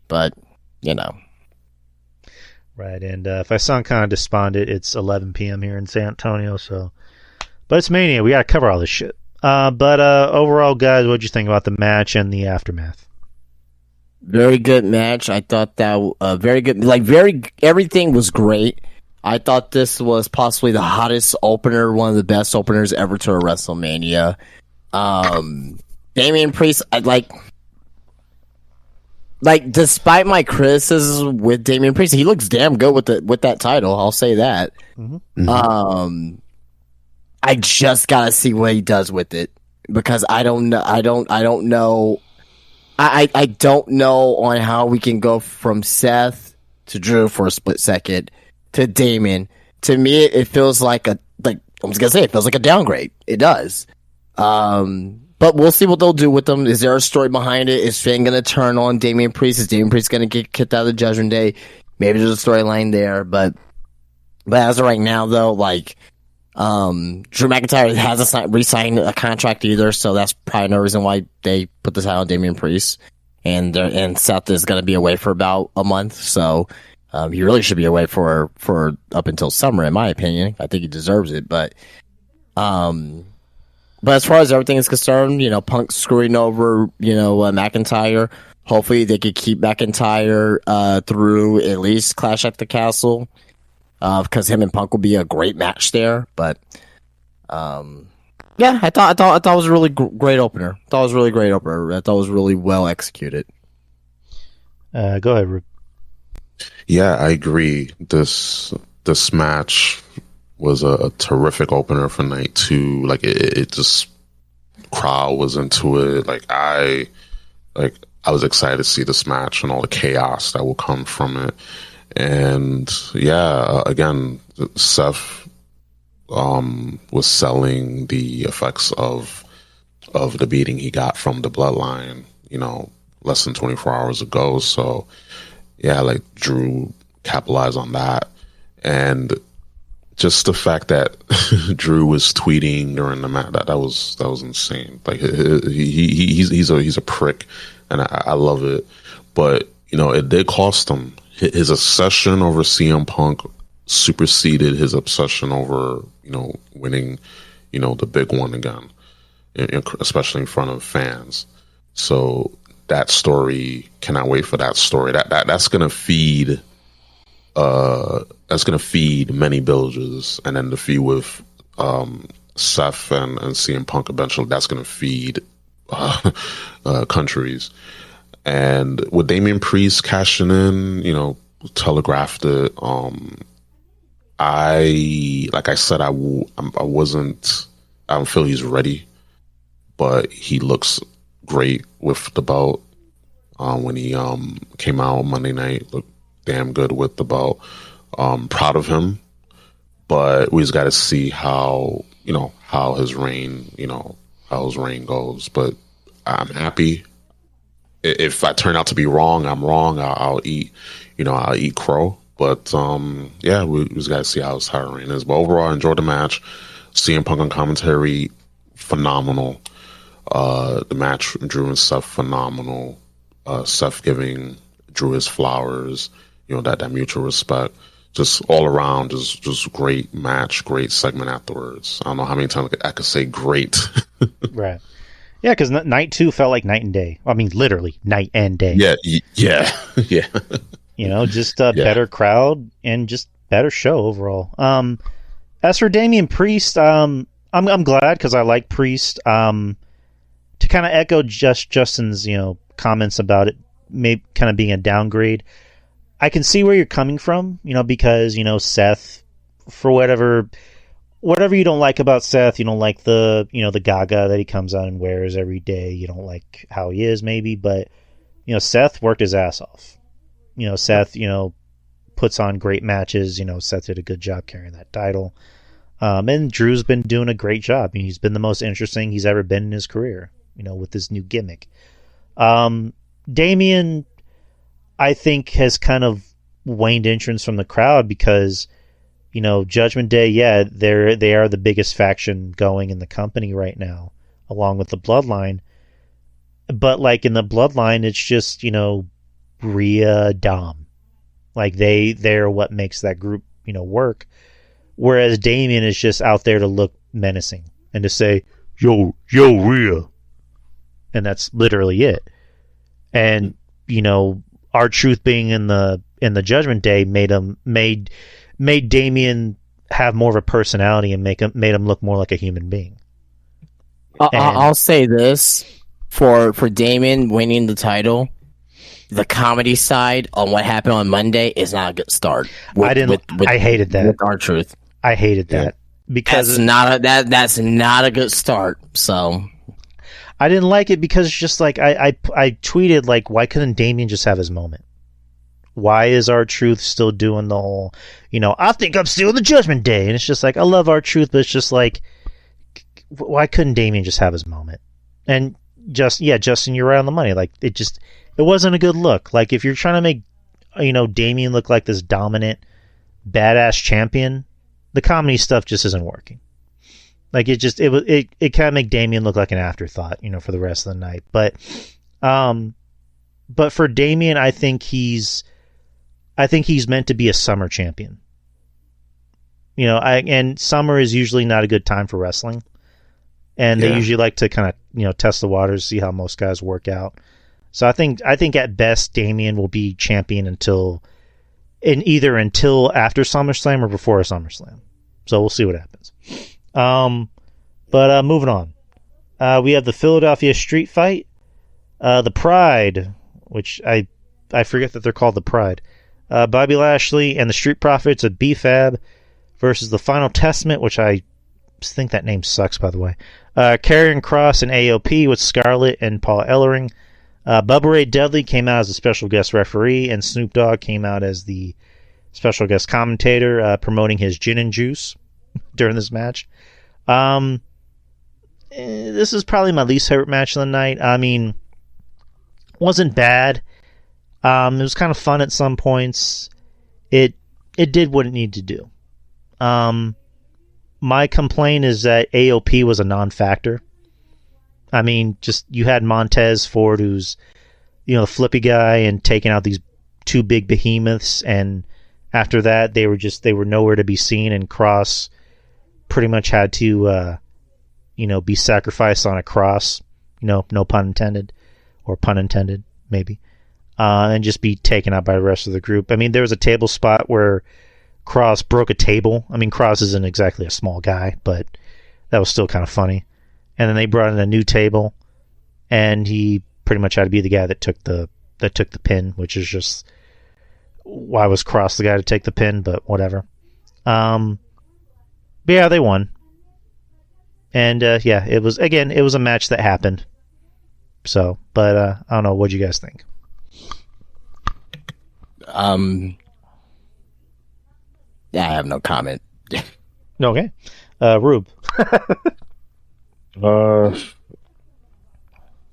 C: but.
B: Right, and if I sound kind of despondent, it's 11 p.m. here in San Antonio, but it's Mania. We gotta cover all this shit. But overall, guys, what'd you think about the match and the aftermath?
C: Very good match. I thought that very good. Everything was great. I thought this was possibly the hottest opener, one of the best openers ever to a WrestleMania. Damian Priest, despite my criticism with Damian Priest, he looks damn good with that title. I'll say that. Mm-hmm. I just gotta see what he does with it because I don't know. I don't know. I don't know on how we can go from Seth to Drew for a split second to Damon. To me, it feels like it feels like a downgrade. It does. But we'll see what they'll do with them. Is there a story behind it? Is Finn going to turn on Damian Priest? Is Damian Priest going to get kicked out of the Judgment Day? Maybe there's a storyline there, but as of right now, though, Drew McIntyre hasn't re-signed a contract either, so that's probably no reason why they put this out on Damian Priest. And Seth is going to be away for about a month, so he really should be away for up until summer, in my opinion. I think he deserves it, but as far as everything is concerned, Punk screwing over, McIntyre. Hopefully they could keep McIntyre through at least Clash at the Castle. Because him and Punk will be a great match there, but I thought it was a really great opener. I thought it was really well executed.
B: Go ahead, Rube.
D: Yeah, I agree. This match was a terrific opener for night 2. It just crowd was into it. I was excited to see this match and all the chaos that will come from it. And again, Seth was selling the effects of the beating he got from the Bloodline, less than 24 hours ago. So Drew capitalized on that, and just the fact that Drew was tweeting during the match, that was insane. He's a prick, and I love it, but it did cost him. His obsession over CM Punk superseded his obsession over, winning, the big one again, especially in front of fans. So that story, cannot wait for that story. That's gonna feed, many villages, and then the feed with Seth and CM Punk eventually. That's gonna feed countries. And with Damian Priest cashing in, telegraphed it. I don't feel he's ready, but he looks great with the belt. When he came out Monday night, looked damn good with the belt. Proud of him, but we just got to see how his reign goes. But I'm happy. If I turn out to be wrong, I'm wrong. I'll eat crow. But we just got to see how his reign is. But overall, I enjoyed the match. CM Punk on commentary, phenomenal. The match, Drew and Seth, phenomenal. Seth giving Drew his flowers. That mutual respect. Just all around, just great match, great segment afterwards. I don't know how many times I could say great.
B: Right. Yeah, because night 2 felt like night and day. I mean, literally night and day.
D: Yeah.
B: Just a better crowd and just better show overall. As for Damian Priest, I'm glad because I like Priest. To kind of echo Justin's comments about it, maybe kind of being a downgrade. I can see where you're coming from, because Seth, for whatever you don't like about Seth, you don't like the the Gaga that he comes out and wears every day. You don't like how he is, maybe, but Seth worked his ass off. Seth, puts on great matches. Seth did a good job carrying that title. And Drew's been doing a great job. He's been the most interesting he's ever been in his career, with this new gimmick. Damian, I think, has kind of waned entrance from the crowd because, Judgment Day, yeah, they are the biggest faction going in the company right now, along with the Bloodline. But, like, in the Bloodline, it's just, Rhea, Dom. Like, they're what makes that group, work. Whereas Damian is just out there to look menacing and to say, yo, Rhea. And that's literally it. And, R-Truth being in the Judgment Day made Damian have more of a personality and made him look more like a human being.
C: I'll say this for Damian winning the title. The comedy side on what happened on Monday is not a good start.
B: I hated that.
C: With R-Truth.
B: I hated that because
C: that's not a good start. So
B: I didn't like it because it's just like I tweeted, like, why couldn't Damian just have his moment? Why is R-Truth still doing the whole, I think I'm still the Judgment Day, and it's just like, I love R-Truth, but it's just like, why couldn't Damian just have his moment? And Justin, you're right on the money. Like, it wasn't a good look. Like, if you're trying to make, Damian look like this dominant, badass champion, the comedy stuff just isn't working. Like, it kind of make Damian look like an afterthought, for the rest of the night. But for Damian, I think he's meant to be a summer champion. And summer is usually not a good time for wrestling. And they usually like to kind of, test the waters, see how most guys work out. So I think at best Damian will be champion until after SummerSlam or before a SummerSlam. So we'll see what happens. But moving on. We have the Philadelphia Street Fight. The Pride, which I forget that they're called the Pride. Bobby Lashley and the Street Profits of B-Fab versus the Final Testament, which I think that name sucks, by the way. Karrion Kross and AOP with Scarlett and Paul Ellering. Bubba Ray Dudley came out as a special guest referee, and Snoop Dogg came out as the special guest commentator, promoting his gin and juice during this match. This is probably my least favorite match of the night. I mean, wasn't bad. It was kind of fun at some points. It did what it needed to do. My complaint is that AOP was a non-factor. I mean, just you had Montez Ford, who's the flippy guy, and taking out these two big behemoths, and after that they were nowhere to be seen, and Cross pretty much had to be sacrificed on a cross, no pun intended, or pun intended maybe, and just be taken out by the rest of the group. I mean, there was a table spot where Cross broke a table. I mean, Cross isn't exactly a small guy, but that was still kind of funny. And then they brought in a new table, and he pretty much had to be the guy that took the pin, which is just, why was Cross the guy to take the pin? But whatever. But yeah, they won. And it was a match that happened. So, but I don't know. What do you guys think?
C: Yeah, I have no comment.
B: Okay, Rube.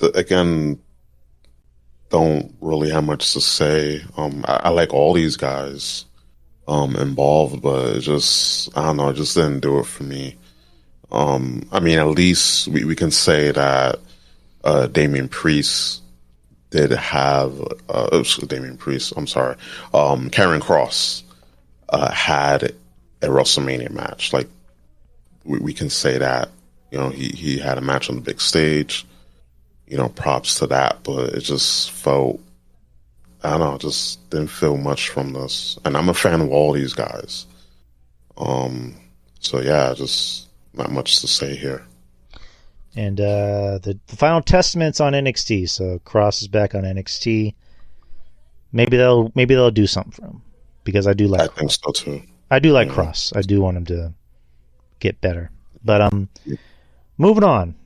D: Again, don't really have much to say. I like all these guys involved, but it just, I don't know, it just didn't do it for me. I mean, at least we can say that Damian Priest did have Karrion Kross had a WrestleMania match. Like, we can say that, he had a match on the big stage, props to that, but it just felt I don't know, just didn't feel much from this. And I'm a fan of all these guys. So yeah, just not much to say here.
B: And the final testament's on NXT. So Cross is back on NXT. Maybe they'll do something for him, because I do like.
D: I think so too.
B: I do like Cross. I do want him to get better. But moving on.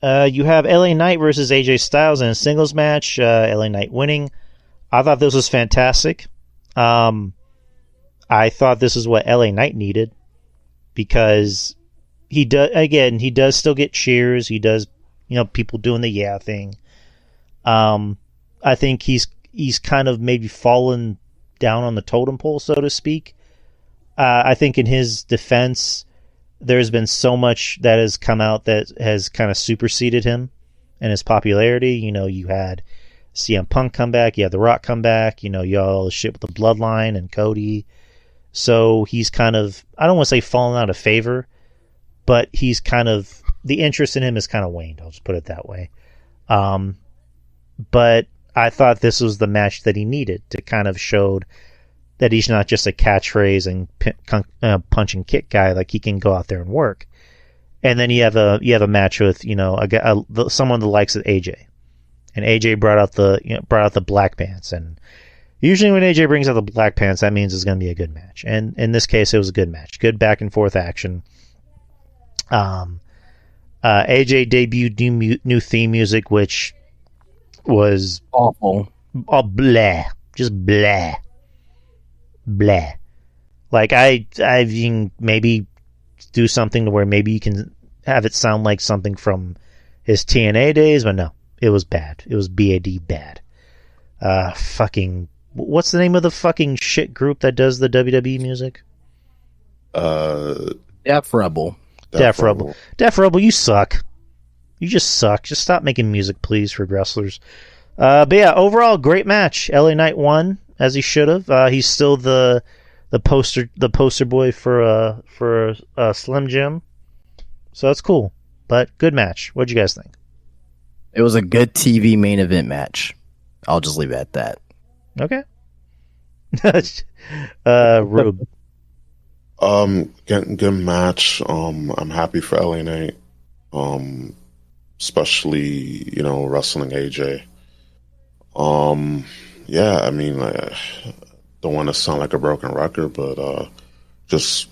B: You have LA Knight versus AJ Styles in a singles match. LA Knight winning. I thought this was fantastic. I thought this is what LA Knight needed, because he does still get cheers. He does, people doing the yeah thing. I think he's kind of maybe fallen down on the totem pole, so to speak. I think in his defense, there's been so much that has come out that has kind of superseded him and his popularity. You had CM Punk come back, you had The Rock come back, you had all the shit with the Bloodline and Cody. So he's kind of, I don't want to say fallen out of favor, but he's kind of, the interest in him has kind of waned. I'll just put it that way. But I thought this was the match that he needed to kind of showed that he's not just a catchphrase and punch and kick guy. Like, he can go out there and work. And then you have a match with someone that likes it, AJ, and AJ brought out the black pants. And usually when AJ brings out the black pants, that means it's going to be a good match. And in this case, it was a good match, good back and forth action. AJ debuted new theme music, which was
C: awful.
B: Oh, blah, just blah. Blah. Like, I can maybe do something to where maybe you can have it sound like something from his TNA days, but no, it was bad. It was BAD bad. Fucking, what's the name of the fucking shit group that does the WWE music?
C: Def Rebel.
B: Def Rebel. Def Rebel, you suck. You just suck. Just stop making music, please, for wrestlers. But yeah, overall, great match. LA Knight won, as he should have. He's still the poster boy for Slim Jim. So that's cool. But good match. What'd you guys think?
C: It was a good TV main event match. I'll just leave it at that.
B: Okay. Rube.
D: Good match. I'm happy for LA Knight. Especially, wrestling AJ. Yeah, I mean, don't want to sound like a broken record, but just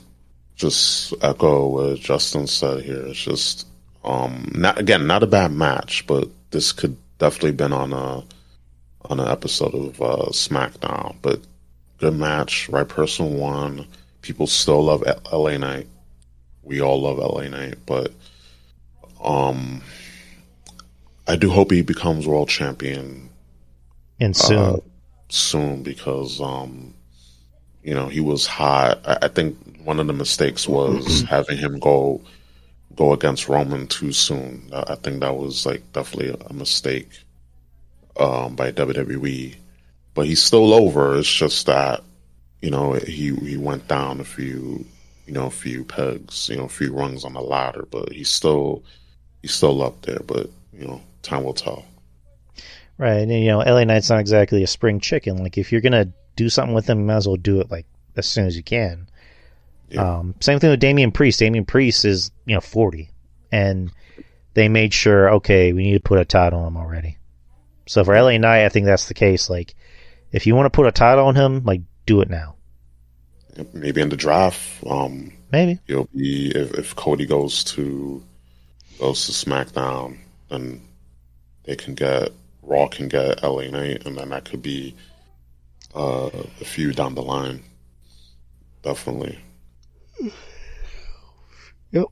D: echo what Justin said here. It's just not a bad match, but this could definitely been on an episode of SmackDown. But good match, right person won. People still love LA Knight. We all love LA Knight, but I do hope he becomes world champion.
B: And soon.
D: Soon, because he was hot. I think one of the mistakes was having him go against Roman too soon. I think that was definitely a mistake by WWE. But he's still over. It's just that he went down a few pegs, a few rungs on the ladder. But he's still up there. But time will tell.
B: Right, and LA Knight's not exactly a spring chicken. Like, if you're gonna do something with him, you might as well do it as soon as you can. Yeah. Same thing with Damian Priest. Damian Priest is 40, and they made sure, okay, we need to put a title on him already. So for LA Knight, I think that's the case. Like, if you want to put a title on him, do it now.
D: Maybe in the draft.
B: Maybe
D: he'll be if Cody goes to SmackDown, then Raw can get LA Knight, and then that could be a few down the line. Definitely.
B: Yep. All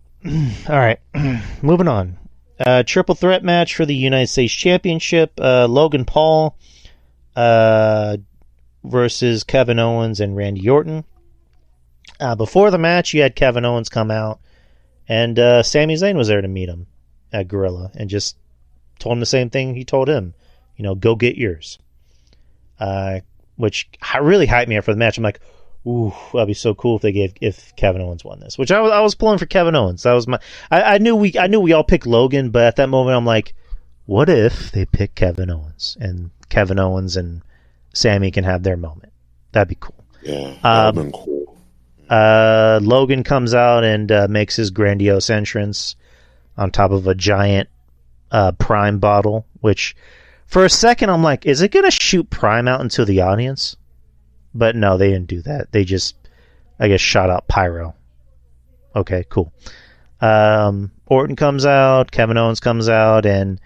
B: right. Moving on. Triple threat match for the United States Championship. Logan Paul versus Kevin Owens and Randy Orton. Before the match, you had Kevin Owens come out, and Sami Zayn was there to meet him at Gorilla, and just told him the same thing he told him. Go get yours. Which really hyped me up for the match. I'm like, ooh, that'd be so cool if Kevin Owens won this. Which I was pulling for Kevin Owens. That was I knew we all picked Logan, but at that moment I'm like, what if they pick Kevin Owens and Sammy can have their moment. That'd be cool.
D: Yeah, that would have been cool.
B: Logan comes out and makes his grandiose entrance on top of a giant Prime bottle, which for a second I'm like, is it going to shoot Prime out into the audience? But no, they didn't do that. They just, I guess, shot out pyro. Okay, cool. Orton comes out, Kevin Owens comes out, and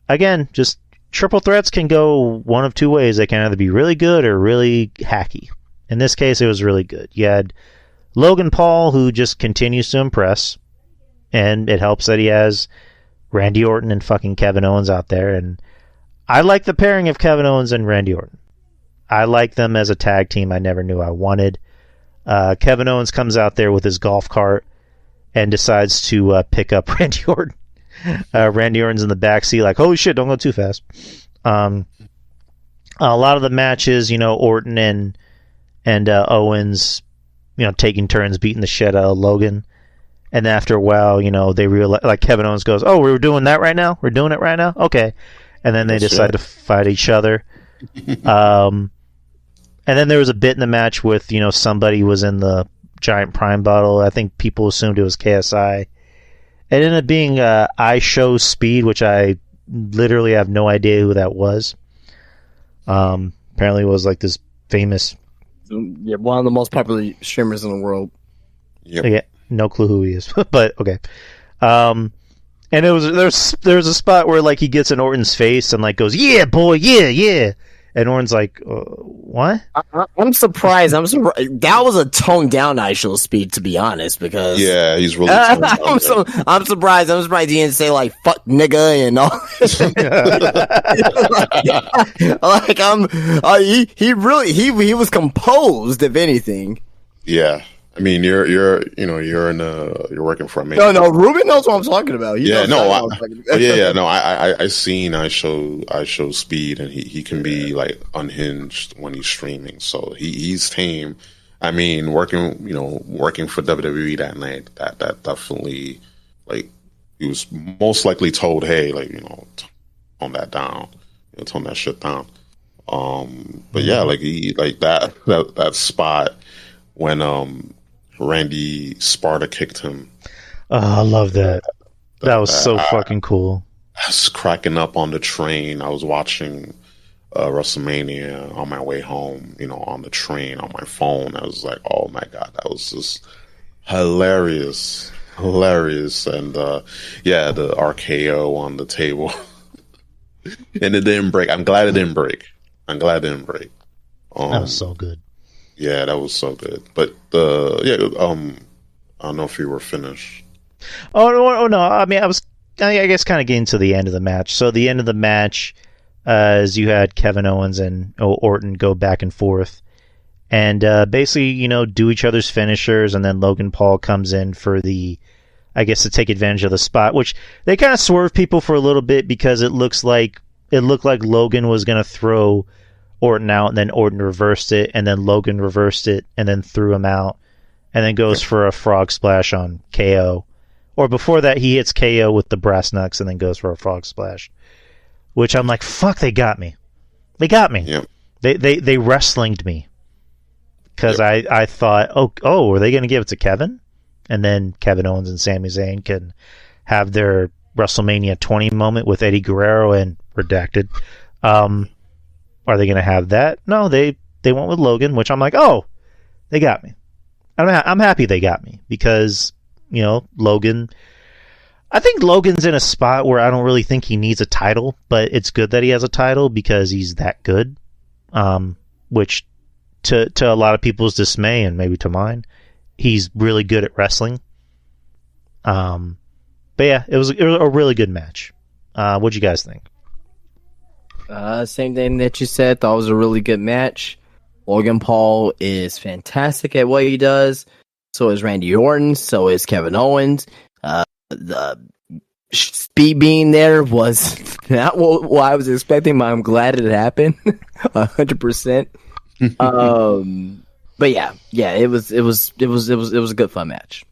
B: again, just triple threats can go one of two ways. They can either be really good or really hacky. In this case, it was really good. You had Logan Paul, who just continues to impress, and it helps that he has Randy Orton and fucking Kevin Owens out there, and I like the pairing of Kevin Owens and Randy Orton. I like them as a tag team I never knew I wanted. Kevin Owens comes out there with his golf cart and decides to pick up Randy Orton. Randy Orton's in the backseat like, holy shit, don't go too fast. A lot of the matches, Orton and Owens, taking turns beating the shit out of Logan. And after a while, they realize, like Kevin Owens goes, oh, we're doing that right now? We're doing it right now? Okay. And then they decide to fight each other. And then there was a bit in the match with, somebody was in the giant Prime bottle. I think people assumed it was KSI. It ended up being I Show Speed, which I literally have no idea who that was. Apparently it was like this famous...
C: Yeah, one of the most popular streamers in the world.
D: Yep.
B: Yeah, no clue who he is, but okay. And there's a spot where like he gets in Orton's face and like goes, yeah, boy, yeah. And Orton's like, what?
C: I'm surprised. That was a toned down I Show Speed, to be honest, because
D: Yeah, he's really toned down.
C: I'm surprised. I'm surprised he didn't say like fuck nigga and all. He was composed, if anything.
D: Yeah. I mean, you're working for a man.
C: No, Ruben knows what I'm talking about.
D: I seen I show Speed, and he can be like unhinged when he's streaming. So he's tame. I mean, working for WWE that night, that definitely, like, he was most likely told, hey, like, tone that down, tone that shit down. But yeah, like that spot when Randy Sparta kicked him.
B: Oh, I love that. That was so fucking cool.
D: I was cracking up on the train. I was watching WrestleMania on my way home, on the train on my phone. I was like, oh my God, that was just hilarious. And the RKO on the table. And it didn't break. I'm glad it didn't break. That
B: was so good.
D: Yeah, that was so good. But I don't know if you were finished.
B: Oh no! I mean, I guess kind of getting to the end of the match. So the end of the match, as you had Kevin Owens and Orton go back and forth, and basically, do each other's finishers, and then Logan Paul comes in for to take advantage of the spot, which they kind of swerve people for a little bit because it looked like Logan was going to throw Orton out, and then Orton reversed it, and then Logan reversed it, and then threw him out, and then goes for a frog splash on KO. Or before that, he hits KO with the brass knucks, and then goes for a frog splash. Which I'm like, fuck, they got me. Yep. They wrestlinged me. Because I thought, are they going to give it to Kevin? And then Kevin Owens and Sami Zayn can have their WrestleMania 20 moment with Eddie Guerrero and Redacted. Are they going to have that? No, they went with Logan, which I'm like, oh, they got me. I'm happy they got me because, Logan. I think Logan's in a spot where I don't really think he needs a title, but it's good that he has a title because he's that good. Which, to a lot of people's dismay and maybe to mine, he's really good at wrestling. But yeah, it was a really good match. What'd you guys think?
C: Same thing that you said. Thought it was a really good match. Logan Paul is fantastic at what he does. So is Randy Orton. So is Kevin Owens. The speed being there was not what I was expecting, but I'm glad it happened. 100%. But yeah, it was a good fun match.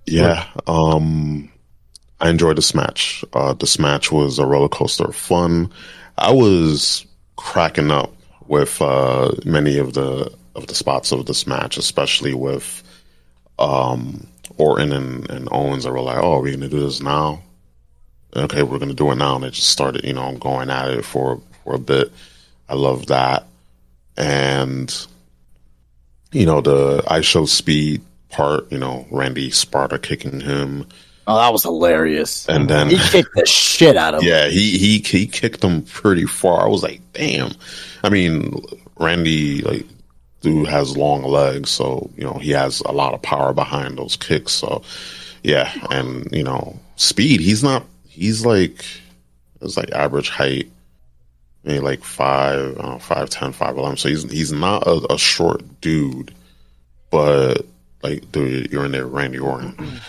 D: Yeah, I enjoyed this match. This match was a roller coaster of fun. I was cracking up with many of the spots of this match, especially with Orton and Owens. They were like, "Oh, we're gonna do this now? Okay, we're gonna do it now." And they just started, going at it for a bit. I love that, and the I Show Speed part. Randy Sparta kicking him.
C: Oh, that was hilarious.
D: And then
C: he kicked the shit out of him.
D: Yeah, he kicked him pretty far. I was like, damn. I mean, Randy, dude has long legs, so, he has a lot of power behind those kicks. So, yeah. And, speed, he's like average height, maybe like 5'10", 5'11". So he's not a short dude, but dude, you're in there, Randy Orton.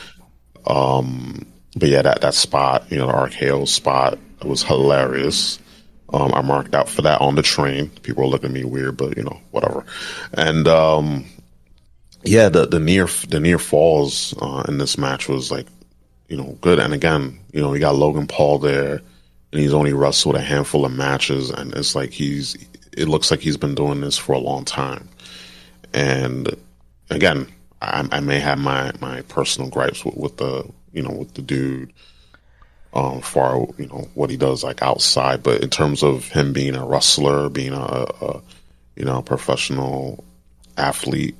D: But yeah, that spot, the RKO spot, it was hilarious. I marked out for that on the train. People were looking at me weird, but whatever. And yeah, the near falls in this match was good. And again, you got Logan Paul there, and he's only wrestled a handful of matches, and it's like it looks like he's been doing this for a long time. And again, I may have my personal gripes with the dude, for what he does outside, but in terms of him being a wrestler, being a professional athlete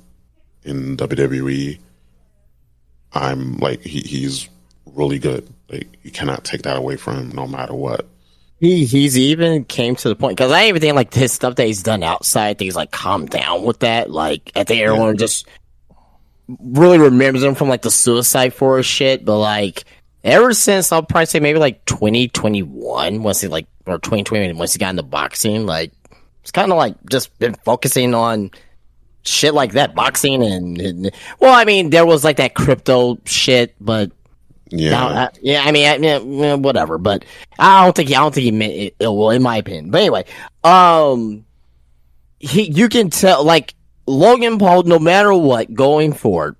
D: in WWE, I'm he's really good. You cannot take that away from him, no matter what.
C: He's even came to the point, because I even think his stuff that he's done outside, I think he's calmed down with that. I think everyone just really remembers him from the Suicide Forest shit, but ever since, I'll probably say maybe 2021, once he or 2020, once he got into boxing, it's kind of just been focusing on shit like that, boxing and well, I mean, there was that crypto shit, but
D: yeah,
C: whatever. But I don't think he meant it ill will, in my opinion. But anyway, you can tell Logan Paul, no matter what, going forward,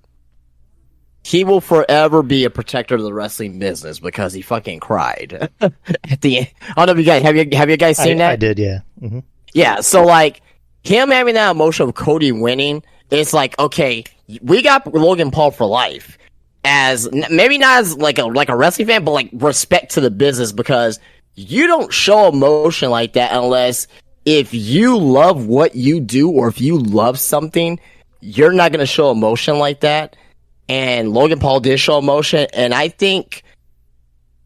C: he will forever be a protector of the wrestling business because he fucking cried at the end. I don't know if you guys have you guys seen that?
B: I did, yeah. Mm-hmm.
C: Yeah, so him having that emotion of Cody winning, it's okay, we got Logan Paul for life, as maybe not as a wrestling fan, but respect to the business, because you don't show emotion like that unless if you love what you do, or if you love something, you're not going to show emotion like that. And Logan Paul did show emotion. And I think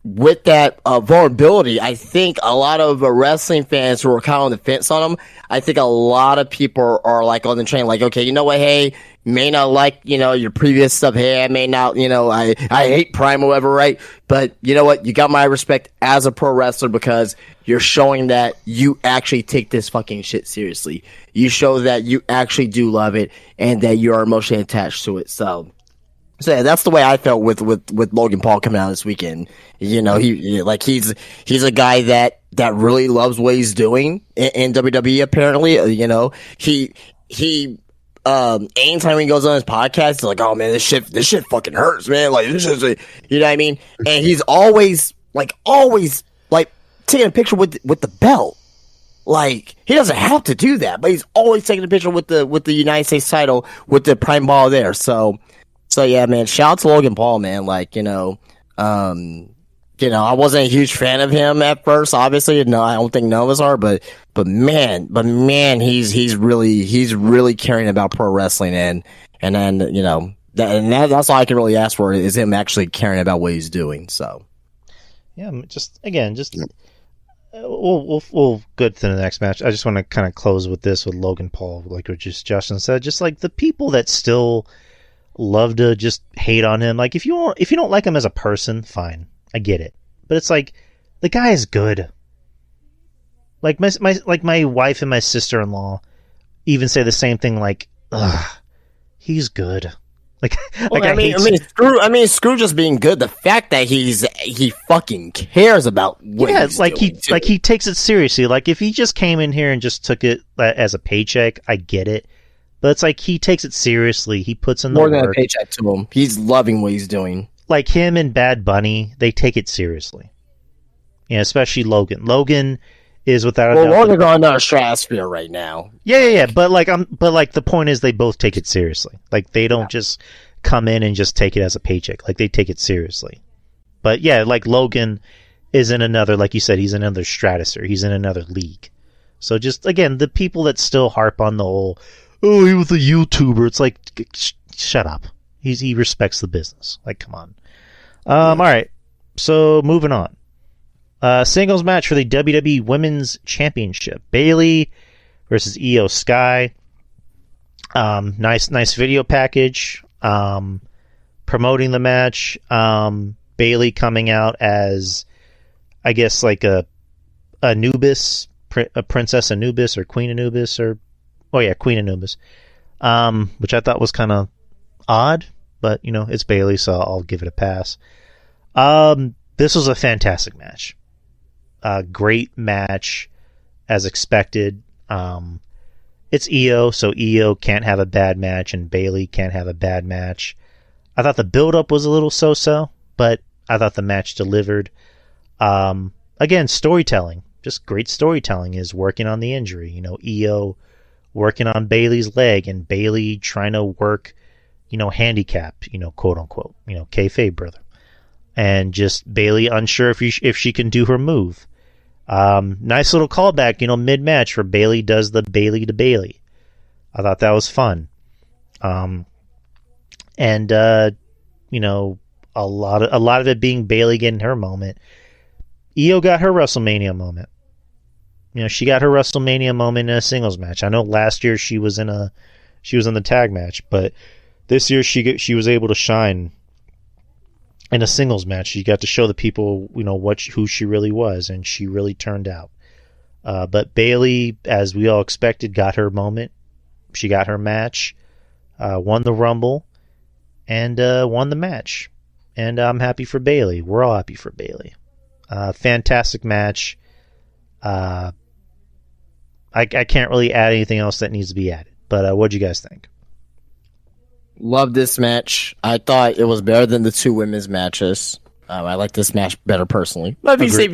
C: with that vulnerability, I think a lot of wrestling fans who are kind of on the fence on him, I think a lot of people are on the train, okay, you know what, hey, may not like, your previous stuff, hey, I may not, I hate Prime or whatever, right? But you know what, you got my respect as a pro wrestler, because you're showing that you actually take this fucking shit seriously. You show that you actually do love it, and that you are emotionally attached to it. So yeah, that's the way I felt with Logan Paul coming out this weekend. He's a guy that really loves what he's doing in WWE. Apparently, he anytime he goes on his podcast, he's like, "Oh man, this shit fucking hurts, man." This is, you know what I mean? And he's always taking a picture with the belt. He doesn't have to do that, but he's always taking a picture with the United States title with the prime ball there. So yeah, man, shout out to Logan Paul, man. I wasn't a huge fan of him at first, obviously. No, I don't think none of us are, but man, he's really caring about pro wrestling, and then, that's all I can really ask for is him actually caring about what he's doing. So
B: yeah, we'll go to the next match. I just want to kind of close with this with Logan Paul, like what Justin said, just the people that still love to just hate on him. If you don't like him as a person, fine, I get it. But it's the guy is good. My wife and my sister-in-law even say the same thing. He's good.
C: Screw just being good. The fact that he fucking cares about what he's doing.
B: He takes it seriously. If he just came in here and just took it as a paycheck, I get it. But it's he takes it seriously. He puts in the work.
C: More than a paycheck to him. He's loving what he's doing.
B: Him and Bad Bunny, they take it seriously. Especially Logan. Logan is without a
C: Well,
B: doubt.
C: we're going to our stratosphere right now.
B: Yeah. But the point is, they both take it seriously. Like, they don't just come in and just take it as a paycheck. Like, they take it seriously. But yeah, like Logan is in another, like you said, he's in another stratosphere. He's in another league. So just, again, the people that still harp on the whole, oh, he was a YouTuber. It's like, shut up. He respects the business. Like, come on. All right. So moving on. Singles match for the WWE Women's Championship. Bayley versus Io Sky. Nice video package. Promoting the match. Bayley coming out as, I guess, like a Anubis, a Princess Anubis or Queen Anubis Queen Anubis. Which I thought was kind of odd, but it's Bayley, so I'll give it a pass. This was a fantastic match. Great match, as expected. It's Io, so Io can't have a bad match, and Bayley can't have a bad match. I thought the build-up was a little so-so, but I thought the match delivered. Again, storytelling. Just great storytelling is working on the injury. Io working on Bayley's leg, and Bayley trying to work, handicapped, quote unquote, kayfabe brother. And just Bayley unsure if she can do her move. Nice little callback, mid-match where Bayley does the Bayley to Bayley. I thought that was fun. And a lot of it being Bayley getting her moment. Io got her WrestleMania moment. She got her WrestleMania moment in a singles match. I know last year she was in the tag match, but this year she was able to shine in a singles match. She got to show the people, who she really was, and she really turned out. But Bayley, as we all expected, got her moment. She got her match, won the Rumble, and won the match. And I'm happy for Bayley. We're all happy for Bayley. Fantastic match. I can't really add anything else that needs to be added. But what'd you guys think?
C: Love this match. I thought it was better than the two women's matches. I like this match better personally. Maybe say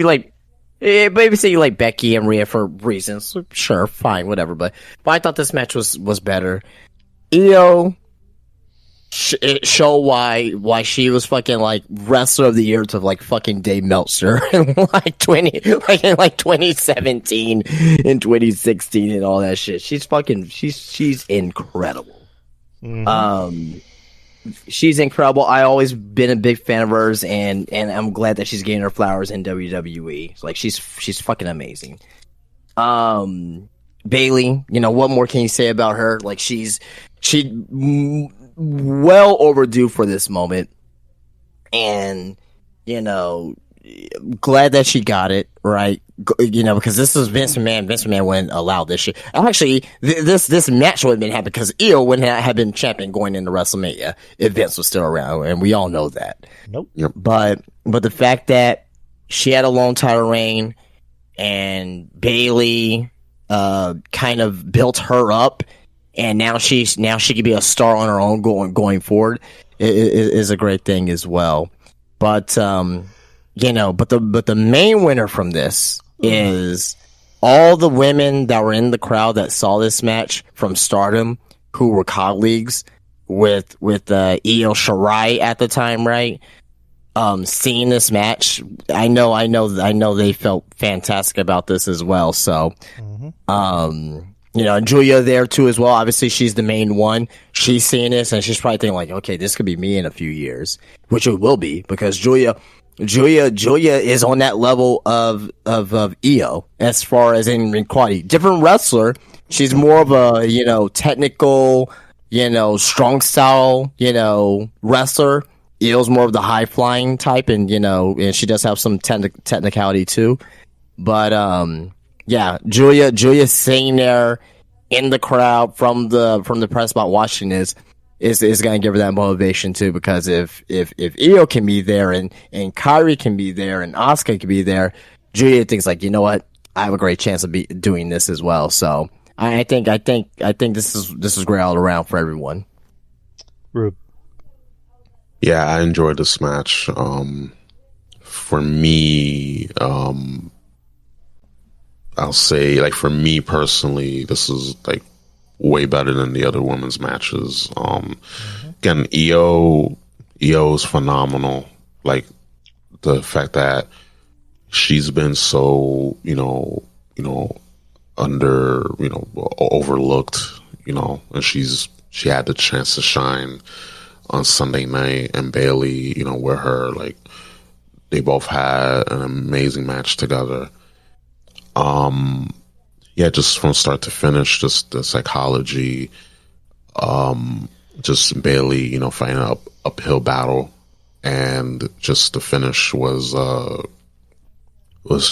C: you like Becky and Rhea for reasons. Sure, fine, whatever. But I thought this match was better. Io, it showed why she was fucking like wrestler of the year to like fucking Dave Meltzer in like 2017 and 2016 and all that shit. She's incredible. Mm-hmm. She's incredible. I always been a big fan of hers, and I'm glad that she's getting her flowers in WWE. Like she's fucking amazing. Bayley, what more can you say about her? Like she well overdue for this moment, and glad that she got it right. Because this is Vince McMahon. Vince McMahon wouldn't allow this shit. Actually, this match wouldn't have happened because Io wouldn't have been champion going into WrestleMania if Vince was still around, and we all know that.
B: Nope.
D: Yep.
C: But the fact that she had a long title reign and Bayley kind of built her up, and now she could be a star on her own going forward is a great thing as well. But but the main winner from this is all the women that were in the crowd that saw this match from Stardom, who were colleagues with Io Shirai at the time, right? Seeing this match, I know they felt fantastic about this as well. So, Julia there too as well. Obviously, she's the main one. She's seeing this and she's probably thinking like, okay, this could be me in a few years, which it will be because Julia is on that level of Io as far as in ring quality. Different wrestler. She's more of a, technical, strong style, wrestler. Io's more of the high flying type and, and she does have some technicality too. But, Julia sitting there in the crowd from the press box watching this is going to give her that motivation too, because if Io can be there and Kairi can be there and Asuka can be there, Julia thinks like, you know what, I have a great chance of doing this as well. So I think this is great all around for everyone.
B: Rube.
D: Yeah, I enjoyed this match. For me, I'll say, like, for me personally, this is like way better than the other women's matches. Again, Io is phenomenal. Like, the fact that she's been so, overlooked, and she had the chance to shine on Sunday night, and Bayley, with her, like, they both had an amazing match together. Just from start to finish, just the psychology, just Bayley, fighting an uphill battle, and just the finish was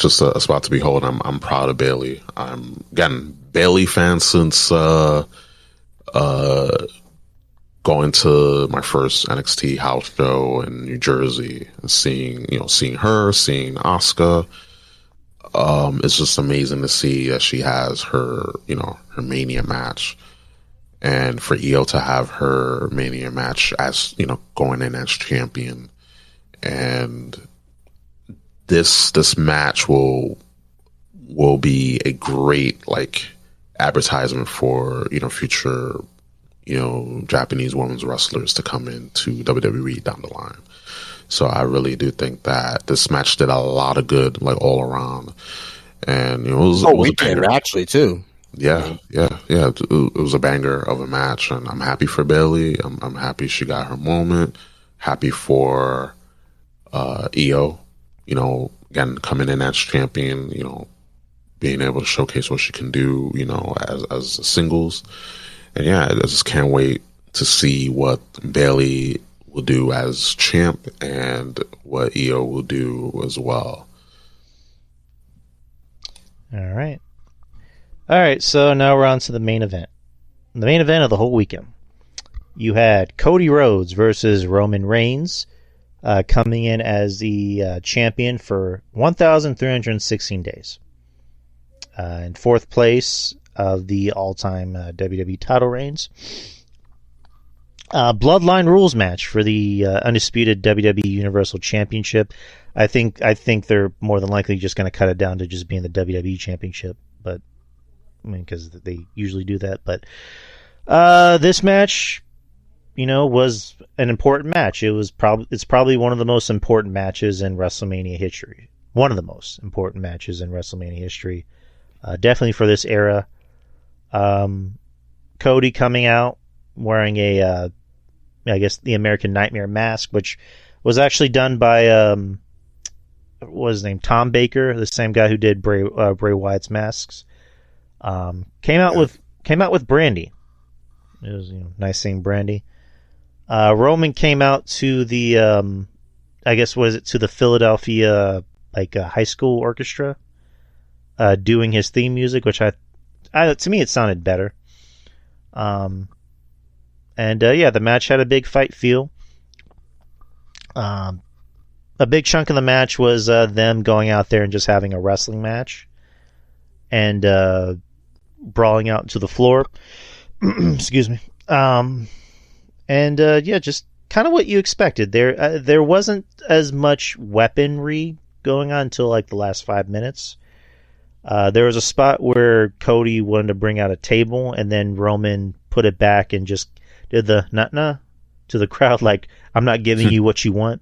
D: just a spot to behold. I'm proud of Bayley. I'm, again, Bayley fan since going to my first NXT house show in New Jersey, and seeing her, seeing Asuka. It's just amazing to see that she has her Mania match, and for Io to have her Mania match as, going in as champion. And this match will be a great, like, advertisement for, future, Japanese women's wrestlers to come into WWE down the line. So I really do think that this match did a lot of good, like, all around. And it was
C: weekend actually too.
D: Yeah. It was a banger of a match, and I'm happy for Bayley. I'm happy she got her moment. Happy for Io, again, coming in as champion, being able to showcase what she can do, as singles. And yeah, I just can't wait to see what Bayley will do as champ and what Io will do as well.
B: All right, so now we're on to the main event. The main event of the whole weekend. You had Cody Rhodes versus Roman Reigns, coming in as the champion for 1,316 days. In fourth place of the all-time WWE title reigns. Bloodline rules match for the undisputed WWE Universal Championship. I think they're more than likely just going to cut it down to just being the WWE Championship, but I mean, because they usually do that. But this match, was an important match. It's probably one of the most important matches in WrestleMania history. One of the most important matches in WrestleMania history, definitely for this era. Cody coming out wearing a, I guess, the American Nightmare mask, which was actually done by what was his name, Tom Baker, the same guy who did Bray Wyatt's masks. Came out with Brandy. It was nice seeing Brandy. Roman came out to the I guess to the Philadelphia high school orchestra, doing his theme music, which I to me it sounded better. The match had a big fight feel. A big chunk of the match was them going out there and just having a wrestling match and brawling out into the floor. Excuse me. Just kind of what you expected. There wasn't as much weaponry going on until like the last 5 minutes. There was a spot where Cody wanted to bring out a table, and then Roman put it back and just did the nah to the crowd, like, I'm not giving you what you want,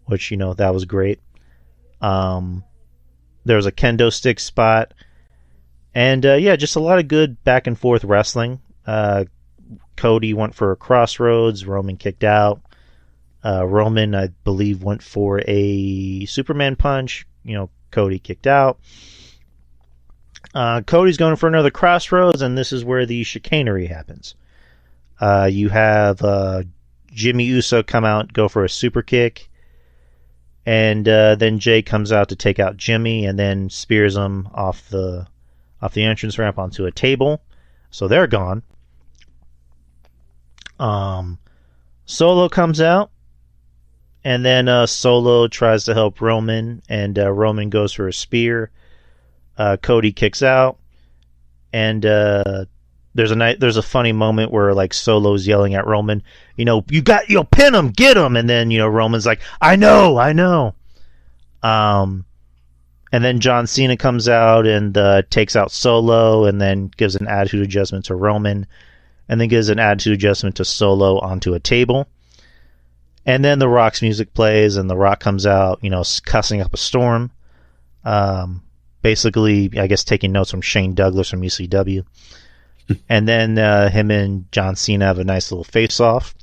B: which, that was great. There was a kendo stick spot, and just a lot of good back and forth wrestling. Cody went for a crossroads. Roman kicked out. Roman, I believe, went for a Superman punch. Cody kicked out. Cody's going for another crossroads, and this is where the chicanery happens. You have Jimmy Uso come out, go for a super kick, and then Jay comes out to take out Jimmy, and then spears him off the entrance ramp onto a table. So they're gone. Solo comes out, and then Solo tries to help Roman, and Roman goes for a spear. Cody kicks out, and there's a funny moment where like Solo's yelling at Roman, you pin him, get him, and then Roman's like, I know. And then John Cena comes out and takes out Solo, and then gives an attitude adjustment to Roman, and then gives an attitude adjustment to Solo onto a table. And then The Rock's music plays, and The Rock comes out, cussing up a storm. Basically, I guess taking notes from Shane Douglas from ECW. And then him and John Cena have a nice little face-off.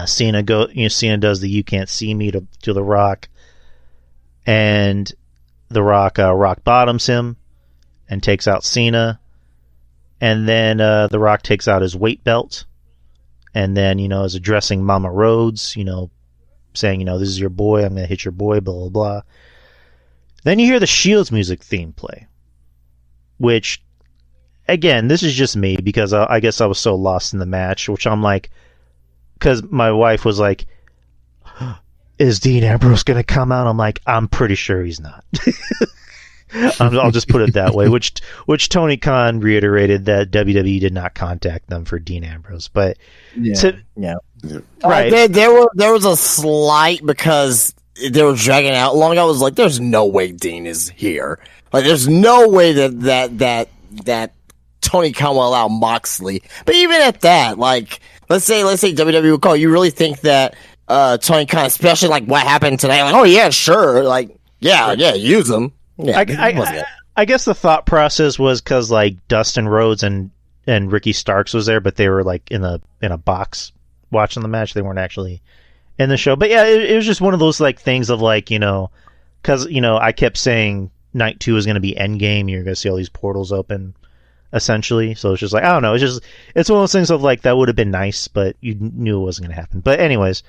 B: Cena does the "You Can't See Me" to The Rock, and The Rock rock bottoms him and takes out Cena. And then The Rock takes out his weight belt, and then is addressing Mama Rhodes, saying this is your boy, I'm gonna hit your boy, blah blah blah. Then you hear the Shield's music theme play, which, again, this is just me because I guess I was so lost in the match, which I'm like, because my wife was like, is Dean Ambrose going to come out? I'm like, I'm pretty sure he's not. I'll just put it that way, which Tony Khan reiterated that WWE did not contact them for Dean Ambrose. But
C: right. There was a slight, because they were dragging out long. I was like, there's no way Dean is here. Like, there's no way that Tony Khan will allow Moxley. But even at that, like, let's say WWE would call. You really think that Tony Khan, especially like what happened today, like, oh yeah, sure, like yeah, use him. Yeah,
B: I guess the thought process was because like Dustin Rhodes and Ricky Starks was there, but they were like in a box watching the match. They weren't actually in the show. But yeah, it was just one of those like things of like, because I kept saying night 2 is going to be Endgame. You're going to see all these portals open, essentially. So it's just like, I don't know. It's one of those things of like, that would have been nice, but you knew it wasn't going to happen. But anyways,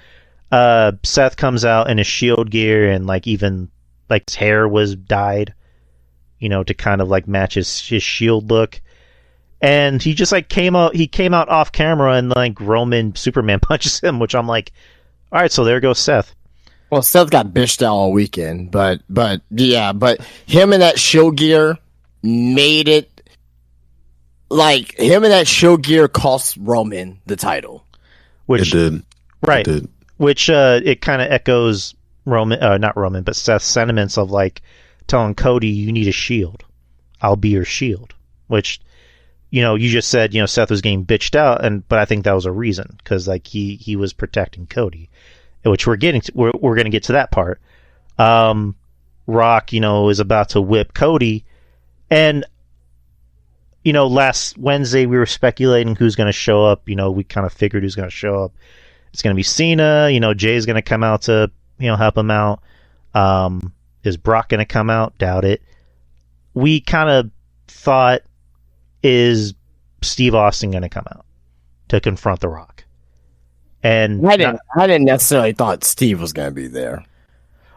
B: Seth comes out in his Shield gear, and like even like his hair was dyed, to kind of like match his Shield look. And he just like came out off camera, and like Roman Superman punches him, which I'm like, all right, so there goes Seth.
C: Well, Seth got bitched out all weekend, but him in that Shield gear made it. Like, him in that Shield gear cost Roman the title.
B: Which,
D: it did.
B: Right.
D: It did.
B: Which it kind of echoes not Roman, but Seth's sentiments of like telling Cody, you need a shield. I'll be your shield. Which, you just said, Seth was getting bitched out, but I think that was a reason, because like he was protecting Cody, which we're getting to, we're going to get to that part. Rock, is about to whip Cody, and last Wednesday we were speculating who's going to show up. We kind of figured who's going to show up. It's going to be Cena. Jay's going to come out to help him out. Is Brock going to come out? Doubt it. We kind of thought, is Steve Austin going to come out to confront The Rock? And
C: I didn't necessarily thought Steve was going to be there.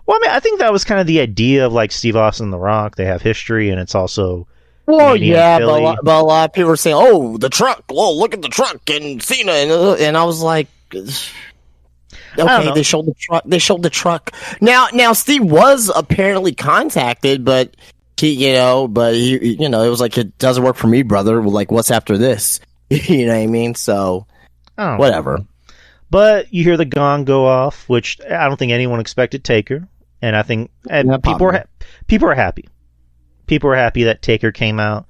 B: Well, I think that was kind of the idea of like Steve Austin and The Rock. They have history, and it's also.
C: Well, yeah, but a lot of people were saying, "Oh, the truck! Whoa, look at the truck!" And Cena, and I was like, "Okay, they showed the truck. They showed the truck." Now, Steve was apparently contacted, but he, it was like, it doesn't work for me, brother. Like, what's after this? You know what I mean? So, whatever.
B: But you hear the gong go off, which I don't think anyone expected Taker, and I think people are happy. People are happy that Taker came out,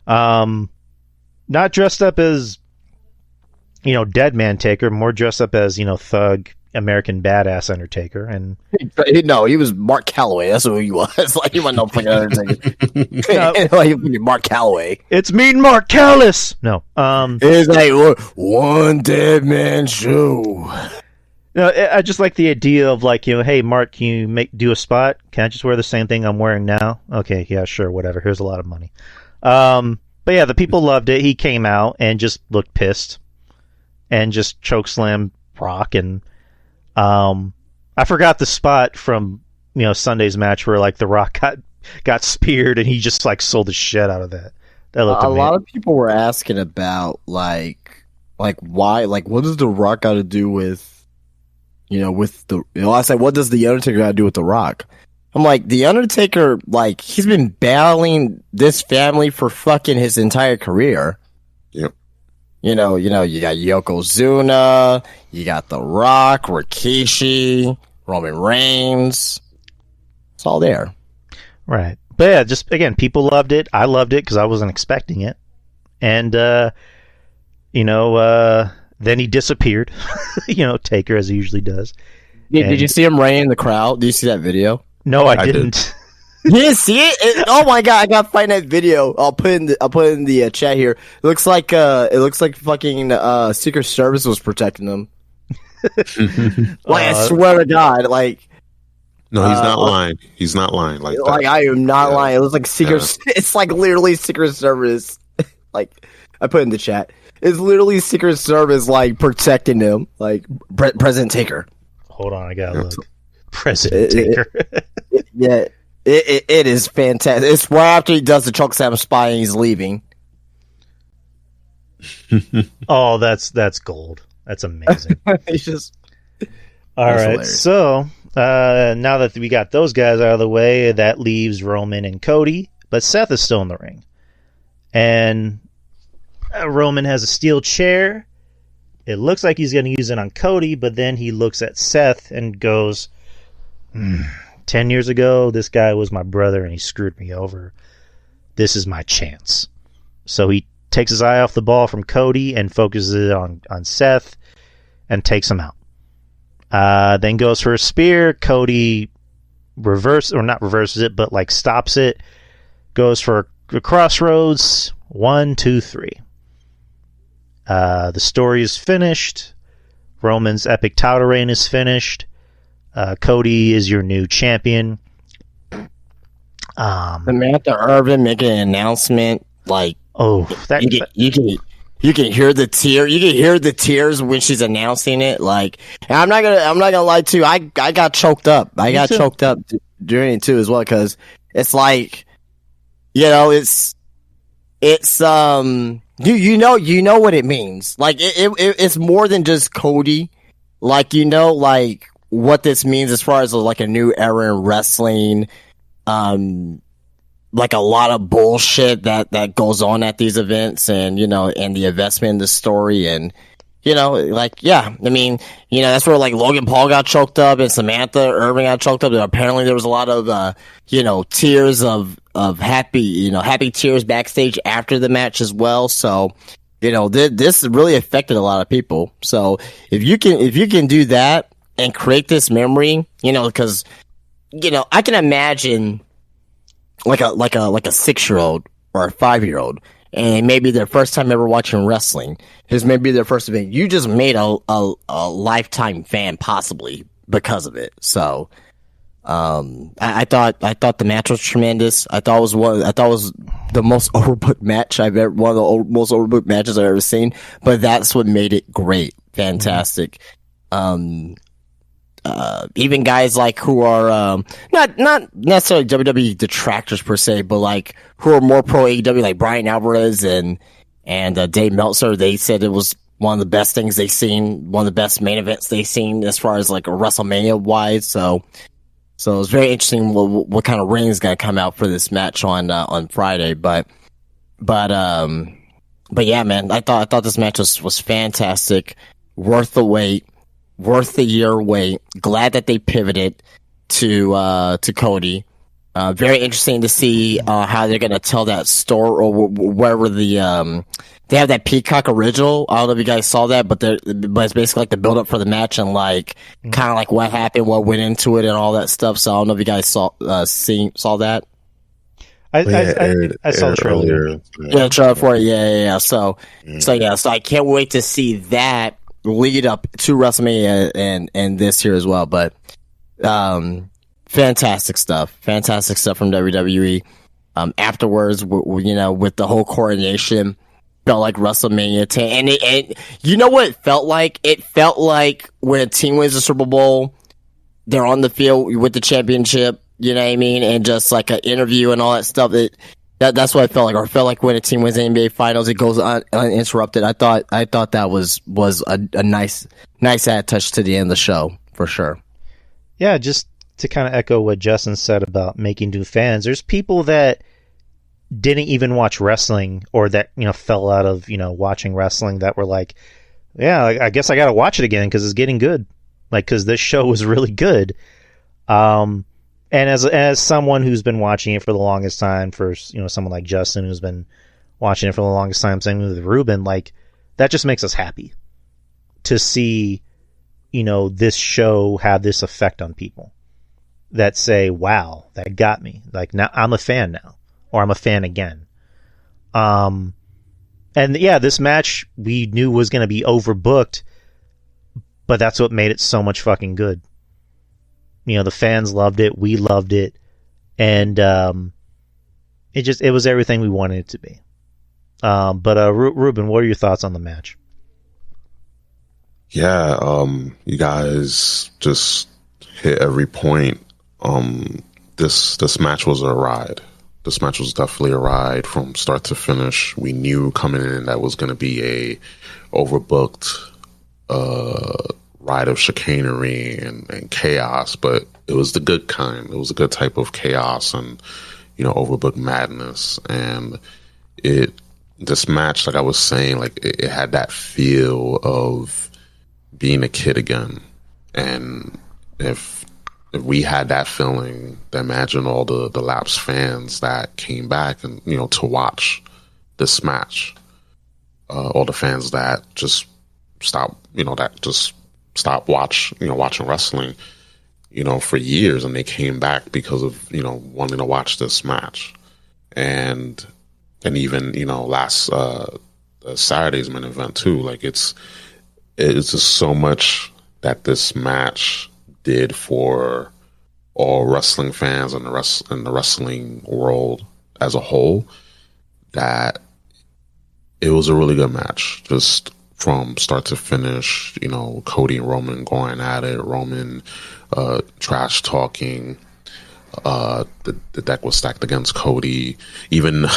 B: not dressed up as, Dead Man Taker, more dressed up as, thug American badass Undertaker. And
C: no, he was Mark Calloway. That's who he was. Like, he wasn't no fucking Undertaker. Like, he was Mark Calloway.
B: It's me, Mark Callis. No,
C: it's like one dead man show.
B: No, I just like the idea of like, hey, Mark, can you do a spot? Can I just wear the same thing I'm wearing now? Okay, yeah, sure, whatever. Here's a lot of money. But yeah, the people loved it. He came out and just looked pissed and just chokeslammed Rock. And I forgot the spot from Sunday's match where like The Rock got speared and he just like sold the shit out of that. That looked amazing.
C: A lot of people were asking about like why, like, what does The Rock got to do with. I said, what does The Undertaker got to do with The Rock? I'm like, The Undertaker, like, he's been battling this family for fucking his entire career.
D: Yep.
C: You got Yokozuna, you got The Rock, Rikishi, Roman Reigns. It's all there.
B: Right. But yeah, just again, people loved it. I loved it because I wasn't expecting it. And, then he disappeared. Taker, as he usually does.
C: Did you see him running in the crowd? Do you see that video?
B: No, I didn't.
C: You didn't see it? Oh my god! I gotta find that video. I'll put it in the chat here. It looks like fucking Secret Service was protecting them. I swear to God, like.
D: No, he's not lying. He's not lying like that.
C: Like, I am not lying. It was like Secret. Yeah. It's like literally Secret Service. Like, I put in the chat. It's literally Secret Service like protecting him, like President Taker.
B: Hold on, I gotta look. President Taker.
C: It is fantastic. It's right after he does the choke slam spy and he's leaving.
B: Oh, that's gold. That's amazing.
C: He's just
B: all right. Hilarious. So now that we got those guys out of the way, that leaves Roman and Cody, but Seth is still in the ring, and Roman has a steel chair. It looks like he's going to use it on Cody, but then he looks at Seth and goes, 10 years ago, this guy was my brother and he screwed me over. This is my chance. So he takes his eye off the ball from Cody and focuses it on Seth and takes him out. Then goes for a spear. Cody not reverses it, but like stops it. Goes for a crossroads. 1, 2, 3. The story is finished. Roman's epic title reign is finished. Cody is your new champion.
C: Samantha Irvin making an announcement like, you can hear the tear. You can hear the tears when she's announcing it. Like, and I'm not gonna lie to you. I got choked up. I got choked up during it too as well because it's like, it's you know what it means. Like it's more than just Cody. Like like what this means as far as like a new era in wrestling. Like a lot of bullshit that goes on at these events, and and the investment in the story, and that's where like Logan Paul got choked up and Samantha Irvin got choked up. Apparently there was a lot of tears of happy tears backstage after the match as well. So this really affected a lot of people. So if you can do that and create this memory, because I can imagine like a 6-year-old or a 5-year-old, and maybe their first time ever watching wrestling. This may be their first event. You just made a lifetime fan possibly because of it. So, I thought the match was tremendous. I thought it was the most overbooked match one of the most overbooked matches I've ever seen. But that's what made it great, fantastic. Even guys like who are not necessarily WWE detractors per se, but like who are more pro AEW, like Brian Alvarez and Dave Meltzer, they said it was one of the best things they've seen, one of the best main events they've seen as far as like a WrestleMania wise. So it's very interesting what kind of ring is going to come out for this match on Friday. But yeah, man, I thought this match was fantastic, worth the wait. Worth the year wait. Glad that they pivoted to Cody. Very interesting to see how they're gonna tell that story, or wherever they have that Peacock original. I don't know if you guys saw that, but it's basically like the build up for the match and like kind of like what happened, what went into it, and all that stuff. So I don't know if you guys saw that.
B: I saw the trailer.
C: Yeah, trailer for it. Yeah. So I can't wait to see that lead up to WrestleMania and this year as well. But fantastic stuff from WWE. Afterwards, with the whole coronation, felt like WrestleMania 10. And you know what it felt like? It felt like when a team wins the Super Bowl, they're on the field with the championship, you know what I mean? And just like an interview and all that stuff. That's what I felt like. Or it felt like when a team wins the NBA Finals, it goes uninterrupted. I thought that was a nice add touch to the end of the show for sure.
B: Yeah, just to kind of echo what Justin said about making new fans. There's people that didn't even watch wrestling, or that fell out of watching wrestling, that were like, yeah, I guess I got to watch it again because it's getting good. Like, because this show was really good. And And as someone who's been watching it for the longest time, for someone like Justin who's been watching it for the longest time, same with Ruben, like that just makes us happy to see, this show have this effect on people that say, "Wow, that got me." Like now, I'm a fan now, or I'm a fan again. And yeah, this match we knew was going to be overbooked, but that's what made it so much fucking good. The fans loved it, we loved it, and it was everything we wanted it to be. But Ruben, what are your thoughts on the match?
D: Yeah, you guys just hit every point. This match was a ride. This match was definitely a ride from start to finish. We knew coming in that was going to be a overbooked ride of chicanery and chaos, but it was the good kind. It was a good type of chaos and overbooked madness. And this match, like I was saying, like it had that feel of being a kid again. And if we had that feeling, then imagine all the lapsed fans that came back and to watch this match. All the fans that just stopped watching wrestling, for years, and they came back because of wanting to watch this match, and even last Saturday's main event too. Like it's just so much that this match did for all wrestling fans and the wrestling world as a whole, that it was a really good match. Just from start to finish, Cody and Roman going at it, Roman trash talking, the deck was stacked against Cody, even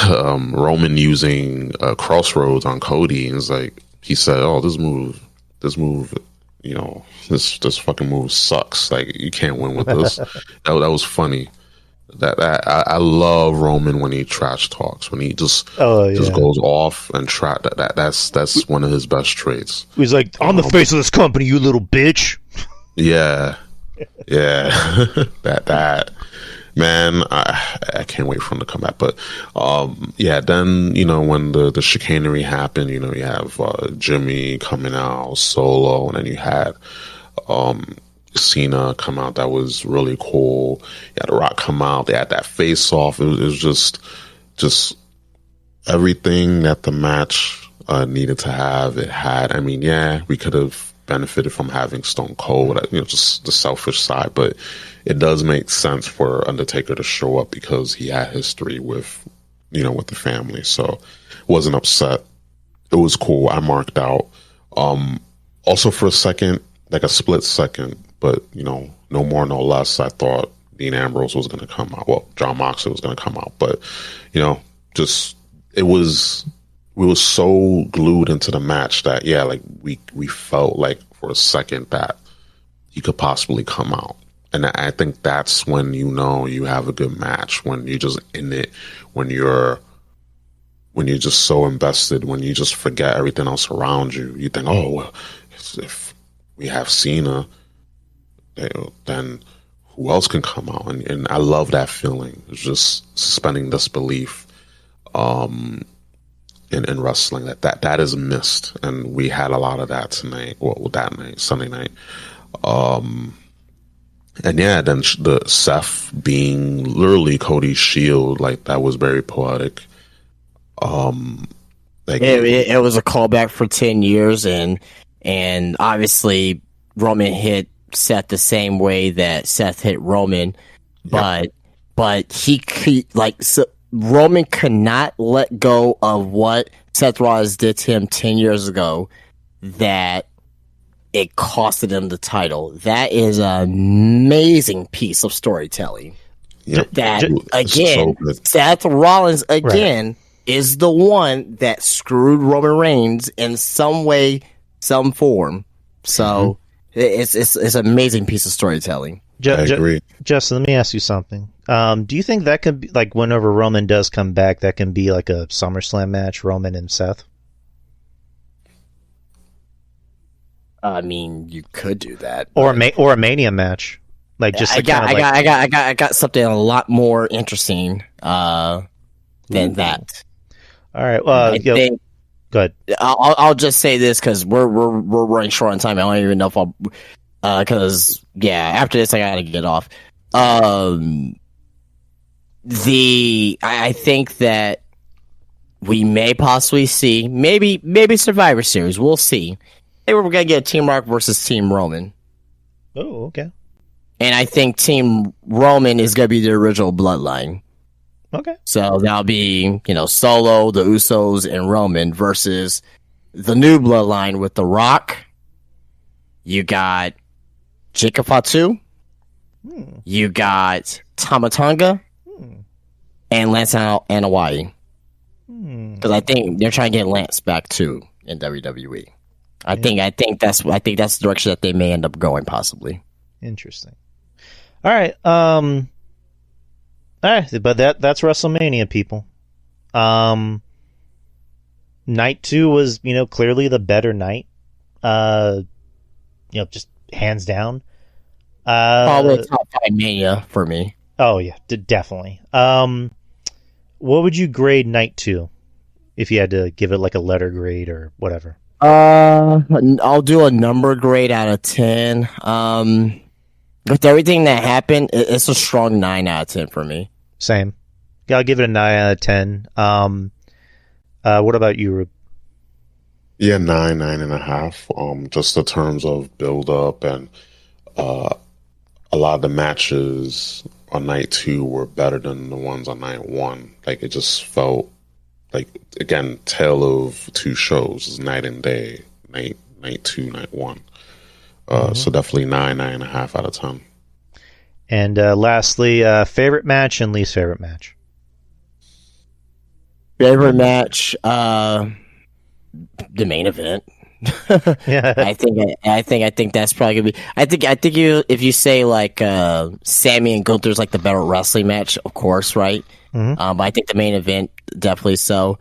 D: Roman using Crossroads on Cody, and it's like he said, "Oh, this move, this fucking move sucks. Like you can't win with this." that was funny. That I love Roman when he trash talks, when he just goes off and that's one of his best traits.
B: He's like, "I'm the face of this company, you little bitch."
D: Yeah. that man, I can't wait for him to come back. But then when the chicanery happened, you have Jimmy coming out solo, and then you had Cena come out. That was really cool. You had The Rock come out. They had that face off. It was just everything that the match needed to have. It had. I mean, yeah, we could have benefited from having Stone Cold, just the selfish side, but it does make sense for Undertaker to show up because he had history with the family. So wasn't upset. It was cool. I marked out. Also for a second, like a split second, but no more, no less, I thought Dean Ambrose was going to come out. Well, John Moxley was going to come out, but we were so glued into the match that we felt like for a second that he could possibly come out. And I think that's when you have a good match, when you're just in it, when you're just so invested, when you just forget everything else around you. You think, oh, well, if we have Cena, then who else can come out? And I love that feeling. It's just suspending disbelief in wrestling that is missed. And we had a lot of that tonight, that night, Sunday night. And yeah, then the Seth being literally Cody's shield, like that was very poetic.
C: It was a callback for 10 years, and obviously Roman hit Seth the same way that Seth hit Roman, but Roman could not let go of what Seth Rollins did to him 10 years ago, that it costed him the title. That is an amazing piece of storytelling.
D: Yep.
C: That again, so Seth Rollins is the one that screwed Roman Reigns in some way, some form. So it's an amazing piece of storytelling.
D: I agree.
B: Justin, let me ask you something. Do you think that could be, like, whenever Roman does come back, that can be like a SummerSlam match, Roman and Seth?
C: I mean, you could do that,
B: or a Mania match. Like just
C: I got something a lot more interesting than that.
B: All right.
C: I think.
B: Go ahead.
C: I'll just say this because we're running short on time. I don't even know if I'll because after this I gotta get off. I think that we may possibly see maybe Survivor Series. We'll see. Maybe we're gonna get Team Rock versus Team Roman.
B: Oh, okay.
C: And I think Team Roman is gonna be the original Bloodline.
B: Okay.
C: So that'll be, Solo, the Usos, and Roman versus the new Bloodline with The Rock. You got Jacob Fatu. You got Tama Tonga. And Lance Anoa'i. Because I think they're trying to get Lance back too in WWE. I think that's the direction that they may end up going, possibly.
B: Interesting. All right. All right, but that's WrestleMania, people. Night 2 was, clearly the better night. Just hands down.
C: Probably top 5 Mania for me.
B: Oh yeah, definitely. What would you grade Night 2 if you had to give it like a letter grade or whatever?
C: I'll do a number grade out of 10. With everything that happened, it's a strong 9 out of 10 for me.
B: Same. Yeah, I'll give it a 9 out of 10. What about you, Rube?
D: Yeah, 9.5. Just the terms of build up and a lot of the matches on night 2 were better than the ones on night 1. Like it just felt like, again, tale of two shows, night and day, night 2, night 1. So definitely 9.5 out of 10.
B: And lastly, favorite match and least favorite match.
C: Favorite match, the main event.
B: Yeah,
C: I think that's probably gonna be. I think if you say like Sammy and Gunther's like the better wrestling match, of course, right? But I think the main event definitely so.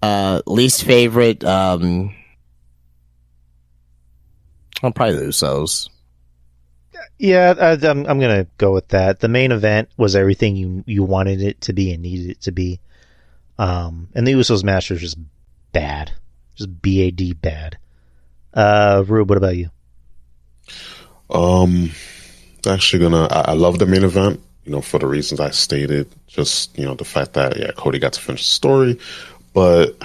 C: Least favorite, I'm probably the Usos.
B: Yeah, I'm gonna go with that. The main event was everything you wanted it to be and needed it to be. And the Usos match was just bad, just bad bad. Rube, what about you?
D: Actually I love the main event, for the reasons I stated. Just, the fact that, Cody got to finish the story. But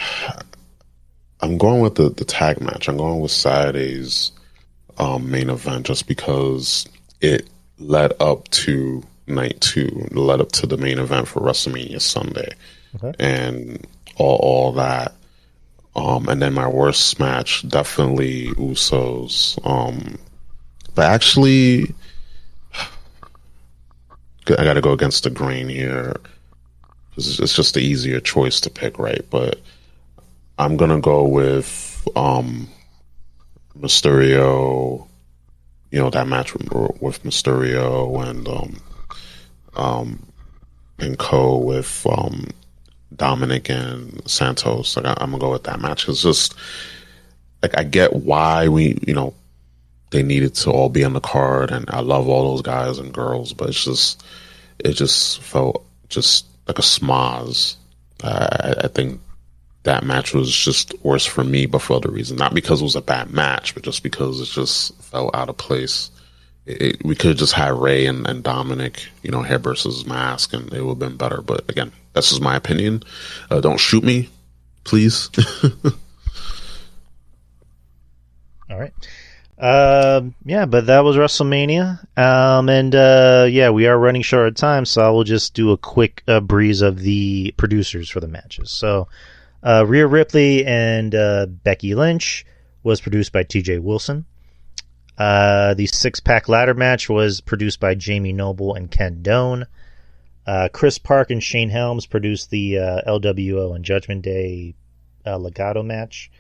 D: I'm going with the tag match. I'm going with Saturday's main event just because it led up to night 2, led up to the main event for WrestleMania Sunday. Okay. And all that. And then my worst match, definitely Usos. But actually, I got to go against the grain here. It's just the easier choice to pick, right? But I'm going to go with Mysterio, that match with Mysterio and Co. with Dominic and Santos. Like I'm gonna go with that match. It's just like I get why they needed to all be on the card, and I love all those guys and girls, but it just felt just like a schmoz. I think that match was just worse for me, but for other reasons. Not because it was a bad match, but just because it just felt out of place. We could have just had Ray and Dominic, hair versus mask, and it would have been better. But again, that's just my opinion. Don't shoot me, please.
B: All right. Yeah, but that was WrestleMania. And we are running short of time, so I will just do a quick breeze of the producers for the matches. So, Rhea Ripley and Becky Lynch was produced by TJ Wilson. The six-pack ladder match was produced by Jamie Noble and Ken Doan. Chris Park and Shane Helms produced the LWO and Judgment Day Legato match.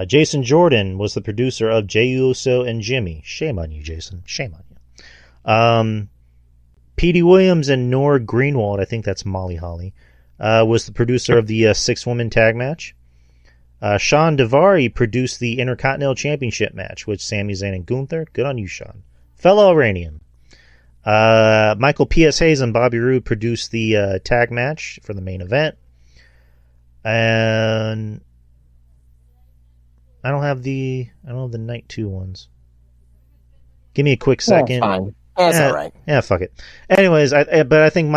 B: Jason Jordan was the producer of Jey Uso and Jimmy. Shame on you, Jason. Shame on you. Petey Williams and Nora Greenwald, I think that's Molly Holly, was the producer of the six-woman tag match. Sean Daivari produced the Intercontinental Championship match with Sami Zayn and Gunther. Good on you, Sean. Fellow Iranian. Michael P.S. Hayes and Bobby Roode produced the tag match for the main event. And I don't have the night 2 ones. Give me a quick second.
C: Fine. That's all right.
B: Yeah, fuck it. Anyways, I think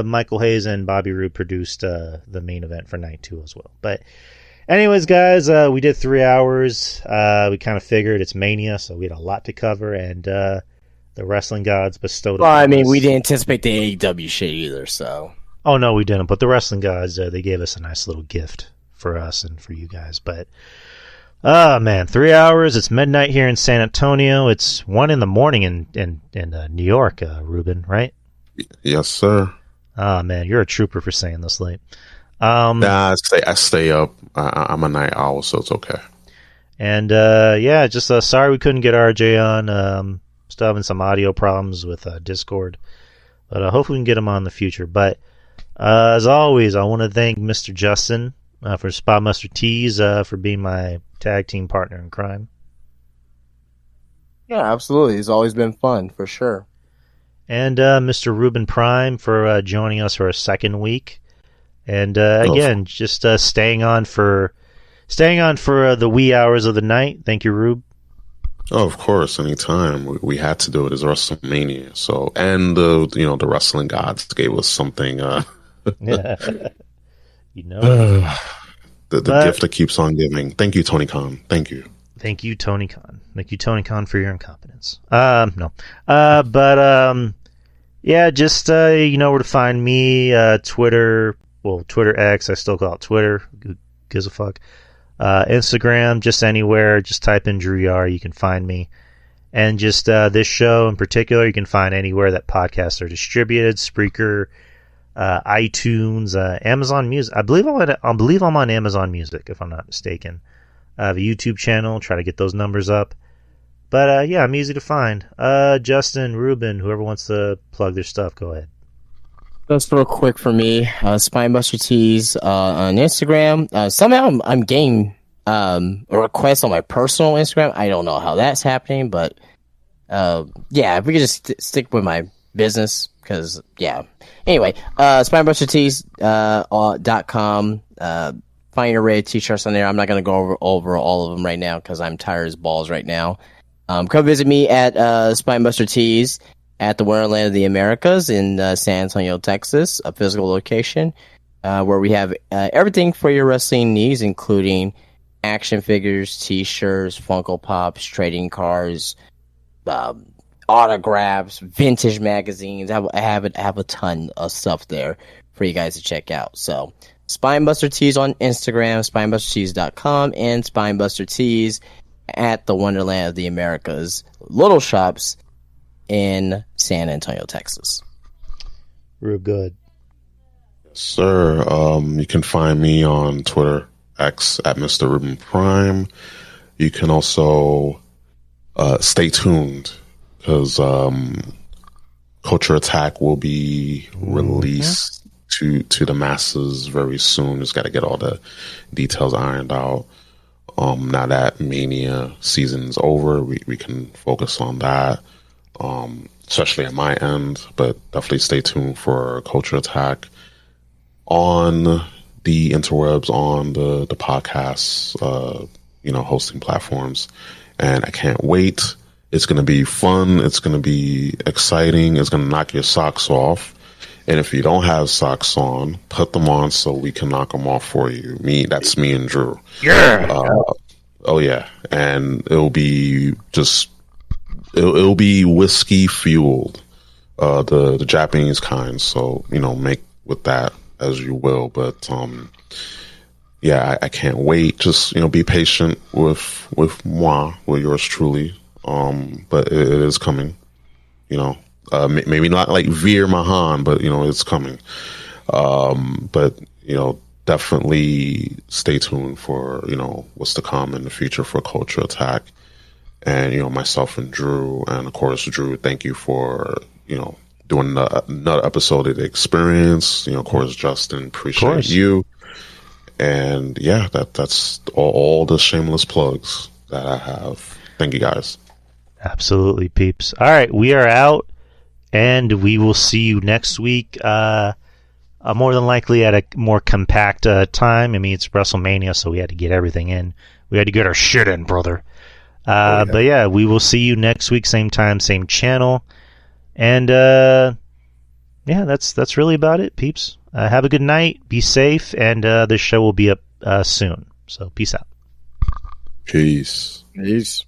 B: Michael Hayes and Bobby Roode produced the main event for night 2 as well. But anyways, guys, we did 3 hours. We kind of figured it's Mania, so we had a lot to cover, and the wrestling gods bestowed.
C: Well, I mean, we didn't anticipate the AEW shit either, so.
B: Oh no, we didn't. But the wrestling gods, they gave us a nice little gift for us and for you guys. But man, 3 hours. It's midnight here in San Antonio. It's 1 in the morning in New York, Ruben, right?
D: Yes, sir.
B: Oh man, you're a trooper for saying this late.
D: Nah, I stay up. I'm a night owl, so it's okay.
B: And yeah, just sorry we couldn't get RJ on. Still having some audio problems with Discord, but hopefully we can get him on in the future. But as always, I want to thank Mr. Justin for Spotmaster Tees for being my tag team partner in crime.
C: Yeah, absolutely. It's always been fun, for sure.
B: And Mr. Ruben Prime for joining us for a second week. And again, just staying on for the wee hours of the night. Thank you, Rube.
D: Oh, of course, anytime. We had to do it. It's WrestleMania. So, and the wrestling gods gave us something.
B: Yeah. You know.
D: The gift that keeps on giving. Thank you, Tony Khan. Thank you.
B: Thank you, Tony Khan. Thank you, Tony Khan, for your incompetence. No. Yeah, just, you know where to find me, Twitter, Twitter X, I still call it Twitter. Who gives a fuck? Instagram, just anywhere. Just type in Drew Yari, you can find me. And just this show in particular, you can find anywhere that podcasts are distributed. Spreaker, iTunes, Amazon Music. I believe I'm on Amazon Music, if I'm not mistaken. I have a YouTube channel. Try to get those numbers up. But yeah, I'm easy to find. Justin, Ruben, whoever wants to plug their stuff, go ahead.
C: Just real quick for me, Spinebuster Tees on Instagram. Somehow I'm getting a request on my personal Instagram. I don't know how that's happening, but yeah, if we could just stick with my business, because yeah. Anyway, SpinebusterTees.com. Find your array of t-shirts on there. I'm not going to go over all of them right now because I'm tired as balls right now. Come visit me at Spinebuster Tees at the Wonderland of the Americas in San Antonio, Texas, a physical location where we have everything for your wrestling needs, including action figures, t-shirts, Funko Pops, trading cards, autographs, vintage magazines. I have a ton of stuff there for you guys to check out. So Spinebuster Tees on Instagram, SpinebusterTees.com, and Spinebuster Tees at the Wonderland of the Americas little shops in San Antonio, Texas.
B: Real good.
D: Sir, you can find me on Twitter, X, at Mr. Ruben Prime. You can also stay tuned, because Culture Attack will be released to the masses very soon. Just got to get all the details ironed out. Now that Mania season's over, we can focus on that, especially at my end. But definitely stay tuned for Culture Attack on the interwebs, on the podcasts, hosting platforms. And I can't wait. It's going to be fun. It's going to be exciting. It's going to knock your socks off. And if you don't have socks on, put them on so we can knock them off for you. That's me and Drew.
B: Yeah.
D: Oh yeah. And it'll be whiskey fueled, the Japanese kind. So, make with that as you will. But, yeah, I can't wait. Just, be patient with moi, with yours truly. But it is coming, maybe not like Veer Mahan, but it's coming. But definitely stay tuned for what's to come in the future for Culture Attack, and myself and Drew, and of course Drew, thank you for doing another episode of the experience. Of course Justin, appreciate you, and yeah, that's all the shameless plugs that I have. Thank you guys.
B: Absolutely, peeps. All right, we are out. And we will see you next week, more than likely at a more compact time. I mean, it's WrestleMania, so we had to get everything in. We had to get our shit in, brother. But yeah, we will see you next week, same time, same channel. And yeah, that's really about it, peeps. Have a good night, be safe, and this show will be up soon. So peace out.
D: Peace.
C: Peace.